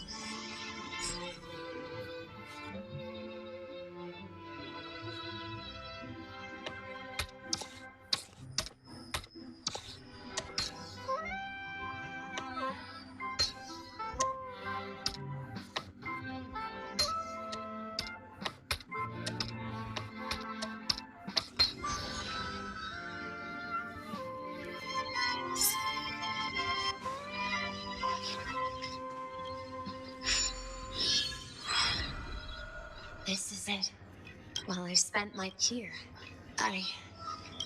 This is it. Well, I spent my here.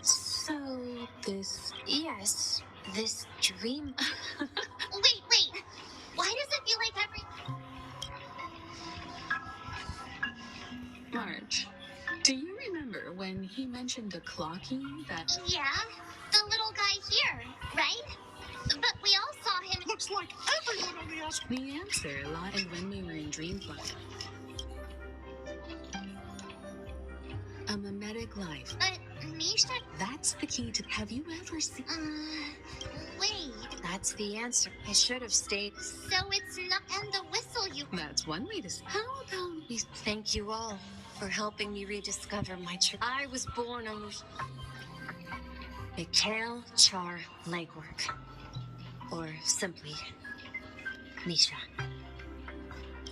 So this... Yes, This dream... wait. Why does it feel like every... March, do you remember when he mentioned the clocking that... Yeah, the little guy here, right? But we all saw him... Looks like everyone only asked... The answer lied when we were in Dreamflight. A mimetic life. But Misha... That's the key to... Have you ever seen... wait. That's the answer. I should have stayed. So it's not... And the whistle you... That's one way to... How about we... Thank you all for helping me rediscover my truth. I was born on Mikhail Char Legwork. Or simply, Misha.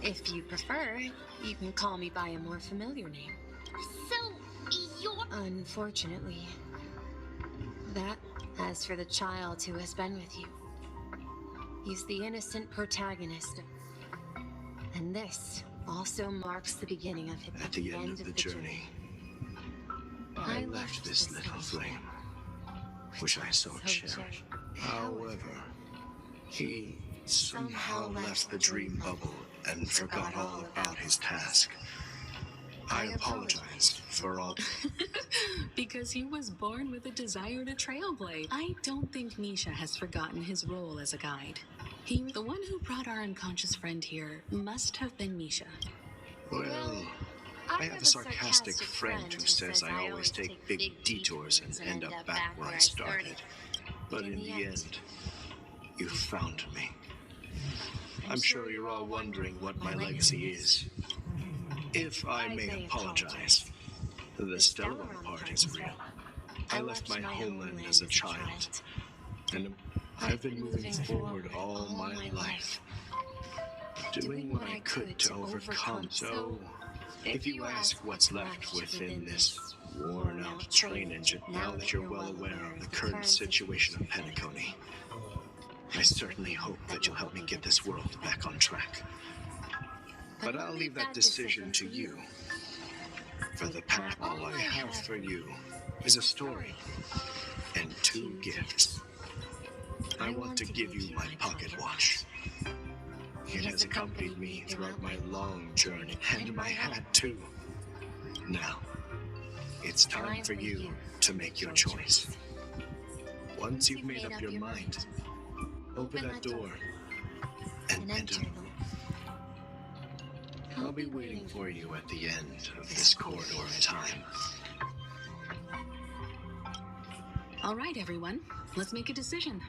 If you prefer, you can call me by a more familiar name. So, you're... Unfortunately, that, as for the child who has been with you, he's the innocent protagonist. And this also marks the beginning of it. At the end of the journey, I left this little flame, which I so cherish. However, he somehow left the dream bubble and forgot all about his task. I apologize for all... Because he was born with a desire to trailblaze. I don't think Misha has forgotten his role as a guide. The one who brought our unconscious friend here must have been Misha. Well, I have a sarcastic friend who says I always take big detours and end up back where I started. But in the end, you found me. I'm sure you're all wondering what my legacy is. If I may apologize, the Stellar part is real. I left my homeland as a child, and I've been moving forward all my life, doing what I could to overcome. So, if you ask what's left within this worn-out train engine, now that you're well aware of the current situation of Penacony, I certainly hope that you'll help me get this world back on track. But I'll leave that decision to you. For the past, all I have for you is a story and 2 gifts. I want to give you my pocket watch. It has accompanied me throughout my long journey, and my hat too. Now, it's time for you to make your choice. Once you've made up your mind, open that door and enter. I'll be waiting for you at the end of this corridor of time. All right, everyone. Let's make a decision.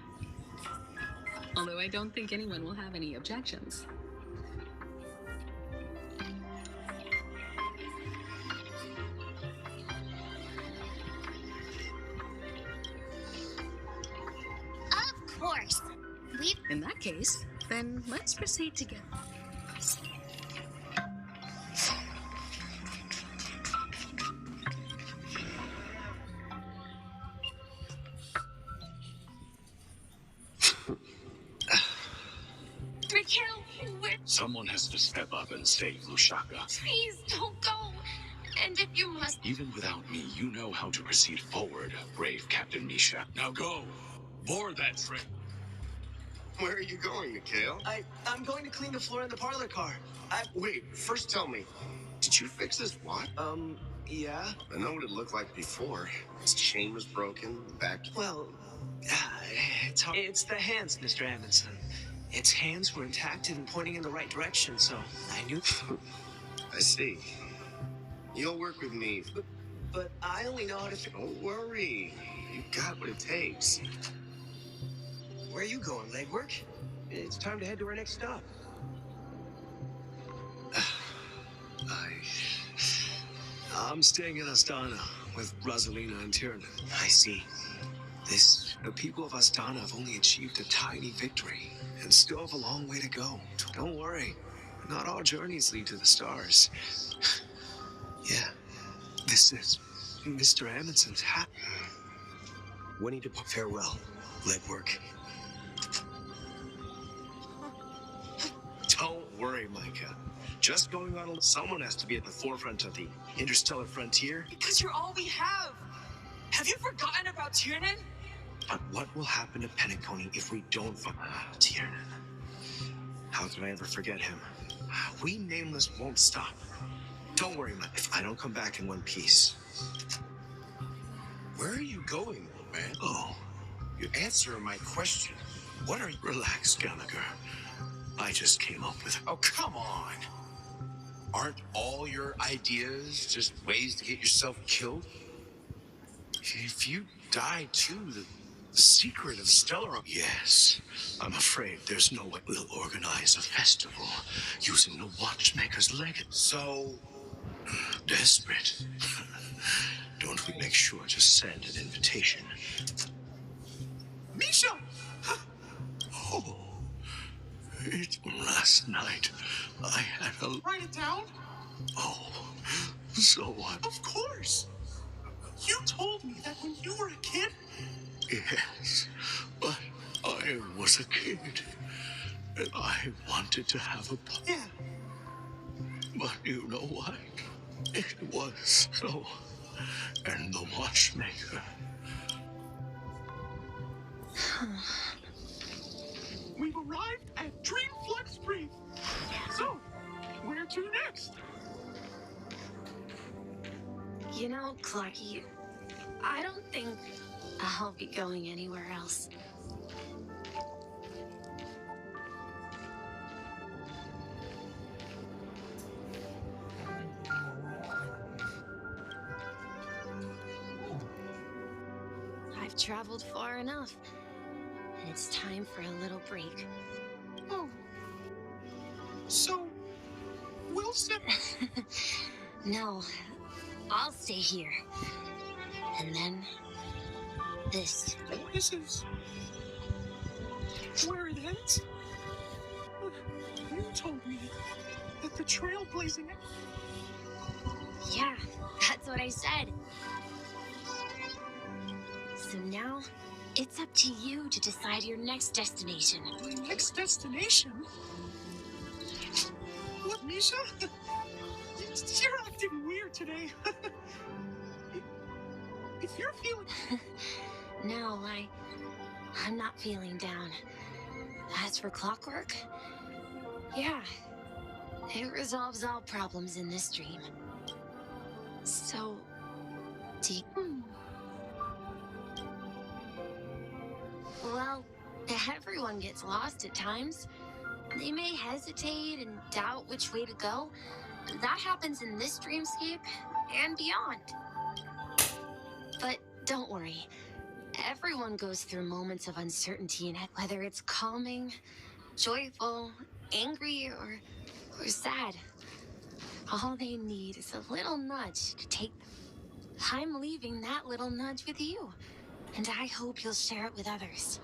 Although I don't think anyone will have any objections. Of course. In that case, then let's proceed together. Someone has to step up and save Lushaka. Please don't go. And if you must... Even without me, you know how to proceed forward, brave Captain Misha. Now go. Board that train. Where are you going, Mikhail? I'm going to clean the floor in the parlor car. Wait, first tell me, did you fix this watch? Yeah? I know what it looked like before. Its chain was broken, back... Well, it's the hands, Mr. Amundsen. Its hands were intact and pointing in the right direction, so I knew... I see. You'll work with me. But I only know how to... Don't worry. You got what it takes. Where are you going, Legwork? It's time to head to our next stop. I'm staying in Astana with Rosalina and Tiernan. I see. The people of Astana have only achieved a tiny victory and still have a long way to go. Don't worry. Not all journeys lead to the stars. Yeah. This is Mr. Amundsen's hat. When he departs, farewell, Legwork. Don't worry, Micah. Just going on, someone has to be at the forefront of the interstellar frontier. Because you're all we have. Have you forgotten about Tiernan? But what will happen to Penacony if we don't find Tiernan? How could I ever forget him? We Nameless won't stop. Don't worry, man. If I don't come back in one piece. Where are you going, old man? Oh, You answer my question. What are you... relax, Gallagher. I just came up with... Oh, come on. Aren't all your ideas just ways to get yourself killed? If you die too, the secret of Stellar... Yes, I'm afraid there's no way we'll organize a festival using the Watchmaker's legacy. So... Desperate. Don't we make sure to send an invitation? Misha! Oh, last night I had a... Write it down? Oh, so what? Of course! You told me that when you were a kid. Yes, but I was a kid, and I wanted to have a... Yeah. But you know what? It was so... And the Watchmaker... We've arrived at Dream Flex Street. So, where to next? You know, Clocky, I don't think I'll be going anywhere else. I've traveled far enough, and it's time for a little break. Oh. So, Wilson? No, I'll stay here. And then, this. This is... where it ends? You told me that the Trailblazing... Yeah, that's what I said. So now, it's up to you to decide your next destination. My next destination? What, Misha? You're acting weird today. If you're feeling... No, I'm not feeling down. As for clockwork, yeah, it resolves all problems in this dream. So, do you... Well, everyone gets lost at times. They may hesitate and doubt which way to go. That happens in this dreamscape and beyond. But don't worry. Everyone goes through moments of uncertainty, and whether it's calming, joyful, angry, or sad. All they need is a little nudge to take them. I'm leaving that little nudge with you, and I hope you'll share it with others.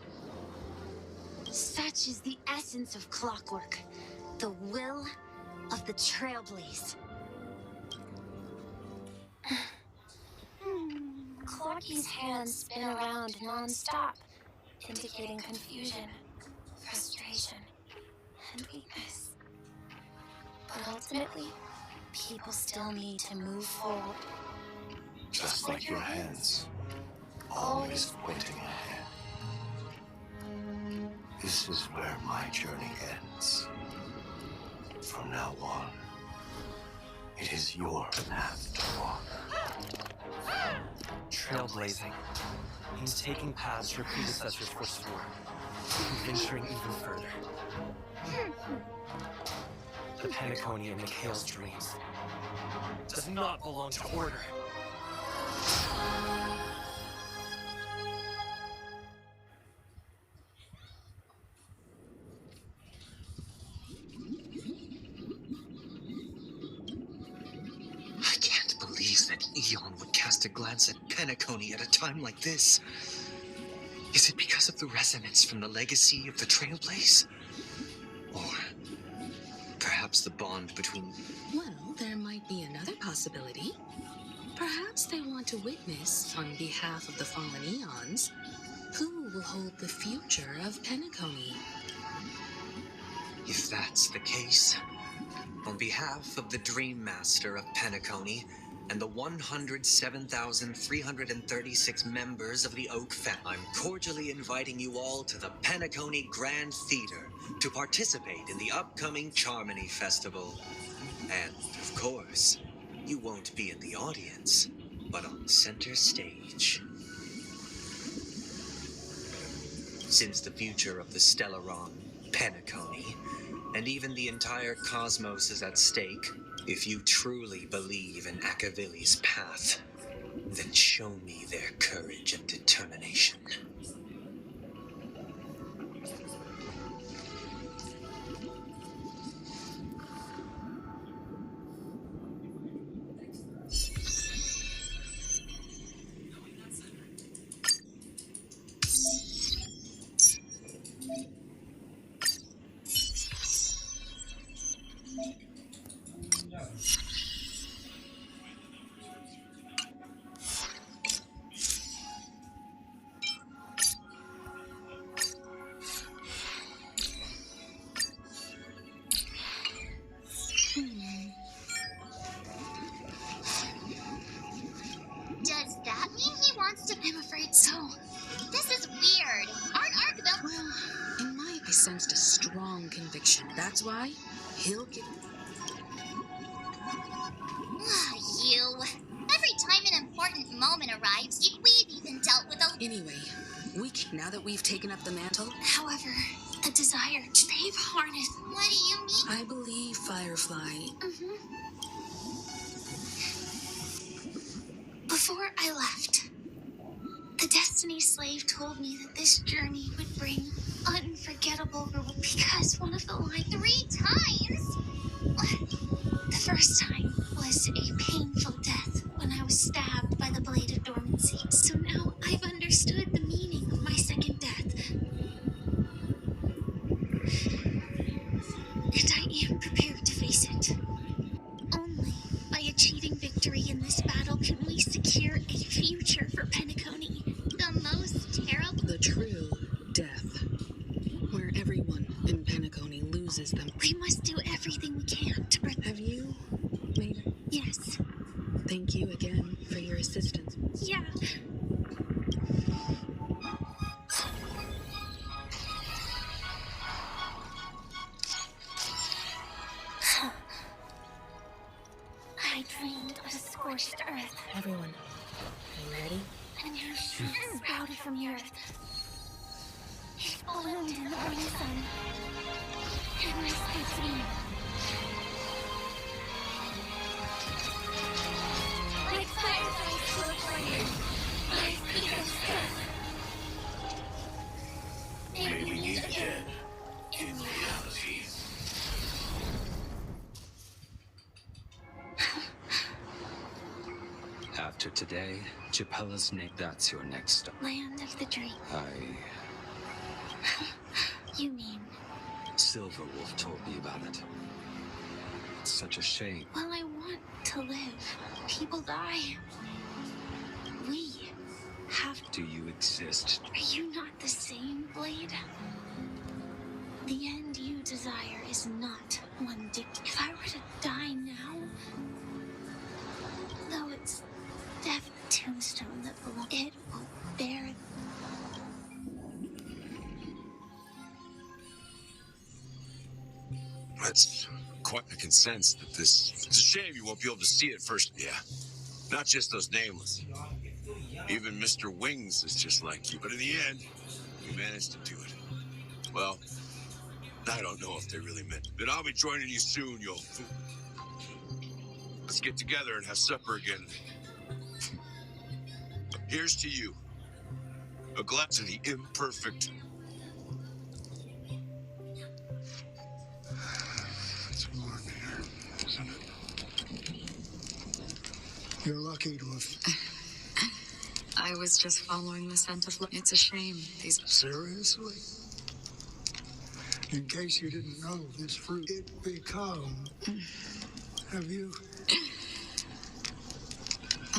Such is the essence of clockwork, the will of the Trailblaze. Clocky's hands spin around non-stop, indicating confusion, frustration, and weakness. But ultimately, people still need to move forward. Just like your hands, always pointing ahead. This is where my journey ends. From now on, it is your path to walk. Trailblazing means taking paths your predecessors forswore, and venturing even further. The Penacony and Mikhail's dreams does not belong to order. I can't believe that Eon would cast a glance at Penacony at a time like this. Is it because of the resonance from the legacy of the Trailblaze? Or perhaps the bond between... Well, there might be another possibility. Perhaps they want to witness, on behalf of the fallen Eons, who will hold the future of Penacony. If that's the case, on behalf of the Dream Master of Penacony and the 107,336 members of the Oak family. I'm cordially inviting you all to the Pennacone Grand Theater to participate in the upcoming Charmony Festival. And, of course, you won't be in the audience, but on center stage. Since the future of the Stellaron, Pennacone, and even the entire cosmos is at stake, if you truly believe in Akavili's path, then show me their courage and determination. Does that mean he wants to? I'm afraid so. This is weird. Aren't Arkville? Well, I sensed a strong conviction. That's why he'll get... You. Every time an important moment arrives, we've even dealt with a... Anyway, now that we've taken up the mantle... However, a desire they've harnessed. What do you mean? I believe Firefly... Before I left, the Destiny Slave told me that this journey would bring unforgettable reward because one of the line 3 times. The first time was a painful death when I was stabbed by the Blade of Dormancy. So now I've understood the meaning of my second death. And I am prepared to face it. Only by achieving victory in this battle can we secure a future for Pennacone. The most terrible... The true death. Where everyone in Pennacone loses them. We must do everything we can to protect... Have you made it? Yes. Thank you again for your assistance. Yeah. I dreamed of a scorched earth. Everyone, are you ready? A new shoot sprouted from the earth. It bloomed in the morning sun. And whispered to me. Like fireflies to a flame, my fears death. May we meet again in reality. After today, Chapella's that's your next stop. Land of the dream. You mean? Silverwolf told me about it. It's such a shame. Well, I want to live. People die. We have... Do you exist? Are you not the same, Blade? The end you desire is not one If I were to die now, though it's death tombstone that belongs, it will bear... That's quite a consensus that this... It's a shame you won't be able to see it first. Yeah. Not just those nameless. Even Mr. Wings is just like you. But in the end, you managed to do it. Well, I don't know if they really meant it. But I'll be joining you soon, you'll... Let's get together and have supper again. Here's to you. A glass of the imperfect. It's warm here, isn't it? You're lucky to have... I was just following the scent of... It's a shame. These... Seriously? In case you didn't know, this fruit, it become... Have you...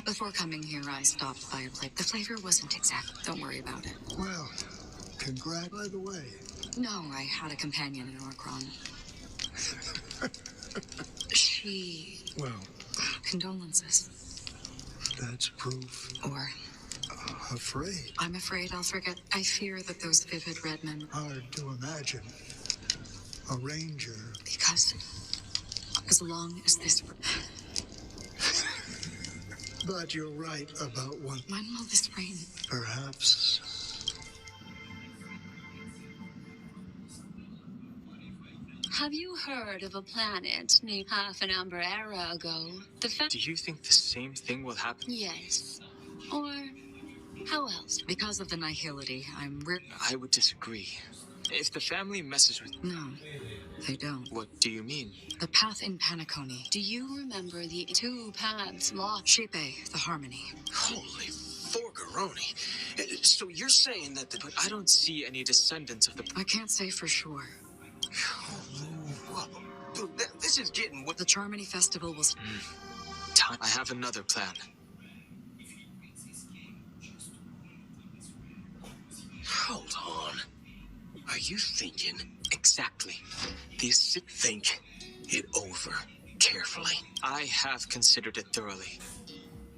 Before coming here, I stopped by a plate. The flavor wasn't exact. Don't worry about it. Well, congrats, by the way. No, I had a companion in Orkron. She... Well... Condolences. That's proof. Or Afraid. I'm afraid I'll forget. I fear that those vivid red men. Hard to imagine. A ranger. Because as long as this. But you're right about one. When will this rain? Perhaps. Have you heard of a planet named half an amber era ago? Do you think the same thing will happen? Yes. Or how else? Because of the nihility, I would disagree. If the family messes with... No, they don't. What do you mean? The path in Penacony. Do you remember the two paths lost? Sheepe, the harmony. Holy forgaroni. So you're saying that But I don't see any descendants of the... I can't say for sure. Whoa. This is getting... The Charmony Festival will... Time. I have another plan. Hold on. Are you thinking? Exactly. Think it over carefully. I have considered it thoroughly.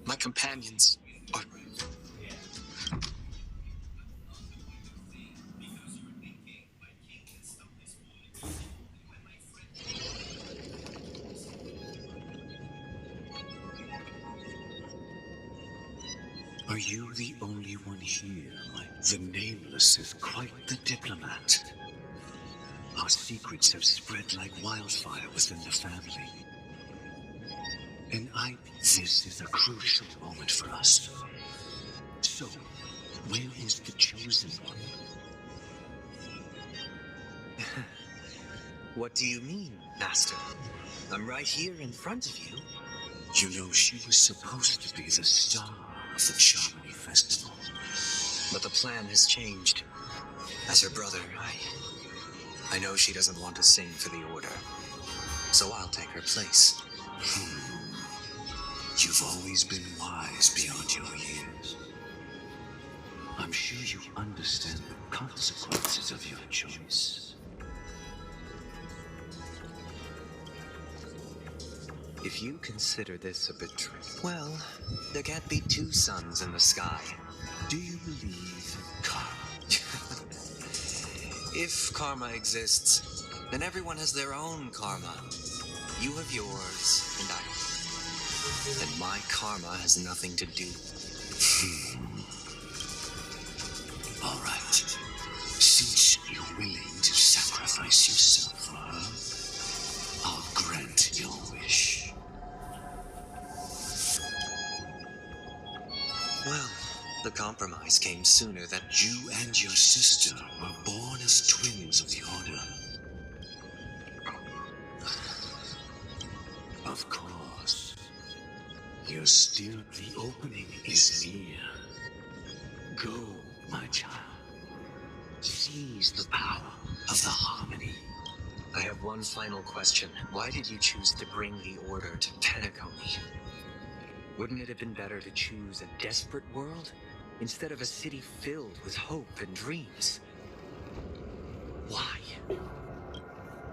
My companions are... Are you the only one here? The Nameless is quite the diplomat. Our secrets have spread like wildfire within the family. And this is a crucial moment for us. So, where is the chosen one? What do you mean, Master? I'm right here in front of you. You know, she was supposed to be the star of the Charmony Festival. But the plan has changed. As her brother, I know she doesn't want to sing for the Order. So I'll take her place. You've always been wise beyond your years. I'm sure you understand the consequences of your choice. If you consider this a betrayal, well, there can't be two suns in the sky. Do you believe in karma? If karma exists, then everyone has their own karma. You have yours, and I have. And my karma has nothing to do. All right. Since you're willing to sacrifice yourself for her, I'll grant your wish. Well, the compromise came sooner than... You and your sister were born as twins of the Order. Of course. The opening is near. Go, my child. Seize the power of the harmony. I have one final question. Why did you choose to bring the Order to Penacony? Wouldn't it have been better to choose a desperate world instead of a city filled with hope and dreams? Why?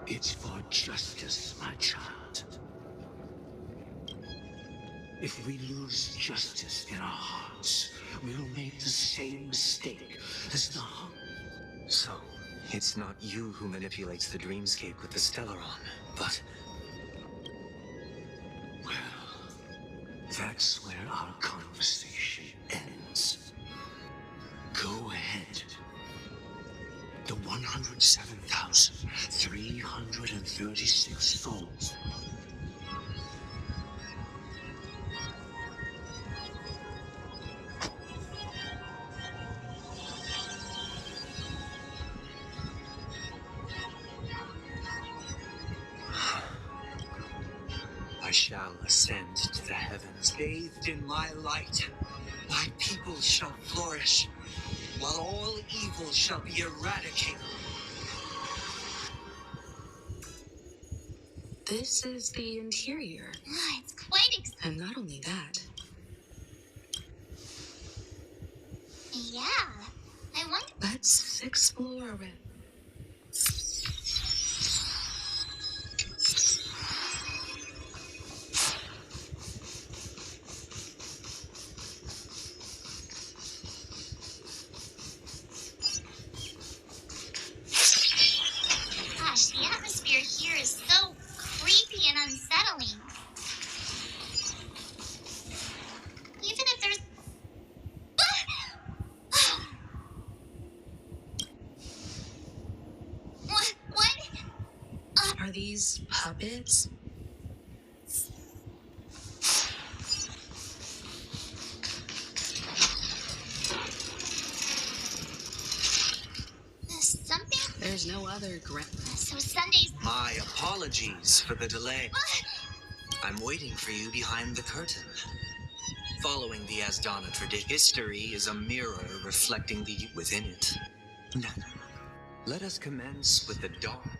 It's for justice, my child. If we lose justice in our hearts, we'll make the same mistake as the hum. So, it's not you who manipulates the dreamscape with the Stellaron, but... Well, that's where our conversation ends. Go ahead. The 107,336 souls. I shall ascend to the heavens. Bathed in my light, my people shall flourish, while all evil shall be eradicated. This is the interior. It's quite And not only that, Yeah. I wonder... let's explore it. gosh, the atmosphere here is so creepy and unsettling. Even if there's... What? Are these puppets? Something? There's no other So Sunday's... My apologies for the delay. I'm waiting for you behind the curtain. Following the Asdana tradition, history is a mirror reflecting the within it. Now, let us commence with the dawn.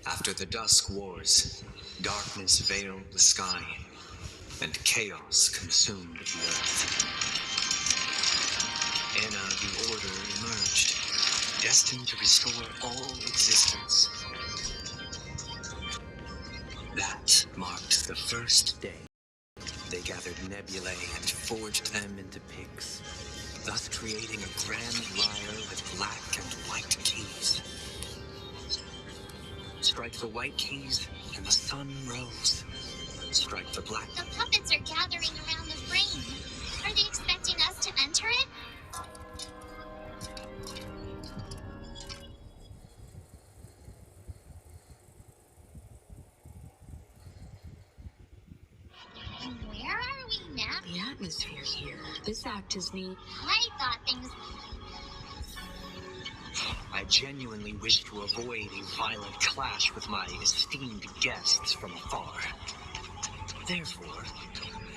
After the Dusk Wars, darkness veiled the sky, and chaos consumed the earth. Anna, the Order emerged, destined to restore all existence. That marked the first day. They gathered nebulae and forged them into pigs, thus creating a grand lyre with black and white keys. Strike the white keys, and the sun rose. Strike the black. The puppets are gathering around the frame. Are they expecting us to enter it? Where are we now? The atmosphere here. This act is neat. I thought things... I genuinely wish to avoid a violent clash with my esteemed guests from afar. Therefore,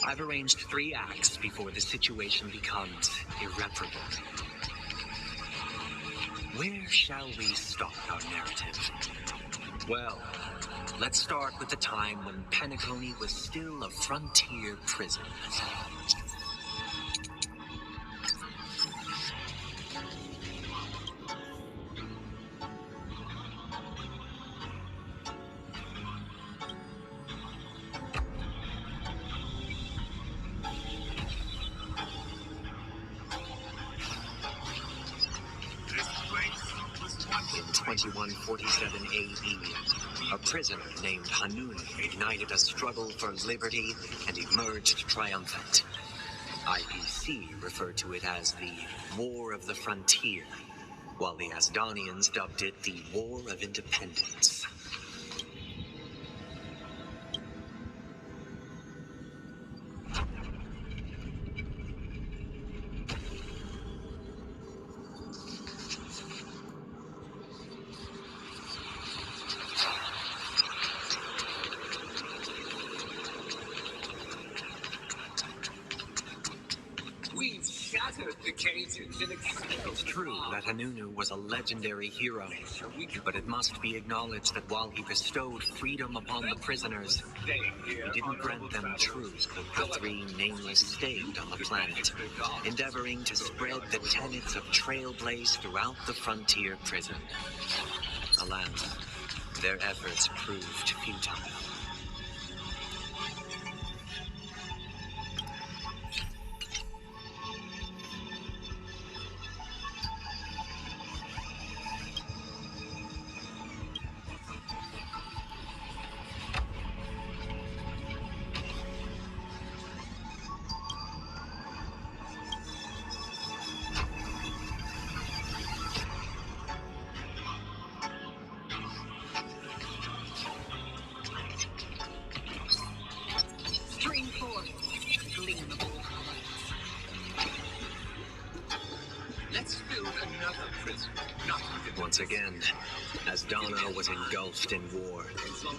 I've arranged 3 acts before the situation becomes irreparable. Where shall we start our narrative? Well, let's start with the time when Penacony was still a frontier prison. In 2147 AE, a prisoner named Hanun ignited a struggle for liberty and emerged triumphant. IPC referred to it as the War of the Frontier, while the Asdanians dubbed it the War of Independence. We've shattered the cages and It's true that Hanunu was a legendary hero, but it must be acknowledged that while he bestowed freedom upon the prisoners, he didn't grant them truth. The 3 nameless stayed on the planet, endeavoring to spread the tenets of Trailblazer throughout the frontier prison. Alas, their efforts proved futile. Stream forth, gleam of all. Let's build another prison, not within. Once again, Asdana was engulfed in war.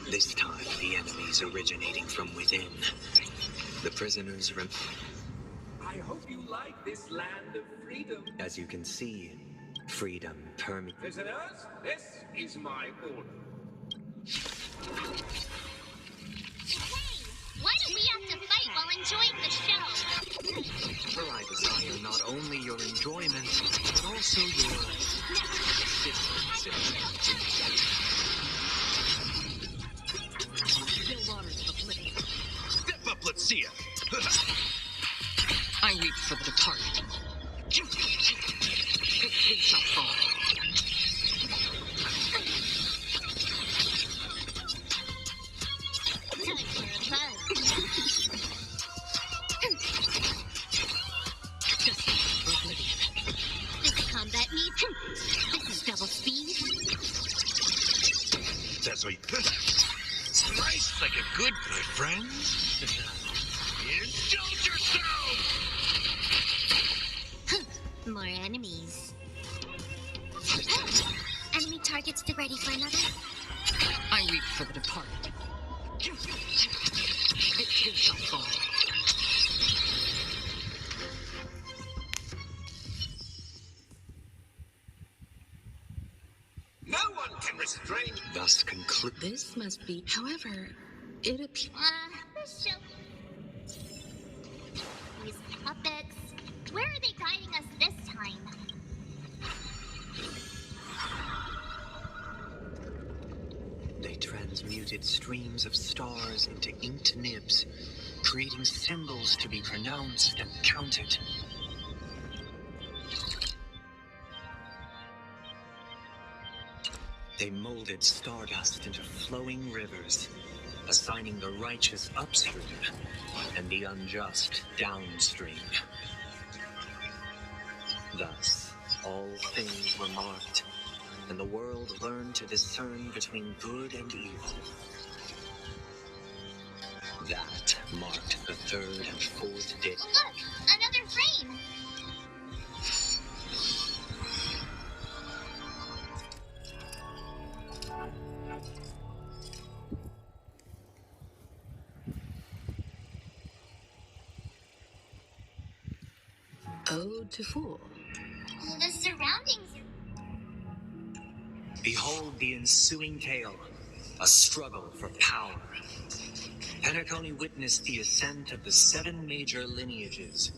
This time, the enemies originating from within. The prisoners I hope you like this land of freedom. As you can see, freedom permeates. Prisoners, this is my order. Why do we have to fight while enjoying the show? For I desire not only your enjoyment, but also your Still waters of oblivion. Step up, let's see it. I reach for the target. It shall fall. That's what you... Slice like a good my friend. Indulge yourself! More enemies. Enemy targets to ready for another. I reap for the departed. It too shall fall. No one can restrain. Thus conclude. This must be. However, it appears. This show. These puppets. Where are they guiding us this time? They transmuted streams of stars into inked nibs, creating symbols to be pronounced and counted. They molded stardust into flowing rivers, assigning the righteous upstream and the unjust downstream. Thus, all things were marked, and the world learned to discern between good and evil. That marked the third and fourth day. Look! Another frame! Ode to Fool. The surroundings. Behold the ensuing tale, a struggle for power. Penacony witnessed the ascent of the 7 major lineages: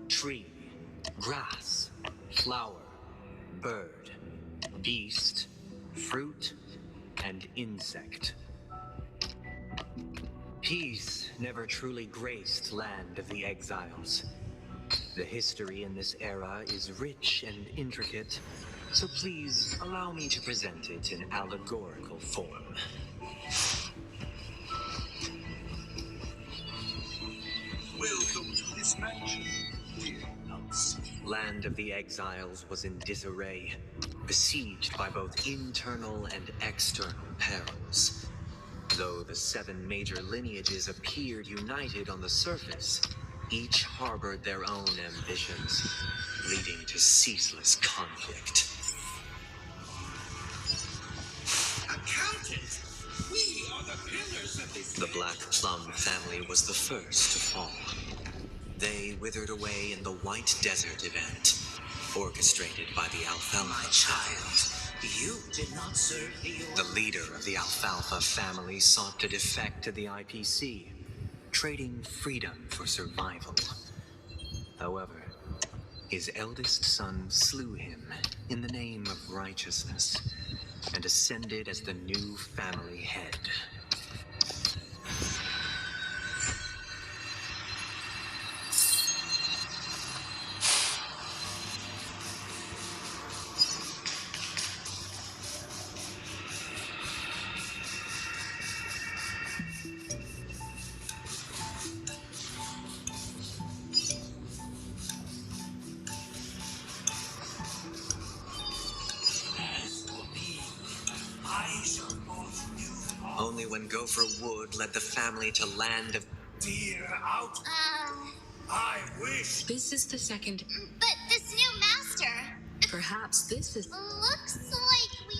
tree, grass, flower, bird, beast, fruit, and insect. Peace never truly graced Land of the Exiles. The history in this era is rich and intricate, so please allow me to present it in allegorical form. Welcome to this mansion, dear house. Land of the Exiles was in disarray, besieged by both internal and external perils. Though the 7 major lineages appeared united on the surface, each harbored their own ambitions, leading to ceaseless conflict. Accountant! We are the pillars of this. The Black Plum family was the first to fall. They withered away in the White Desert event, orchestrated by the Alfalfa. My child, you did not serve the order. The leader of the Alfalfa family sought to defect to the IPC, trading freedom for survival. However, his eldest son slew him in the name of righteousness and ascended as the new family head. Only when Gopher Wood led the family to Land of... Dear out. I wish. This is the second. But this new master. Perhaps this is. Looks like we.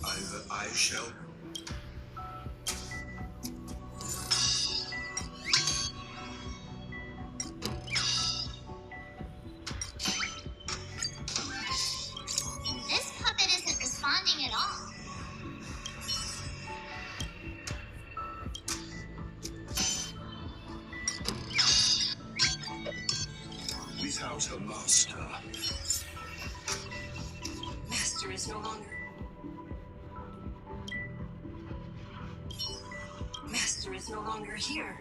Either I shall. This puppet isn't responding at all. Without a master. Master is no longer. Master is no longer here.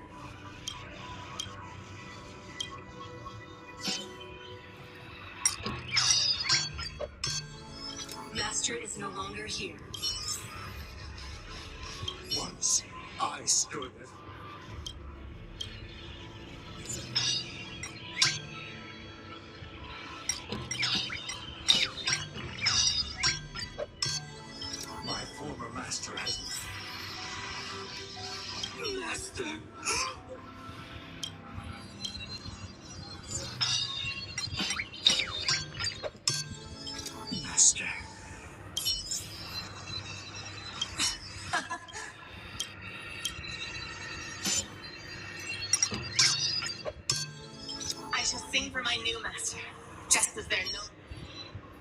Master is no longer here. Once I stood. master. I shall sing for my new master, just as their no.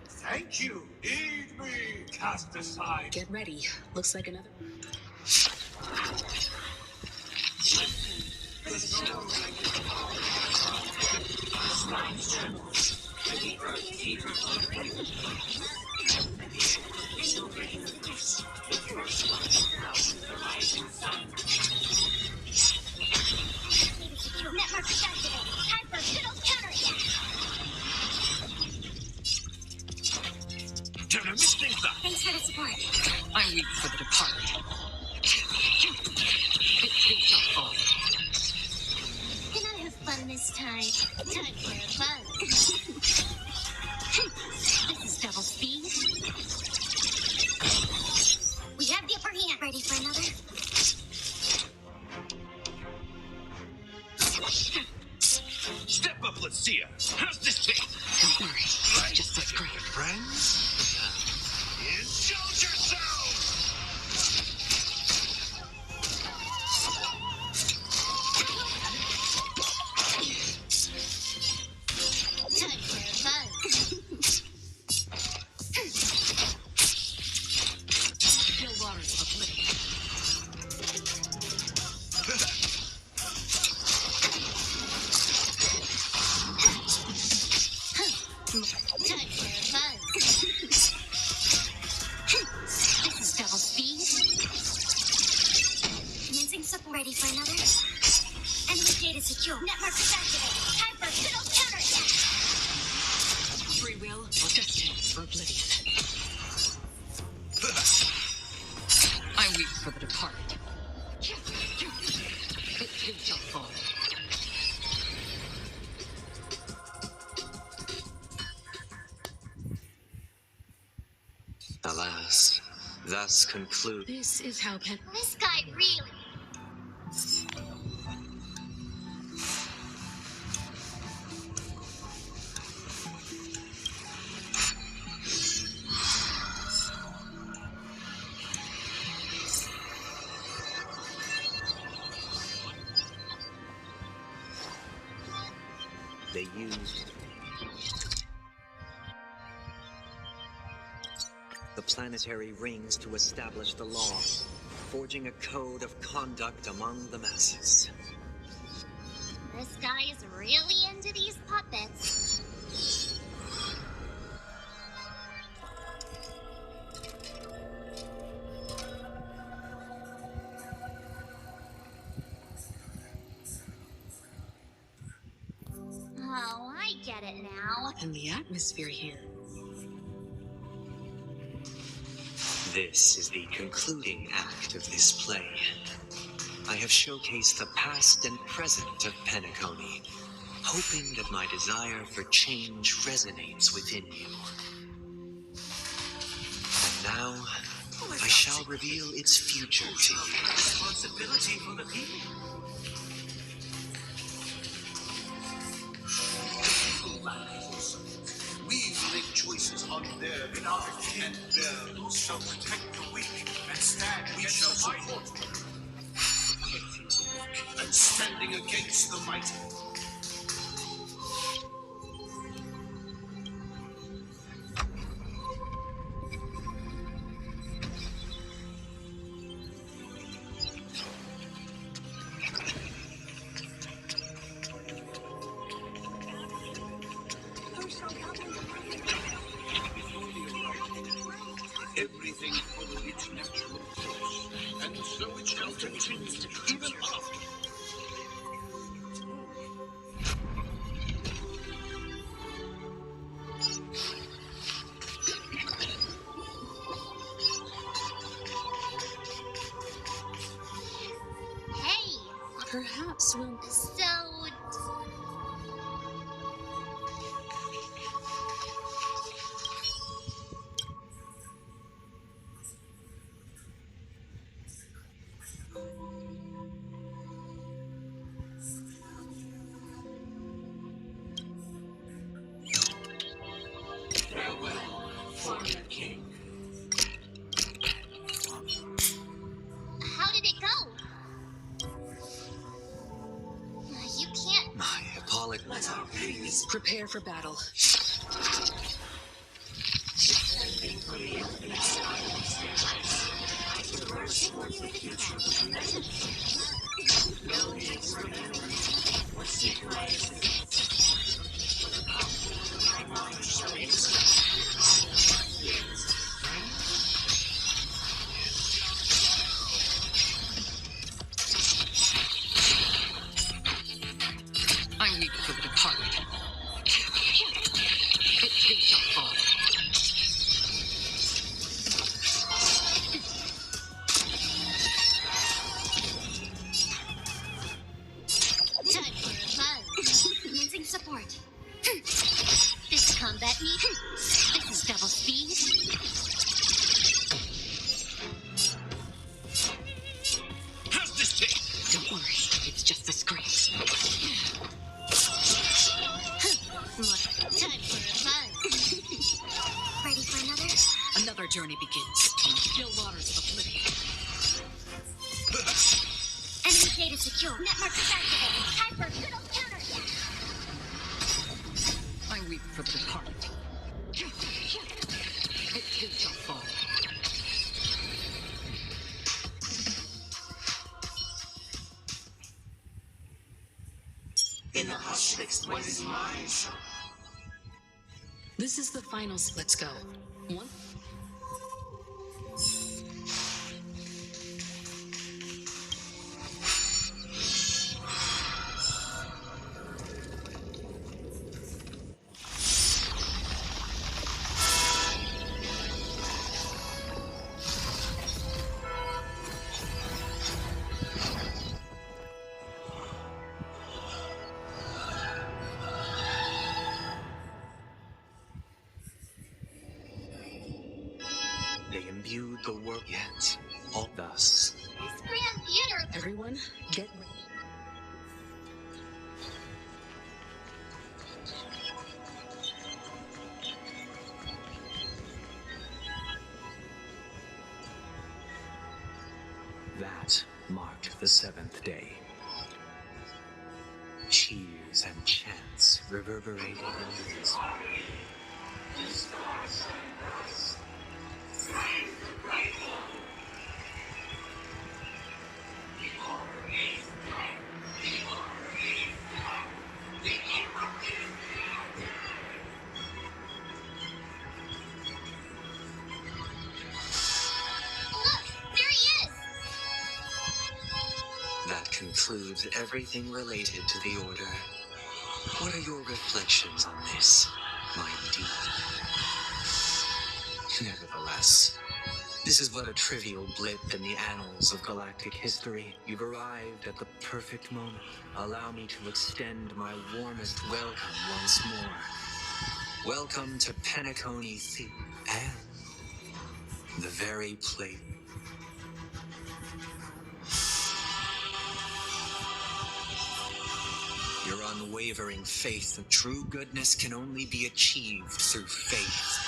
Thank you. Heed me, cast aside. Get ready. Looks like another. Network activated. Time for Fiddle's counterattack. Don't miss things up. Thanks for the support. I weep for the departed. It shall fall. Can I have fun this time? Time for fun. This is double speed. We have the upper hand. Ready for another? Step up, let's see ya. How's this thing? Don't worry. Just as great. Friends? Indulge yourselves! Time for fun. Still waters of living. Time for fun. This is double speed. Commencing support. Ready for another? Enemy data secure. Network activated. Time for Fiddle's counterattack. Free will or destiny for oblivion. I weep for the departed. It too shall fall. Alas, thus conclude. This is how This guy really. They used the planetary rings to establish the law, forging a code of conduct among the masses. This guy is really into these puppets. Oh, I get it now. And the atmosphere here. This is the concluding act of this play. I have showcased the past and present of Penacony, hoping that my desire for change resonates within you. And now, I shall reveal its future to you. Responsibility for the people. We make choices on their behalf, and those shall protect the weak and stand. We shall support and standing against the mighty. Everything followed its natural course, and so it shall continue, even after. Hey, Perhaps we'll. so Farewell, for How did it go? You can't. My apologies. Prepare for battle. I'm weak for the departed. It too shall fall. Time for a buzz. Commencing support. This combat need. This is double speed. How's this taste? Don't worry, it's just the screams. Time for a buzz. Ready for another? Another journey begins on the still waters of oblivion. Enemy data secure. Network is activated. Time for a good old counter. I weep for the departed. It too shall fall. In the hush fixed voices minds. This is the final. Let's go. One. They imbued the world yet. All thus. This grand theater. Everyone, get ready. That marked the 7th day. Cheers and chants reverberated in the sky. That concludes everything related to the Order. What are your reflections on this, my deed? Nevertheless, this is but a trivial blip in the annals of galactic history. You've arrived at the perfect moment. Allow me to extend my warmest welcome once more. Welcome to Penacony Theater and the very place. Your unwavering faith of true goodness can only be achieved through faith.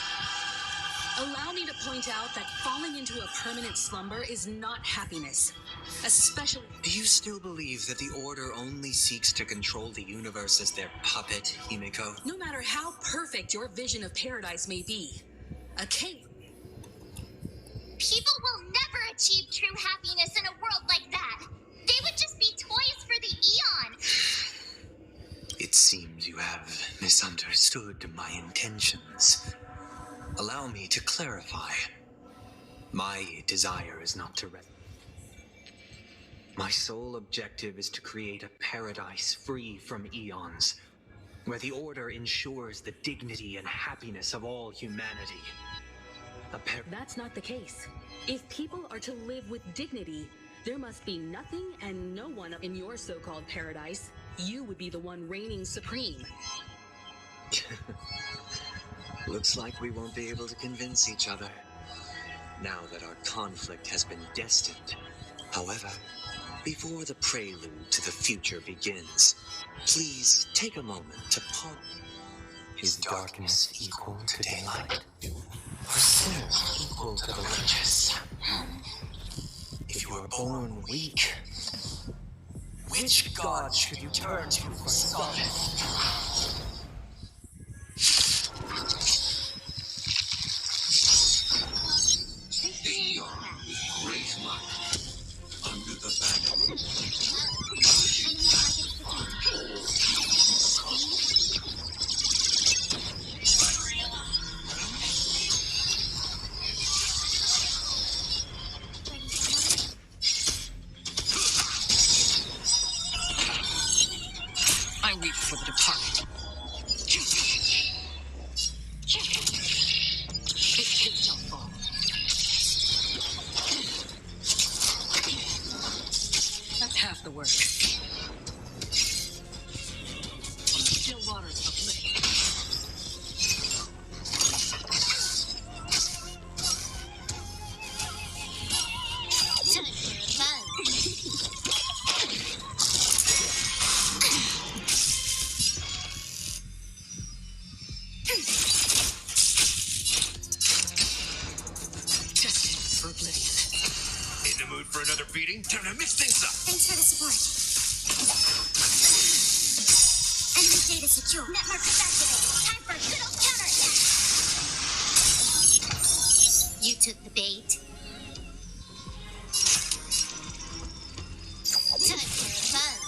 Allow me to point out that falling into a permanent slumber is not happiness. Especially. Do you still believe that the Order only seeks to control the universe as their puppet, Himiko? No matter how perfect your vision of paradise may be, a king. People will never achieve true happiness in a world like that. They would just be toys for the Eon. It seems you have misunderstood my intentions. Allow me to clarify. My desire is not to rest. My sole objective is to create a paradise free from eons, where the Order ensures the dignity and happiness of all humanity. That's not the case. If people are to live with dignity, there must be nothing and no one in your so-called paradise. You would be the one reigning supreme. Looks like we won't be able to convince each other, now that our conflict has been destined. However, before the prelude to the future begins, please take a moment to pause. Is darkness equal to daylight? Or sin equal to the righteous? If you are born weak, which god should you turn to for solace? Great light under the banner. I weep for the departed. It too shall fall. That's half the work. On the still waters of Lick. In the mood for another beating? Time to mix things up. Thanks for the support. Enemy data secure. Net markers activated. Time for a good old counterattack. You took the bait. Time for a buzz.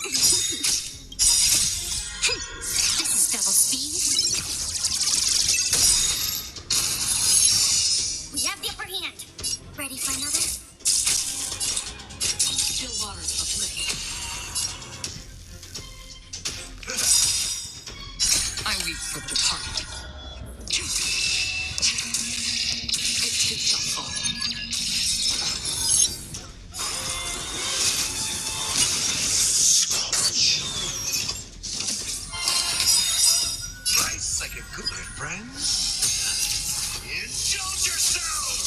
This is double speed. We have the upper hand. Ready for another? Still waters of Lick. I weep for the departed. It too shall fall. Nice like a good, my friends. Indulge yourselves!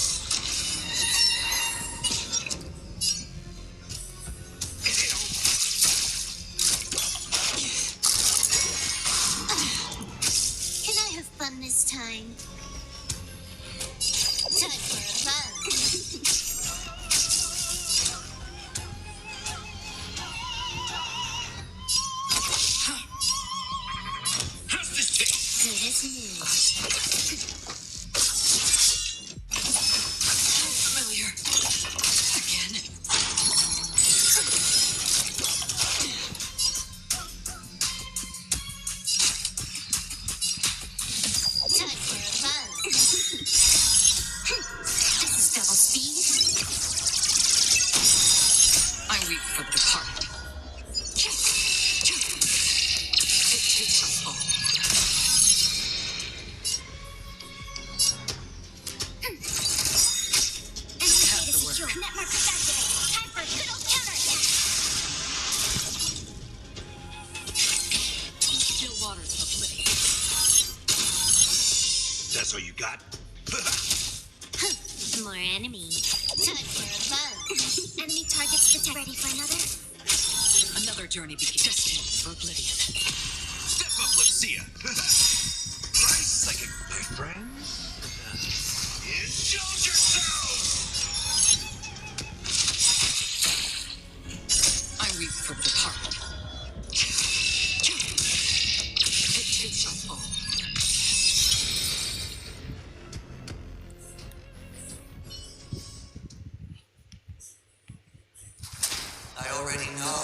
Can I have fun this time? Time for a buzz. How's this taste? Good as new. Familiar. Again. Time for a buzz. This is double speed. I weep for the departed. It too shall fall. Enemy data secure. Net markers activated. Time for a good old counterattack. On the still waters of Lick. That's all you got? More enemy. Time for a buzz. Enemy targets detected. Ready for another? Another journey begins. Destined for oblivion. Step up, let's see ya. Nice like a my friends. Indulge yourselves! I weep for the departed. It too shall fall. I already know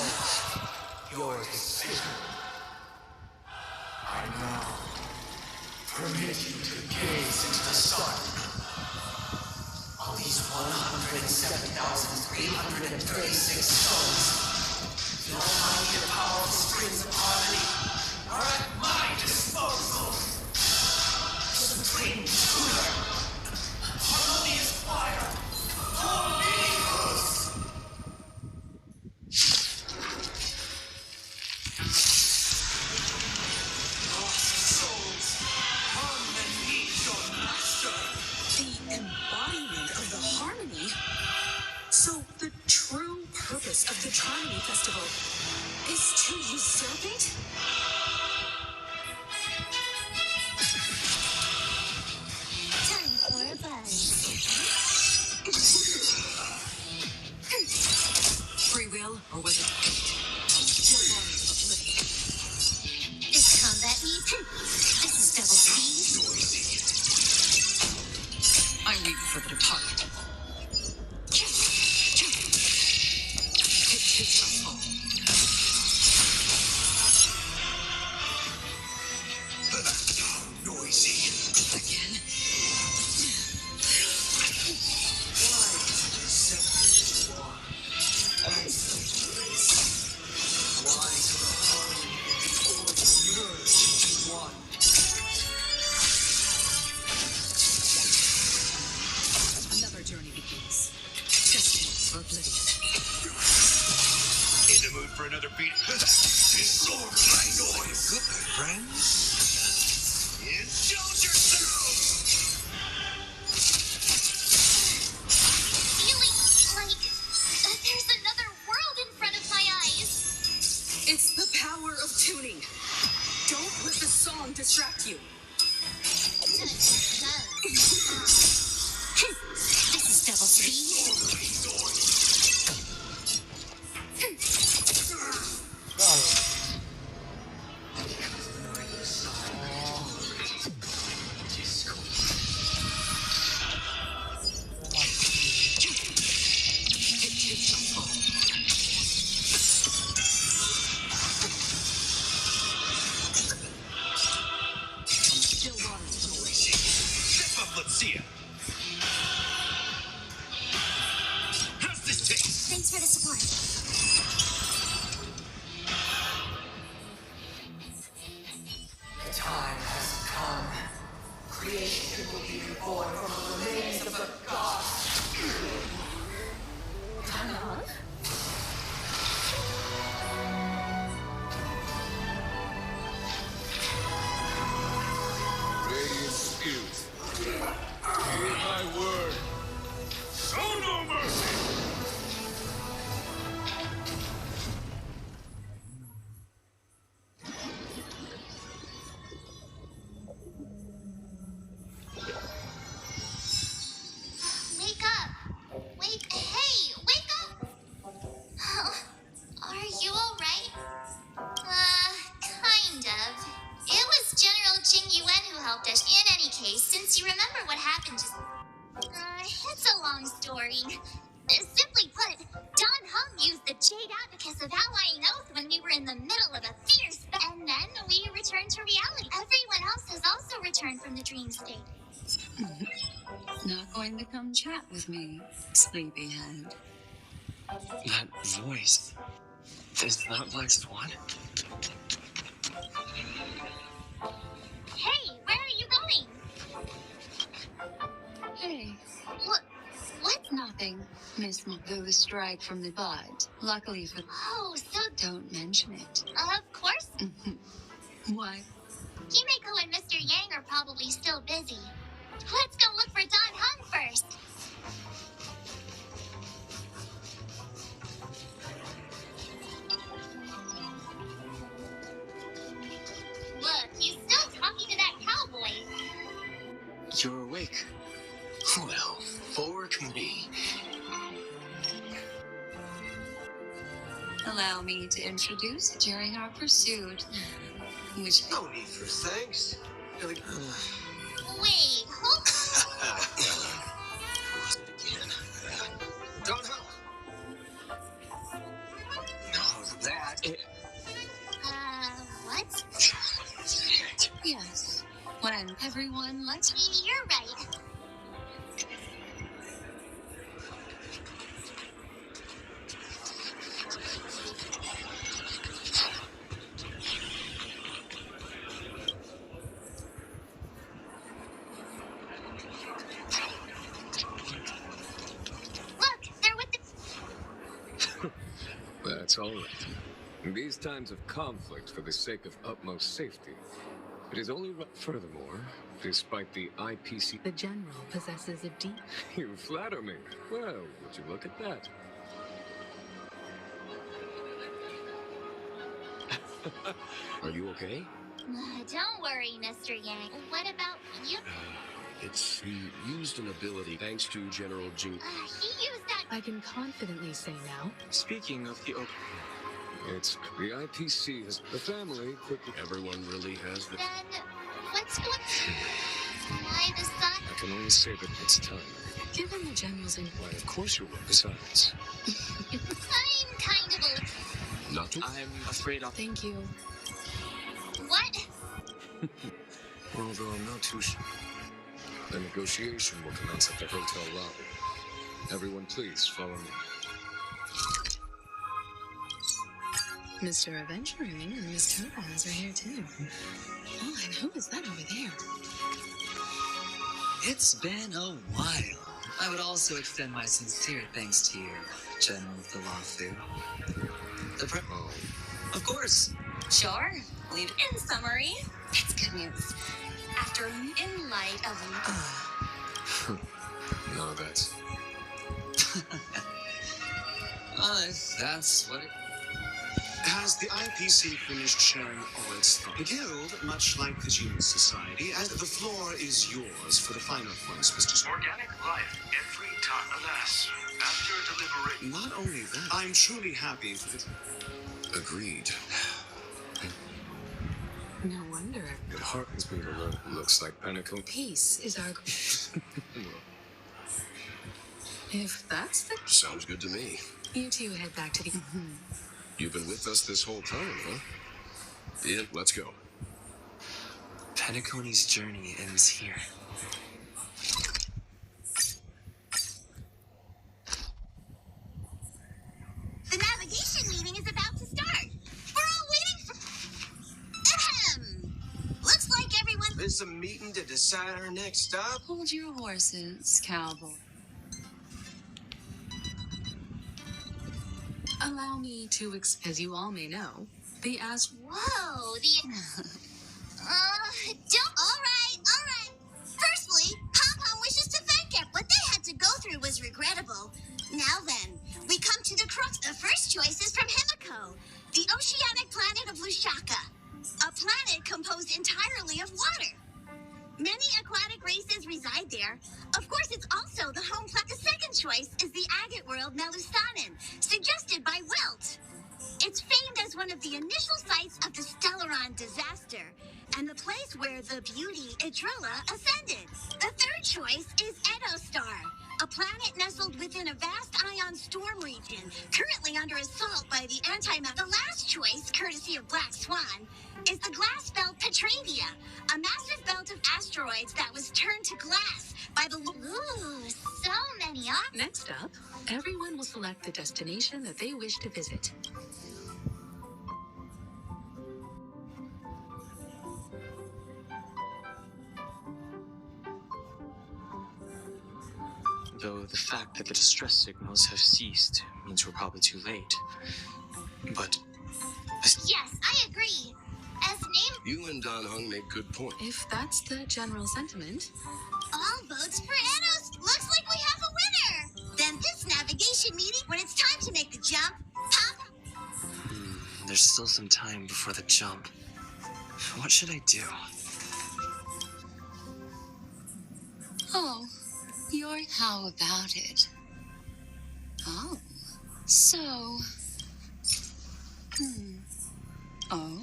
your decision. I now permit you to gaze into the sun. All these 107,336 stones, the almighty and powerful springs of harmony, are at my disposal. Supreme ruler, harmonious fire, omnibus. The embodiment of the harmony. So the true purpose of the Harmony Festival is to usurp it? Free will, or was it fate? Still waters of oblivion. This combat needs... This is double speed. I leave for the departed. Noisy. Again? Another journey begins. Destiny for oblivion. In the mood for another beat? Dissolve my noise. Good, friends. Indulge yourselves. Feeling like there's another world in front of my eyes. It's the power of tuning. Don't let the song distract you. This is double speed. Step up, let's see it. How's this taste? Thanks for the support. The time has come. Creation will be reborn from the remains of the gods. Radiant spirits, hear my word. Show no mercy! Wake up! Hey, wake up! Are you alright? Kind of. It was General Jing Yuan who helped us in any case, since you remember what happened just... it's a long story. Simply put, Don Hung used the Jade Abacus of Allying Oath when we were in the middle of a fierce and then we returned to reality. Everyone else has also returned from the dream state. Not going to come chat with me, sleepyhead. That voice. Is that Black Swan? Hey, where are you going? Hey, What? nothing. Miss the strike from the bud. Luckily for... Oh, so... Don't mention it. Of course. Why? Himeko and Mr. Yang are probably still busy. Let's go look for Don Hung first. Look, you still talking to that cowboy. You're awake. Well, fork me. Allow me to introduce during our pursuit. Which... No need for thanks. Wait, hold Lost it again. Don Hung. No, that. what? Yes. When everyone lets... You're right. Look, they're with the... That's all right. In these times of conflict for the sake of utmost safety, it is only right. Furthermore, despite the IPC... The General possesses a deep... You flatter me. Well, would you look at that? Are you okay? Don't worry, Mr. Yang. What about you? He used an ability thanks to General Jing. He used that. I can confidently say now. Speaking of the It's the IPC has the family quickly. Everyone really has the. Then, what's why the sun? I can only say that it's time. Given the general's Why, of course you will. Besides, I'm kind of Not to. I'm afraid I'll... Thank you. What? although I'm not too sure. The negotiation will commence at the hotel lobby. Everyone, please follow me. Mr. Aventuring and Miss Topaz are here too. Oh, and who is that over there? It's been a while. I would also extend my sincere thanks to you, General Philofu. Of course. Sure. Lead in summary. That's good news. After in light of No, that's... If that's what it... Has the IPC finished sharing all its thoughts? The Guild, much like the Genius Society, as the floor is yours for the final points, Mr. Organic life every time. Alas, after deliberation. Not only that, I'm truly happy for the... Agreed. No wonder. It heartens me to learn. Looks like Pinnacle. Peace is our... If that's the... Sounds good to me. You two head back to the... You've been with us this whole time, huh? Yeah, let's go. Penacony's journey ends here. The navigation meeting is about to start. We're all waiting for... Ahem. Looks like everyone... There's a meeting to decide our next stop. Hold your horses, cowboy. Allow me to as you all may know, the Whoa, don't... All right. Firstly, Pom-Pom wishes to thank it. What they had to go through was regrettable. Now then, we come to the crux. The first choice is from Himiko, the oceanic planet of Lushaka, a planet composed entirely of water. Many aquatic races reside there. Of course, it's also the home planet. The second choice is the agate world Melusanen, suggested by Wilt. It's famed as one of the initial sites of the Stellaron disaster, and the place where the beauty Idrilla ascended. The third choice is Edostar, a planet nestled within a vast ion storm region, currently under assault by the anti-map. The last choice, courtesy of Black Swan, is the glass belt Petravia, a massive belt of asteroids that was turned to glass by the... Ooh, so many options. Next up, everyone will select the destination that they wish to visit. Though the fact that the distress signals have ceased means we're probably too late. But... Yes, I agree. As name... You and Don Hung make good points. If that's the general sentiment... All votes for Edos. Looks like we have a winner. Then this navigation meeting, when it's time to make the jump, There's still some time before the jump. What should I do? Oh, how about it? Oh, so... Oh?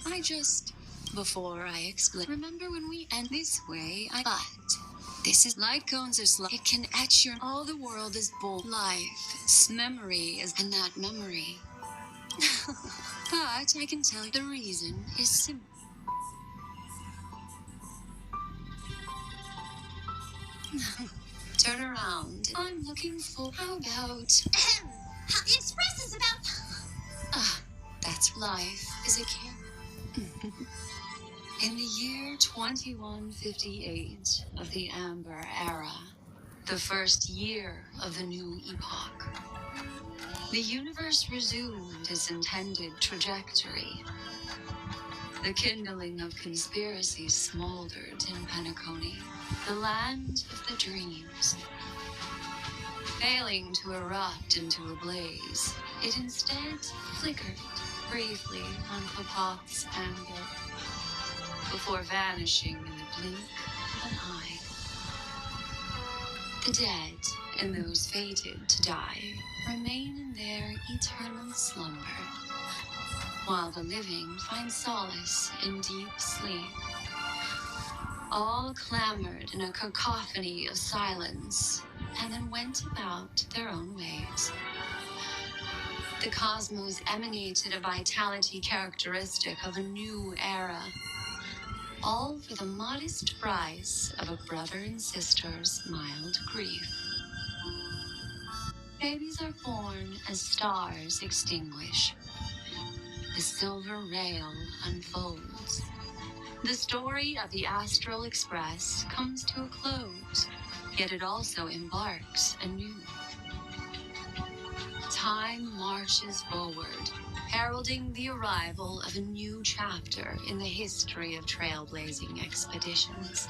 I just... Before I explain... Remember when we end this way, But... This is light cones are slow. It can etch your... All the world is bold. Life, memory is... And that memory... But I can tell you the reason is simple. Turn around. I'm looking for... How about... The express is about... That's life is a care. In the year 2158 of the Amber Era, the first year of the new epoch, the universe resumed its intended trajectory. The kindling of conspiracies smoldered in Penacony, the land of the dreams. Failing to erupt into a blaze, it instead flickered briefly on Papath's anvil. before vanishing in the blink of an eye. The dead and those fated to die remain in their eternal slumber, while the living find solace in deep sleep. All clamored in a cacophony of silence, and then went about their own ways. The cosmos emanated a vitality characteristic of a new era, all for the modest price of a brother and sister's mild grief. Babies are born as stars extinguish. The silver rail unfolds. The story of the Astral Express comes to a close, yet it also embarks anew. Time marches forward, heralding the arrival of a new chapter in the history of trailblazing expeditions.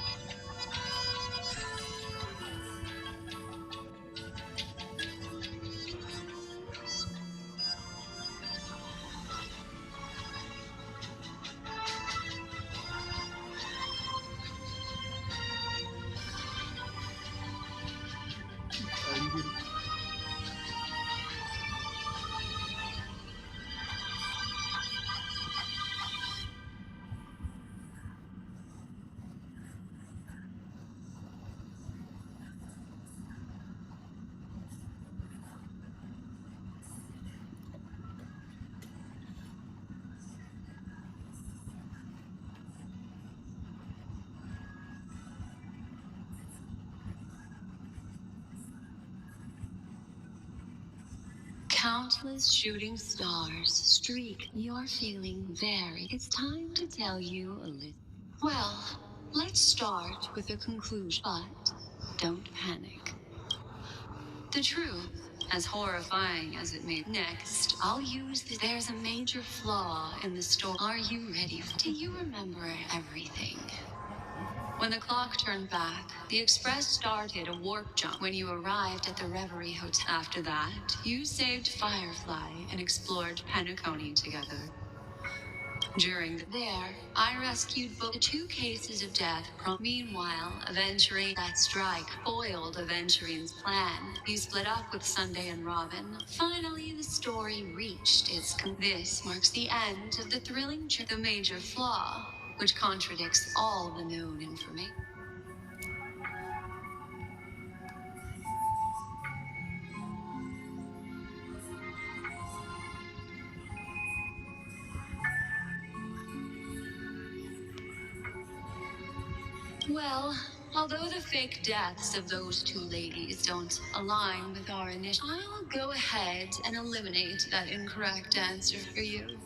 Countless shooting stars streak. You're feeling very. It's time to tell you a little. Well, let's start with the conclusion, but don't panic. The truth, as horrifying as it may. Next, I'll use the. There's a major flaw in the story. Are you ready? Do you remember everything? When the clock turned back, the express started a warp jump when you arrived at the Reverie Hotel. After that, you saved Firefly and explored Penacony together. There, I rescued both the 2 cases of death. Meanwhile, Aventurine, that strike foiled Aventurine's plan. You split up with Sunday and Robin. Finally, the story reached its This marks the end of the thrilling the major flaw, which contradicts all the known information. Well, although the fake deaths of those 2 ladies don't align with our initial, I'll go ahead and eliminate that incorrect answer for you.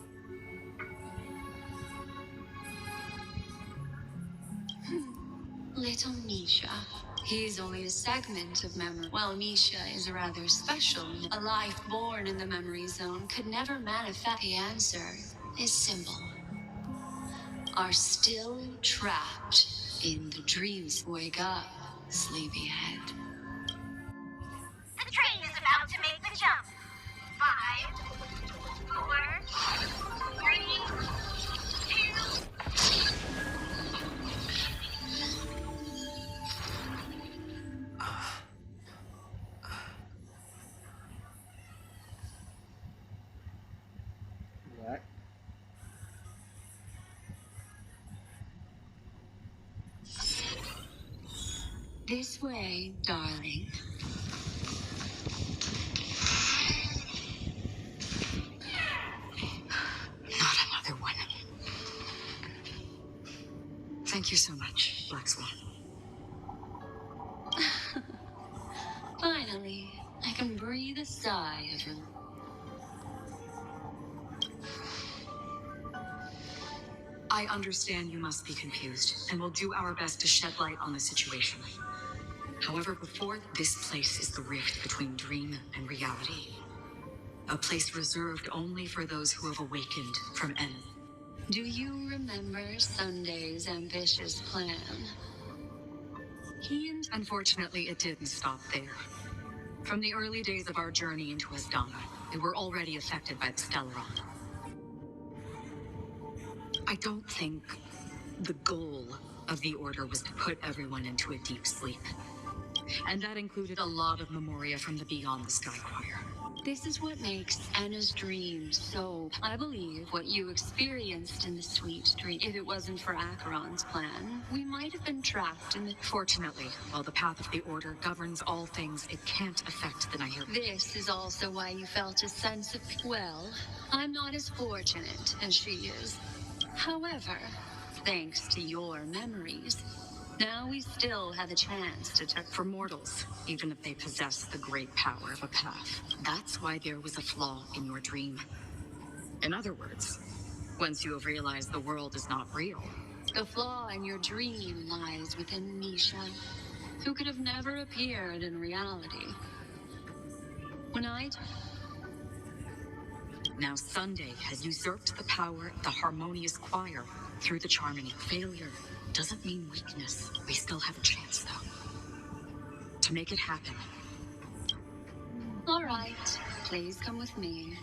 Little Misha. He's only a segment of memory. Well, Misha is rather special. A life born in the memory zone could never manifest. The answer is simple. Are still trapped in the dreams. Wake up, sleepyhead. The train is about to make the jump. 5, 4, 3, 2. What? This way, darling. Not another one. Thank you so much, Black Swan. Finally, I can breathe a sigh of relief. I understand you must be confused, and we'll do our best to shed light on the situation. However, before this place is the rift between dream and reality. A place reserved only for those who have awakened from Eneth. Do you remember Sunday's ambitious plan? Unfortunately, it didn't stop there. From the early days of our journey into Asdana, we were already affected by the Stellaron. I don't think The goal of the Order was to put everyone into a deep sleep. And that included a lot of memoria from the Beyond the Sky Choir. This is what makes Anna's dream so... I believe what you experienced in the sweet dream. If it wasn't for Acheron's plan, we might have been trapped in the... Fortunately, while the path of the Order governs all things, it can't affect the Nahiri. This is also why you felt a sense of... Well, I'm not as fortunate as she is. However, thanks to your memories, now we still have a chance to turn... For mortals, even if they possess the great power of a path. That's why there was a flaw in your dream. In other words, once you have realized the world is not real... The flaw in your dream lies within Misha, who could have never appeared in reality. When Now Sunday has usurped the power of the harmonious choir through the charming. Failure doesn't mean weakness. We still have a chance, though. To make it happen. All right, please come with me.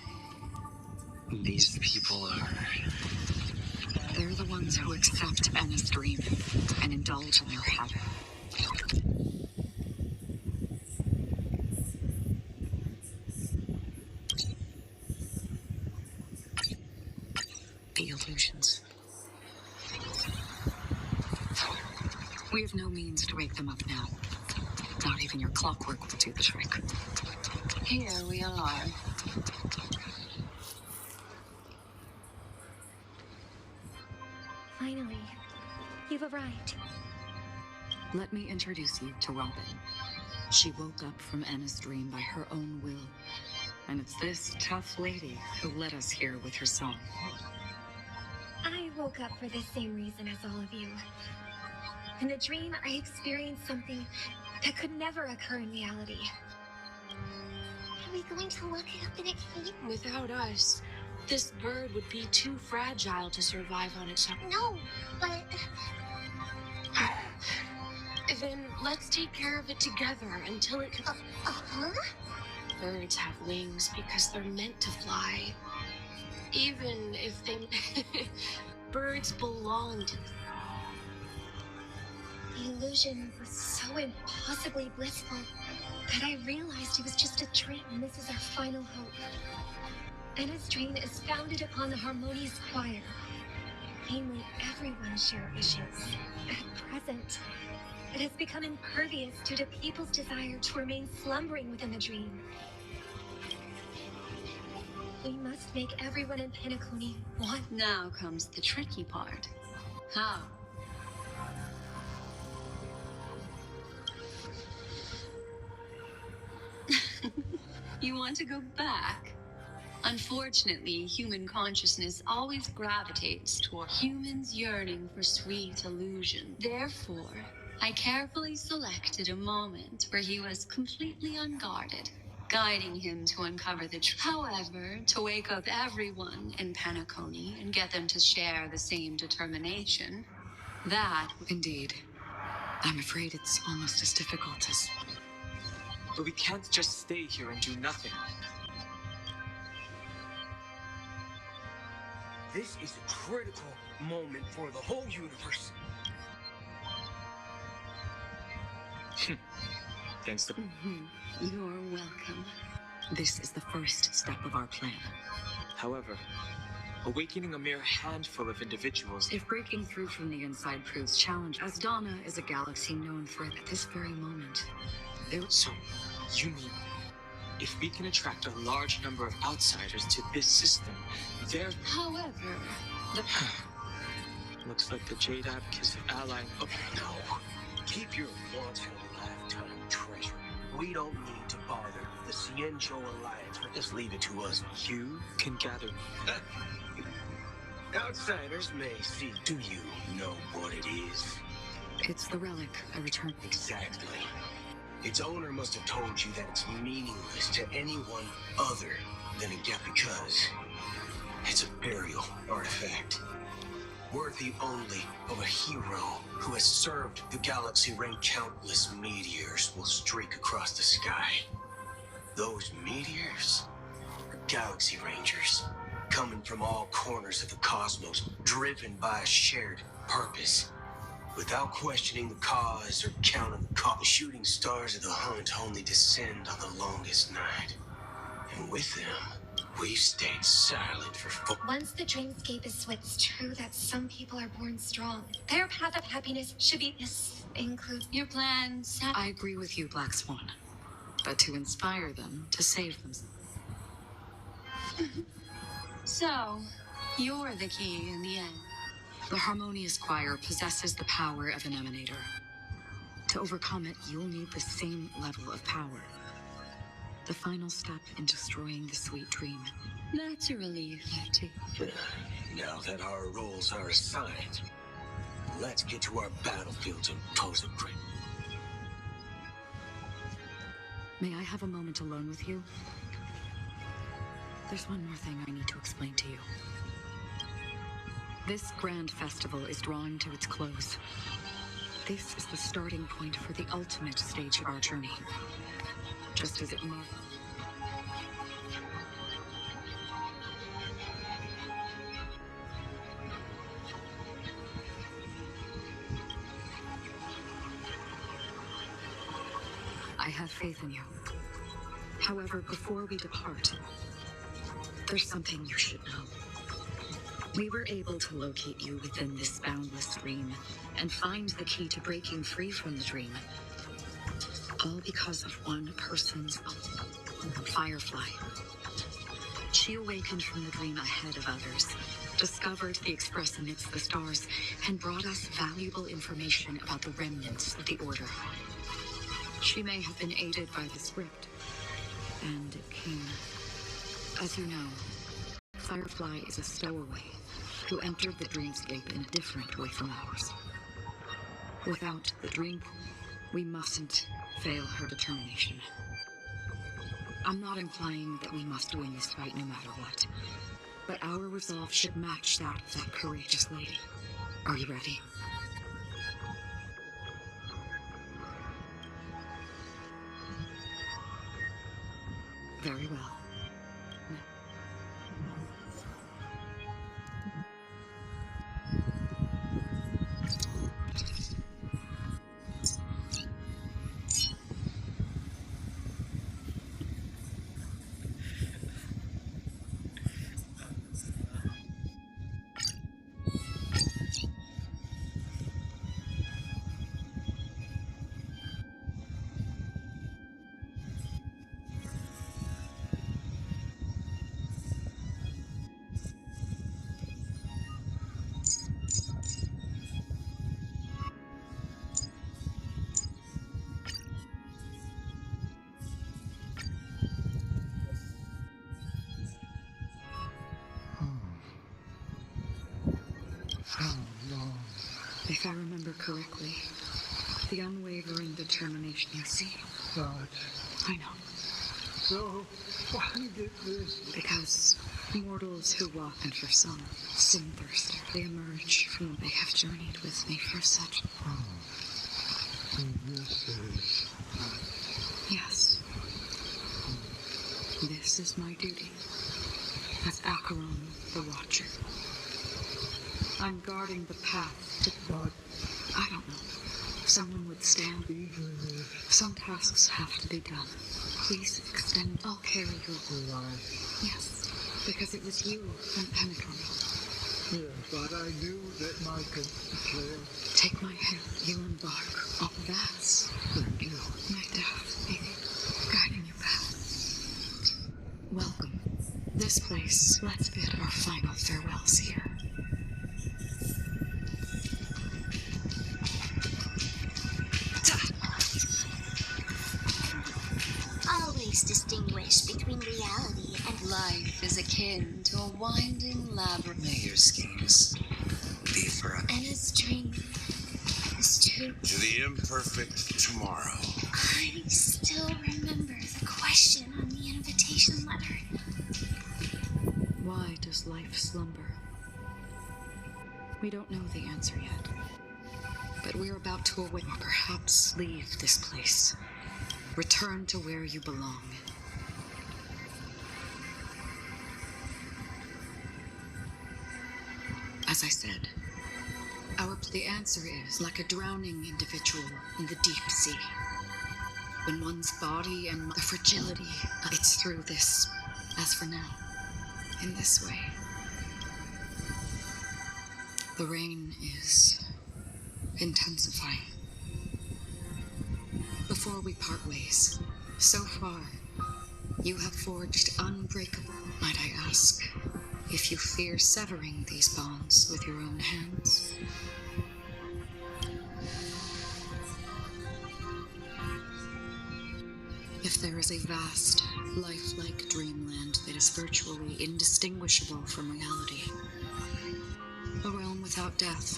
These people are... They're the ones who accept Anna's dream and indulge in their habit. The illusions. We have no means to wake them up now. Not even your clockwork will do the trick. Here we are. Finally, you've arrived. Let me introduce you to Robin. She woke up from Anna's dream by her own will. And it's this tough lady who led us here with her song. I woke up for the same reason as all of you. In the dream, I experienced something that could never occur in reality. Are we going to look it up in a cave? Without us, this bird would be too fragile to survive on its own. No, but... Then let's take care of it together until it can... Uh-huh? Birds have wings because they're meant to fly. Even if they... Birds belong to... The illusion was so impossibly blissful that I realized it was just a dream and this is our final hope. Anna's dream is founded upon the harmonious choir. Namely, everyone share wishes. At present, it has become impervious due to people's desire to remain slumbering within the dream. We must make everyone in Penacony one. Now comes the tricky part. How? You want to go back? Unfortunately, human consciousness always gravitates toward humans yearning for sweet illusion. Therefore, I carefully selected a moment where he was completely unguarded, guiding him to uncover the truth. However, to wake up everyone in Penacony and get them to share the same determination, that... Indeed. I'm afraid it's almost as difficult as... But we can't just stay here and do nothing. This is a critical moment for the whole universe. Thanks to... You're welcome. This is the first step of our plan. However, awakening a mere handful of individuals... If breaking through from the inside proves challenging, as Donna is a galaxy known for it at this very moment. So, you mean, if we can attract a large number of outsiders to this system, there... However, the... Looks like the Jade Abacus have allied... Oh, no. Keep your once-in-a-lifetime treasure. We don't need to bother the Cienjo Alliance. Just leave it to us. You can gather... Outsiders may see. Do you know what it is? It's the relic I returned. Exactly. Its owner must have told you that it's meaningless to anyone other than a gap because it's a burial artifact. Worthy only of a hero who has served the galaxy when countless meteors will streak across the sky. Those meteors are galaxy rangers, coming from all corners of the cosmos, driven by a shared purpose. Without questioning the cause or counting the cost, the shooting stars of the hunt only descend on the longest night. And with them, we've stayed silent for Once the dreamscape is what, it's true that some people are born strong. Their path of happiness should be this includes your plans. I agree with you, Black Swan. But to inspire them, to save them. So, you're the key in the end. The Harmonious Choir possesses the power of an emanator. To overcome it, you'll need the same level of power. The final step in destroying the sweet dream. That's a relief, Lefty. Now that our roles are assigned, let's get to our battlefields and pose a great. May I have a moment alone with you? There's one more thing I need to explain to you. This grand festival is drawing to its close. This is the starting point for the ultimate stage of our journey. Just as it marked. I have faith in you. However, before we depart, there's something you should know. We were able to locate you within this boundless dream and find the key to breaking free from the dream. All because of one person's Firefly. She awakened from the dream ahead of others, discovered the Express amidst the stars, and brought us valuable information about the remnants of the Order. She may have been aided by the script, and it came. As you know, Firefly is a stowaway who entered the dreamscape in a different way from ours. Without the dream pool, we mustn't fail her determination. I'm not implying that we must win this fight no matter what, but our resolve should match that of that courageous lady. Are you ready? Very well. If I remember correctly, the unwavering determination you see. God. I know. So, why did this? Because mortals who walk, and for some, sin thirsty, they emerge from what they have journeyed with me for such. And this is. Yes. This is my duty as Acheron the Watcher. I'm guarding the path to God. I don't know. Someone would stand. Some tasks have to be done. Please extend. I'll carry your life. Yes, because it was you and Penacony. Yes, but I knew that my control. Take my hand. You embark on that's Thank you. my death, guiding you back. Welcome. This place. Let's bid our final farewells here. Always distinguish between reality and Life is akin to a winding labyrinth. May your schemes be forever. And his dream is true. To the imperfect tomorrow. I still remember the question on the invitation letter. Why does life slumber? We don't know the answer yet. But we're about to awake, or perhaps leave this place. Return to where you belong. As I said, The answer is like a drowning individual in the deep sea. When one's body and the fragility, it's through this, as for now, in this way. The rain is intensifying. Before we part ways, so far, you have forged unbreakable. Might I ask if you fear severing these bonds with your own hands? If there is a vast, lifelike dreamland that is virtually indistinguishable from reality, a realm without death,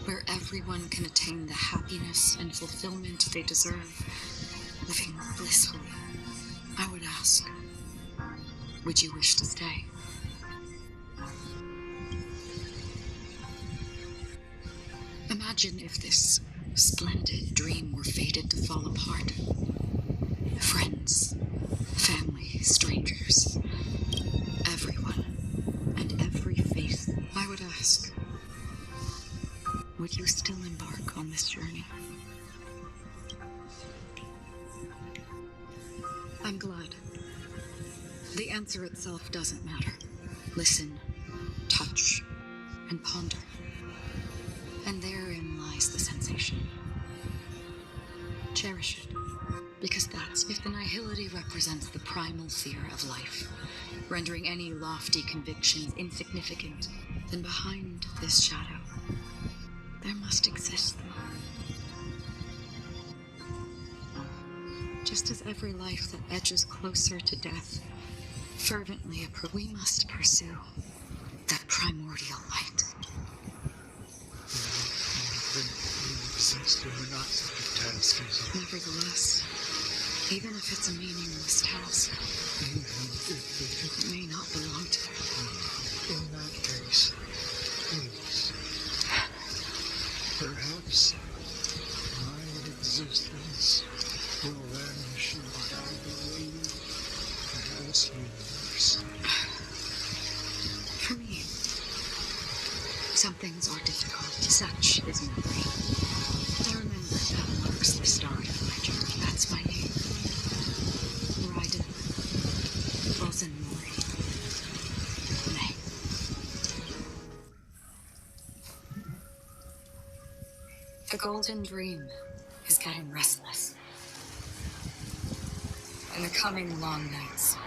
where everyone can attain the happiness and fulfillment they deserve, living blissfully, I would ask, would you wish to stay? Imagine if this splendid dream were fated to fall apart. Friends, family, strangers, everyone, and every faith. I would ask, would you still embark on this journey? I'm glad. The answer itself doesn't matter. Listen, touch, and ponder. And therein lies the sensation. Cherish it. Because that's if the nihility represents the primal fear of life, rendering any lofty convictions insignificant, then behind this shadow, there must exist the just as every life that edges closer to death fervently we must pursue that primordial light. Nevertheless, even if it's a meaningless task, it may not belong to you. In that case, please, perhaps my existence will vanish in what I believe as universe. For me, some things are difficult. Such is memory. I remember that marks the start of my journey. That's my name. Raiden. Bozen Mori. May. The golden dream is getting restless. In the coming long nights,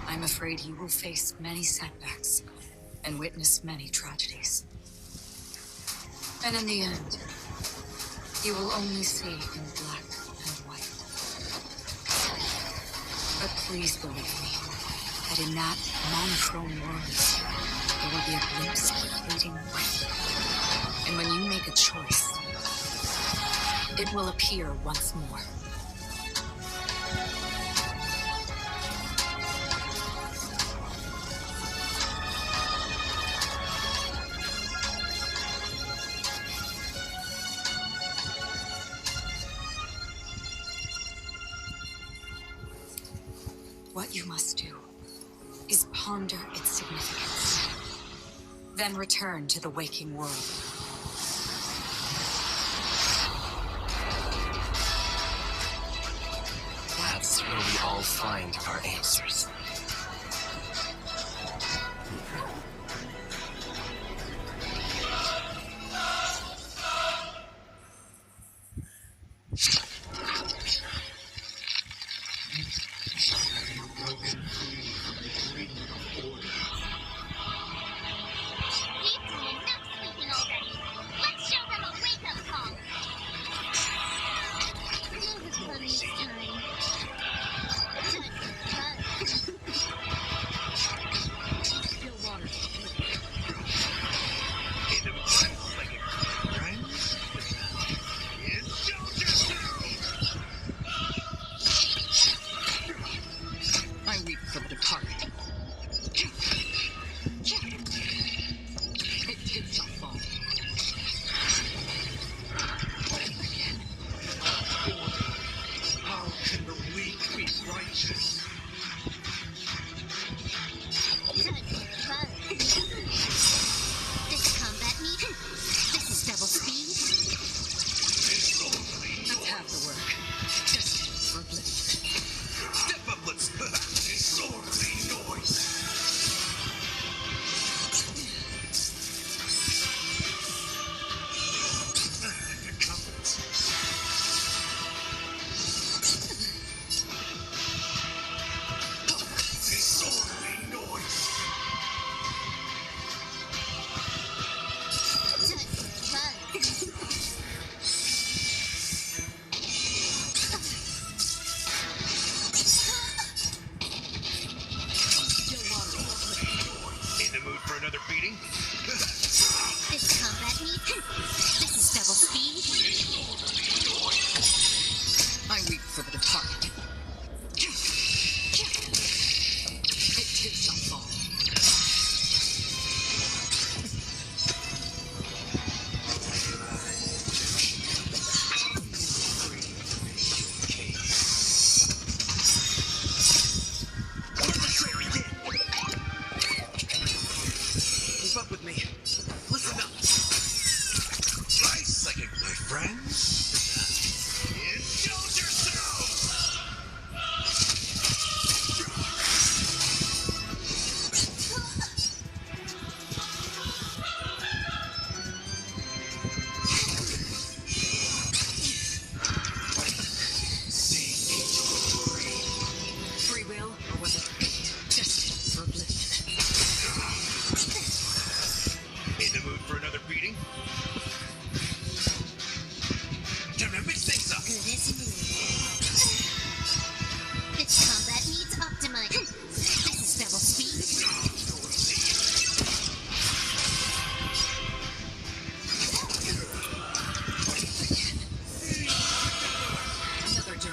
I'm afraid you will face many setbacks and witness many tragedies. And in the end, you will only see in black and white. But please believe me, that in that monochrome world, there will be a glimpse of fleeting white. And when you make a choice, it will appear once more. What you must do is ponder its significance, then return to the waking world. That's where we all find our answers.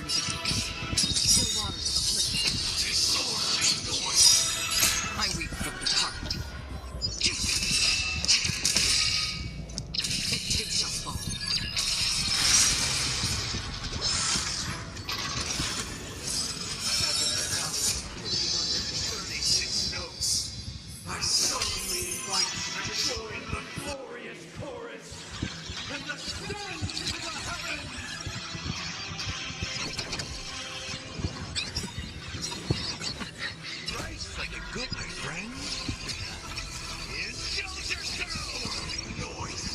burns again. Still waters of affliction. I weep from the heart. It takes a fall. 36 notes. I solemnly invite you to join the glorious chorus and ascend to the heavens. Rice like a good, my friend. Indulge yourself! Noise!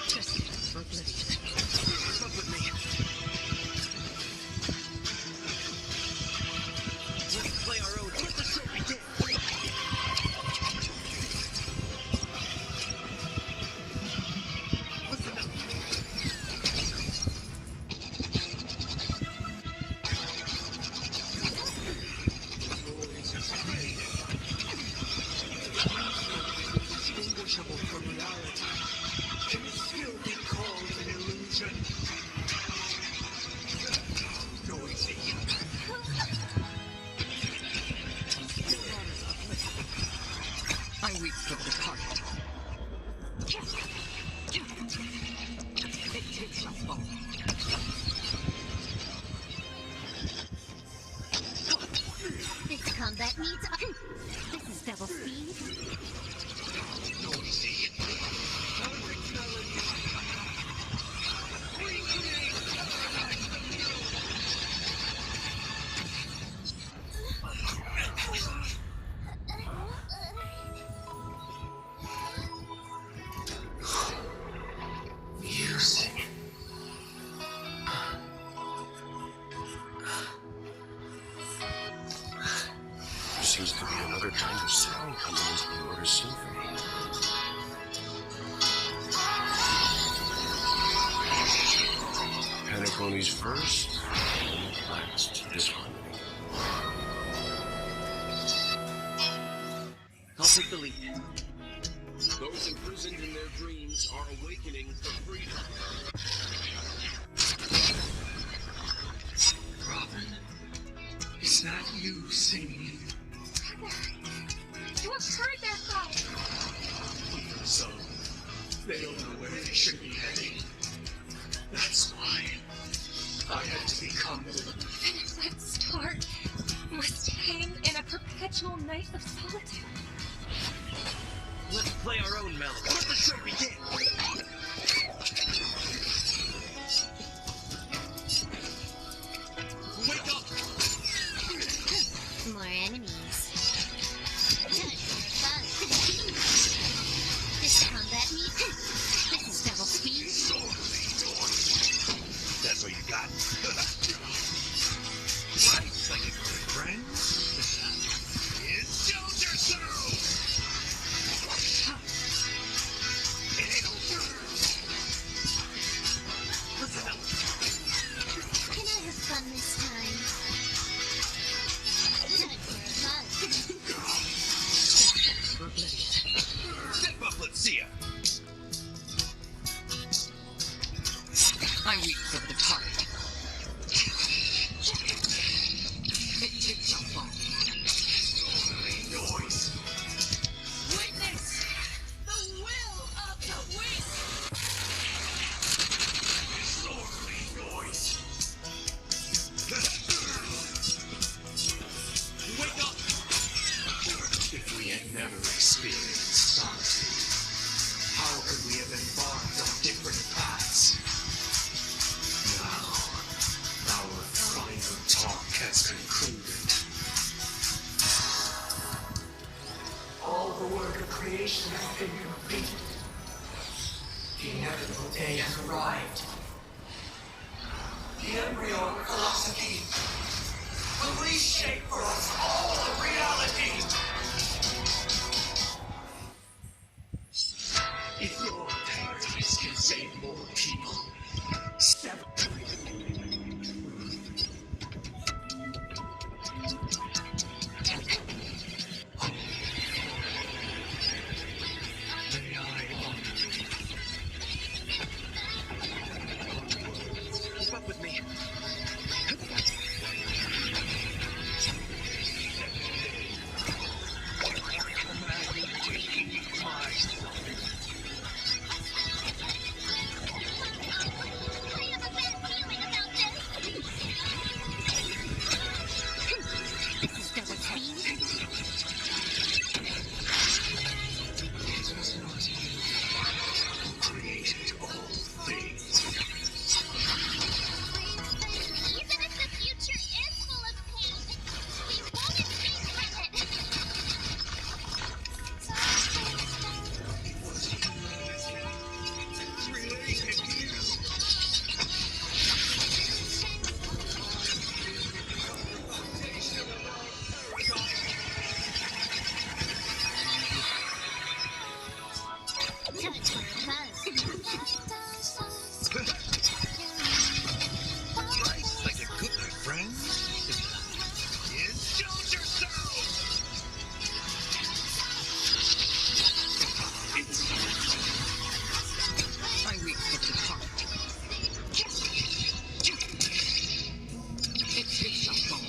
Just for oblivion. Come with me. Let's play our own. Let the show begin. Listen up. Indistinguishable from reality, can it still be called an illusion? Noisy. I weep from the heart. It takes a fall. This combat needs. This is double speed. Noisy. Music. There seems to be another kind of sound coming into the Order Symphony. Penacony's first and last disharmony. I'll take the lead. Those imprisoned in their dreams are awakening for freedom. Robin, is that you singing? You have heard that cry. Even so, they don't know where they should be heading. That's why I had to become them. And if that star must hang in a perpetual night of solitude. Let's play our own melody. Let the show begin. Wake up! More enemies. Good for fun. This combat needs. This is double speed. That's what you got. Rice like a good friend. Indulge yourself! It ain't over. Listen up. Can I have fun this time? Time for a buzz. For oblivion. Step up, let's see ya. I weep from the heart. It takes a fall. Noise. Witness the will of the wind. Slowly, noise. Wake up! If we had never experienced solitude, how could we have embarked on different paths? Now, our final talk has concluded. All the work of creation has been completed. The inevitable day has arrived. The embryo of philosophy will reshape for us all of reality. If your paradise can save more people, seven. Christ, like a good my friends. Indulge yourselves! My weak foot depart. It's not wrong.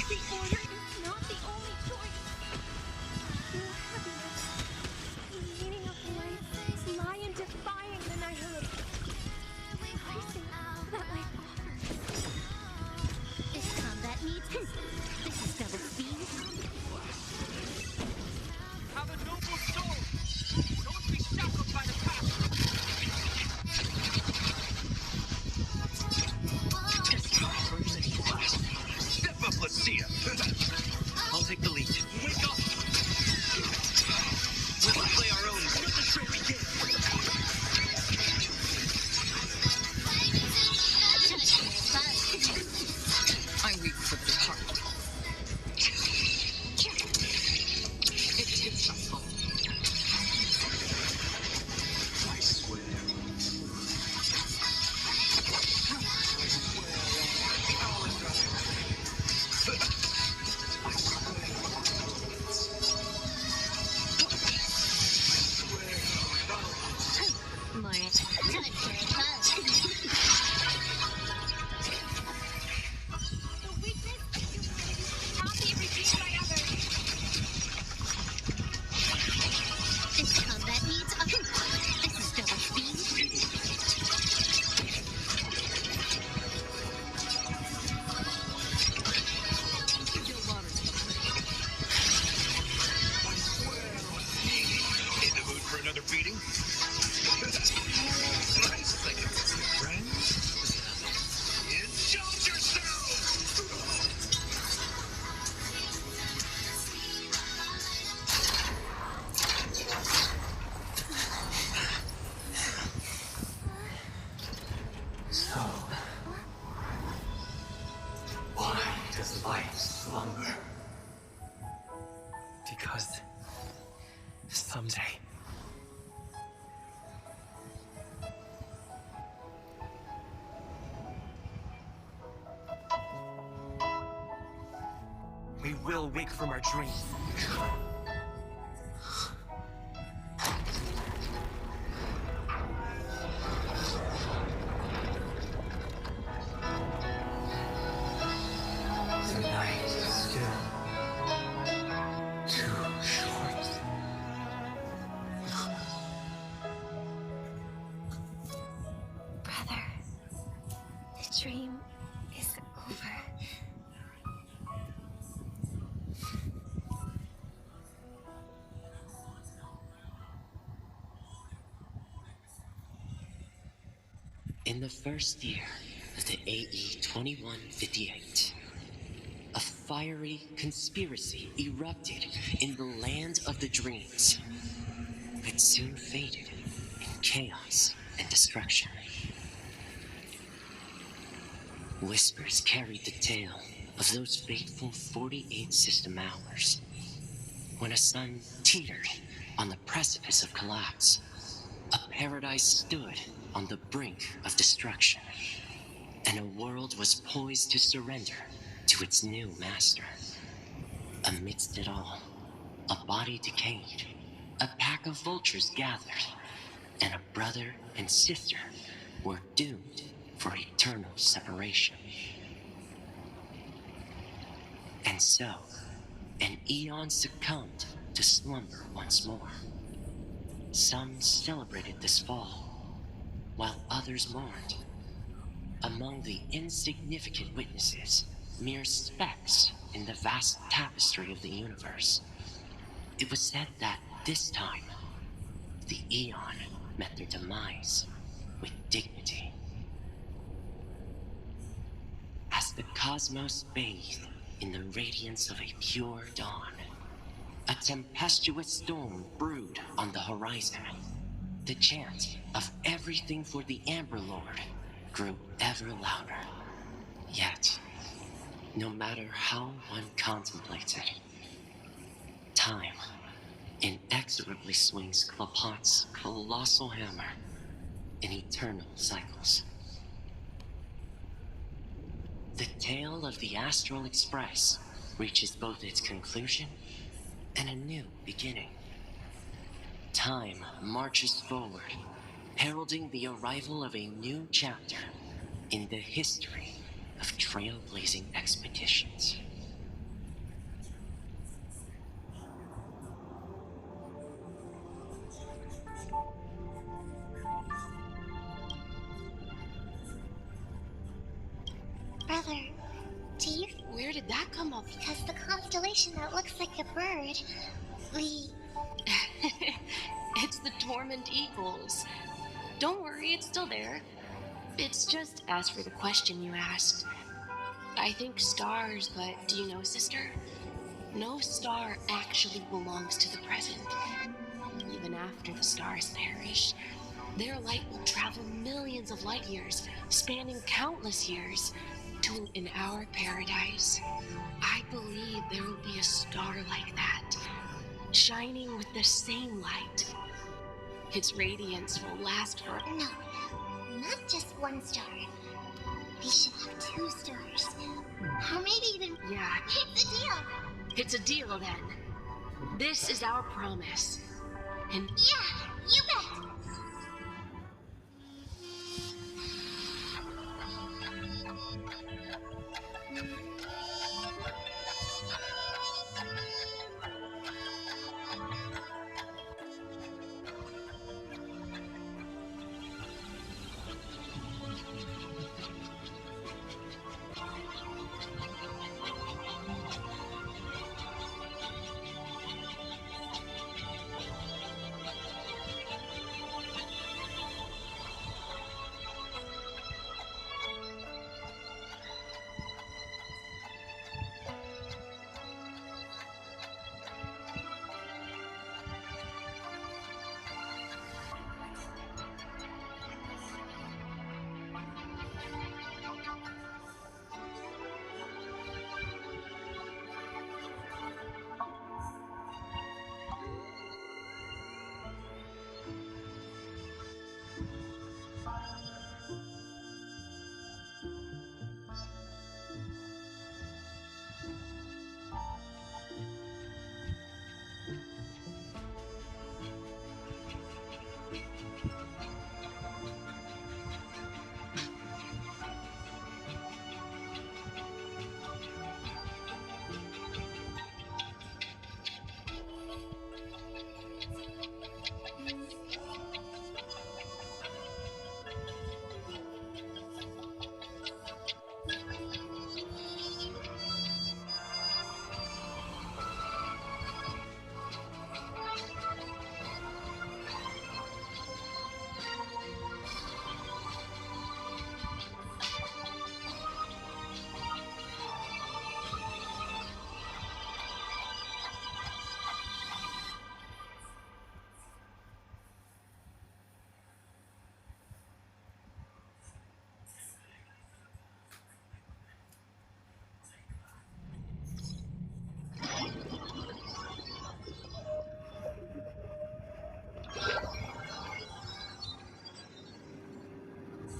The order is not the only choice. Your happiness, the meaning of life, lie in defying the nihility. Embracing that life offers. If combat needs this is double speed. Have a noble soul. Don't be shackled by the past. Step up, let's see ya. I'll take the lead. Wake up! Let's play our own. Let the trip begin. My weak foot depart. It's not wrong. I swear. More The weakness of humanity cannot be redeemed by others. if combat needs this is double speed. In the mood for another beating? Christ, like a good my friends. Indulge yourselves! So, why does life slumber? Because someday we will wake from our dreams. The night is still too short. Brother, the dream is over. In the first year of the AE 2158, a fiery conspiracy erupted in the land of the dreams. It soon faded in chaos and destruction. Whispers carried the tale of those fateful 48 system hours, when a sun teetered on the precipice of collapse. A paradise stood on the brink of destruction, and a world was poised to surrender to its new master. Amidst it all, a body decayed, a pack of vultures gathered, and a brother and sister were doomed for eternal separation. And so, an eon succumbed to slumber once more. Some celebrated this fall, while others mourned. Among the insignificant witnesses, mere specks in the vast tapestry of the universe, it was said that this time, the Eon met their demise with dignity. As the cosmos bathed in the radiance of a pure dawn, a tempestuous storm brewed on the horizon. The chant of every everything for the Amber Lord grew ever louder. Yet, no matter how one contemplates it, time inexorably swings Klapot's colossal hammer in eternal cycles. The tale of the Astral Express reaches both its conclusion and a new beginning. Time marches forward, heralding the arrival of a new chapter in the history of trailblazing expeditions. Brother, do you... Where did that come up? Because the constellation that looks like a bird, It's the Dormant Eagles. Don't worry, it's still there. It's just as for the question you asked. I think stars, but do you know, sister? No star actually belongs to the present. Even after the stars perish, their light will travel millions of light years, spanning countless years, to in our paradise. I believe there will be a star like that, shining with the same light. Its radiance will last for... No, not just one star. We should have 2 stars. Or maybe even... Yeah. It's a deal! It's a deal, then. This is our promise. And... Yeah, you bet!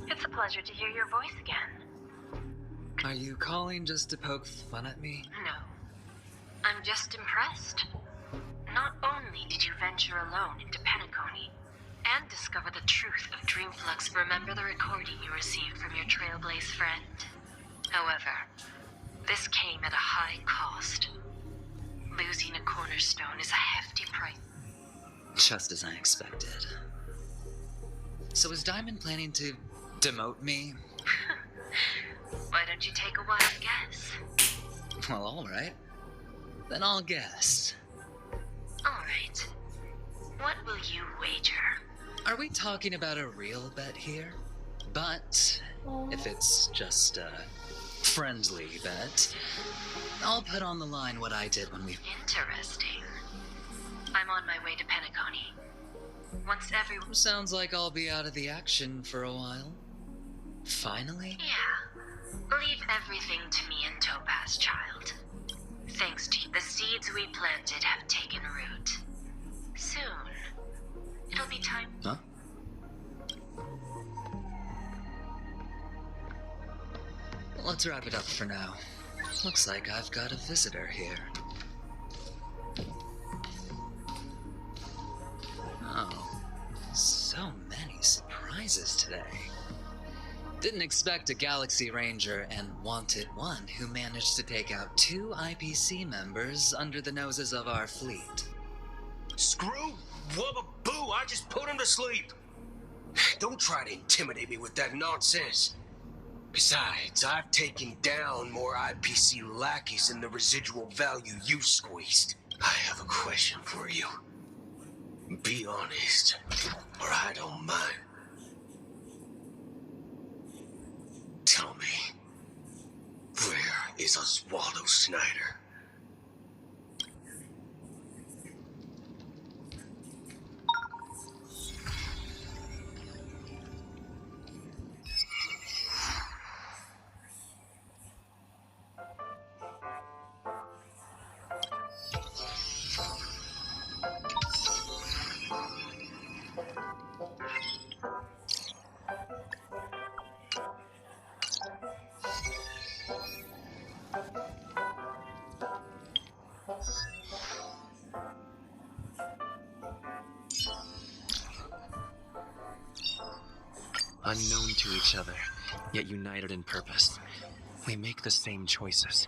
It's a pleasure to hear your voice again. Are you calling just to poke fun at me? No. I'm just impressed. Not only did you venture alone into Penacony and discover the truth of Dreamflux, remember the recording you received from your Trailblaze friend? However, this came at a high cost. Losing a cornerstone is a hefty price. Just as I expected. So is Diamond planning to demote me? Why don't you take a wild guess? Well, alright. Then I'll guess. Alright. What will you wager? Are we talking about a real bet here? But if it's just a friendly bet, I'll put on the line what I did when we... Interesting. I'm on my way to Penacony. Once everyone... Sounds like I'll be out of the action for a while. Finally? Yeah. Leave everything to me and Topaz, child. Thanks to you, the seeds we planted have taken root. Soon, it'll be time. Huh? Let's wrap it up for now. Looks like I've got a visitor here. Oh, so many surprises today. Didn't expect a Galaxy Ranger and Wanted One who managed to take out 2 IPC members under the noses of our fleet. Screw wubba boo, I just put him to sleep. Don't try to intimidate me with that nonsense. Besides, I've taken down more IPC lackeys than the residual value you squeezed. I have a question for you. Be honest, or I don't mind. Tell me, where is Oswaldo Snyder? Unknown to each other, yet united in purpose. We make the same choices.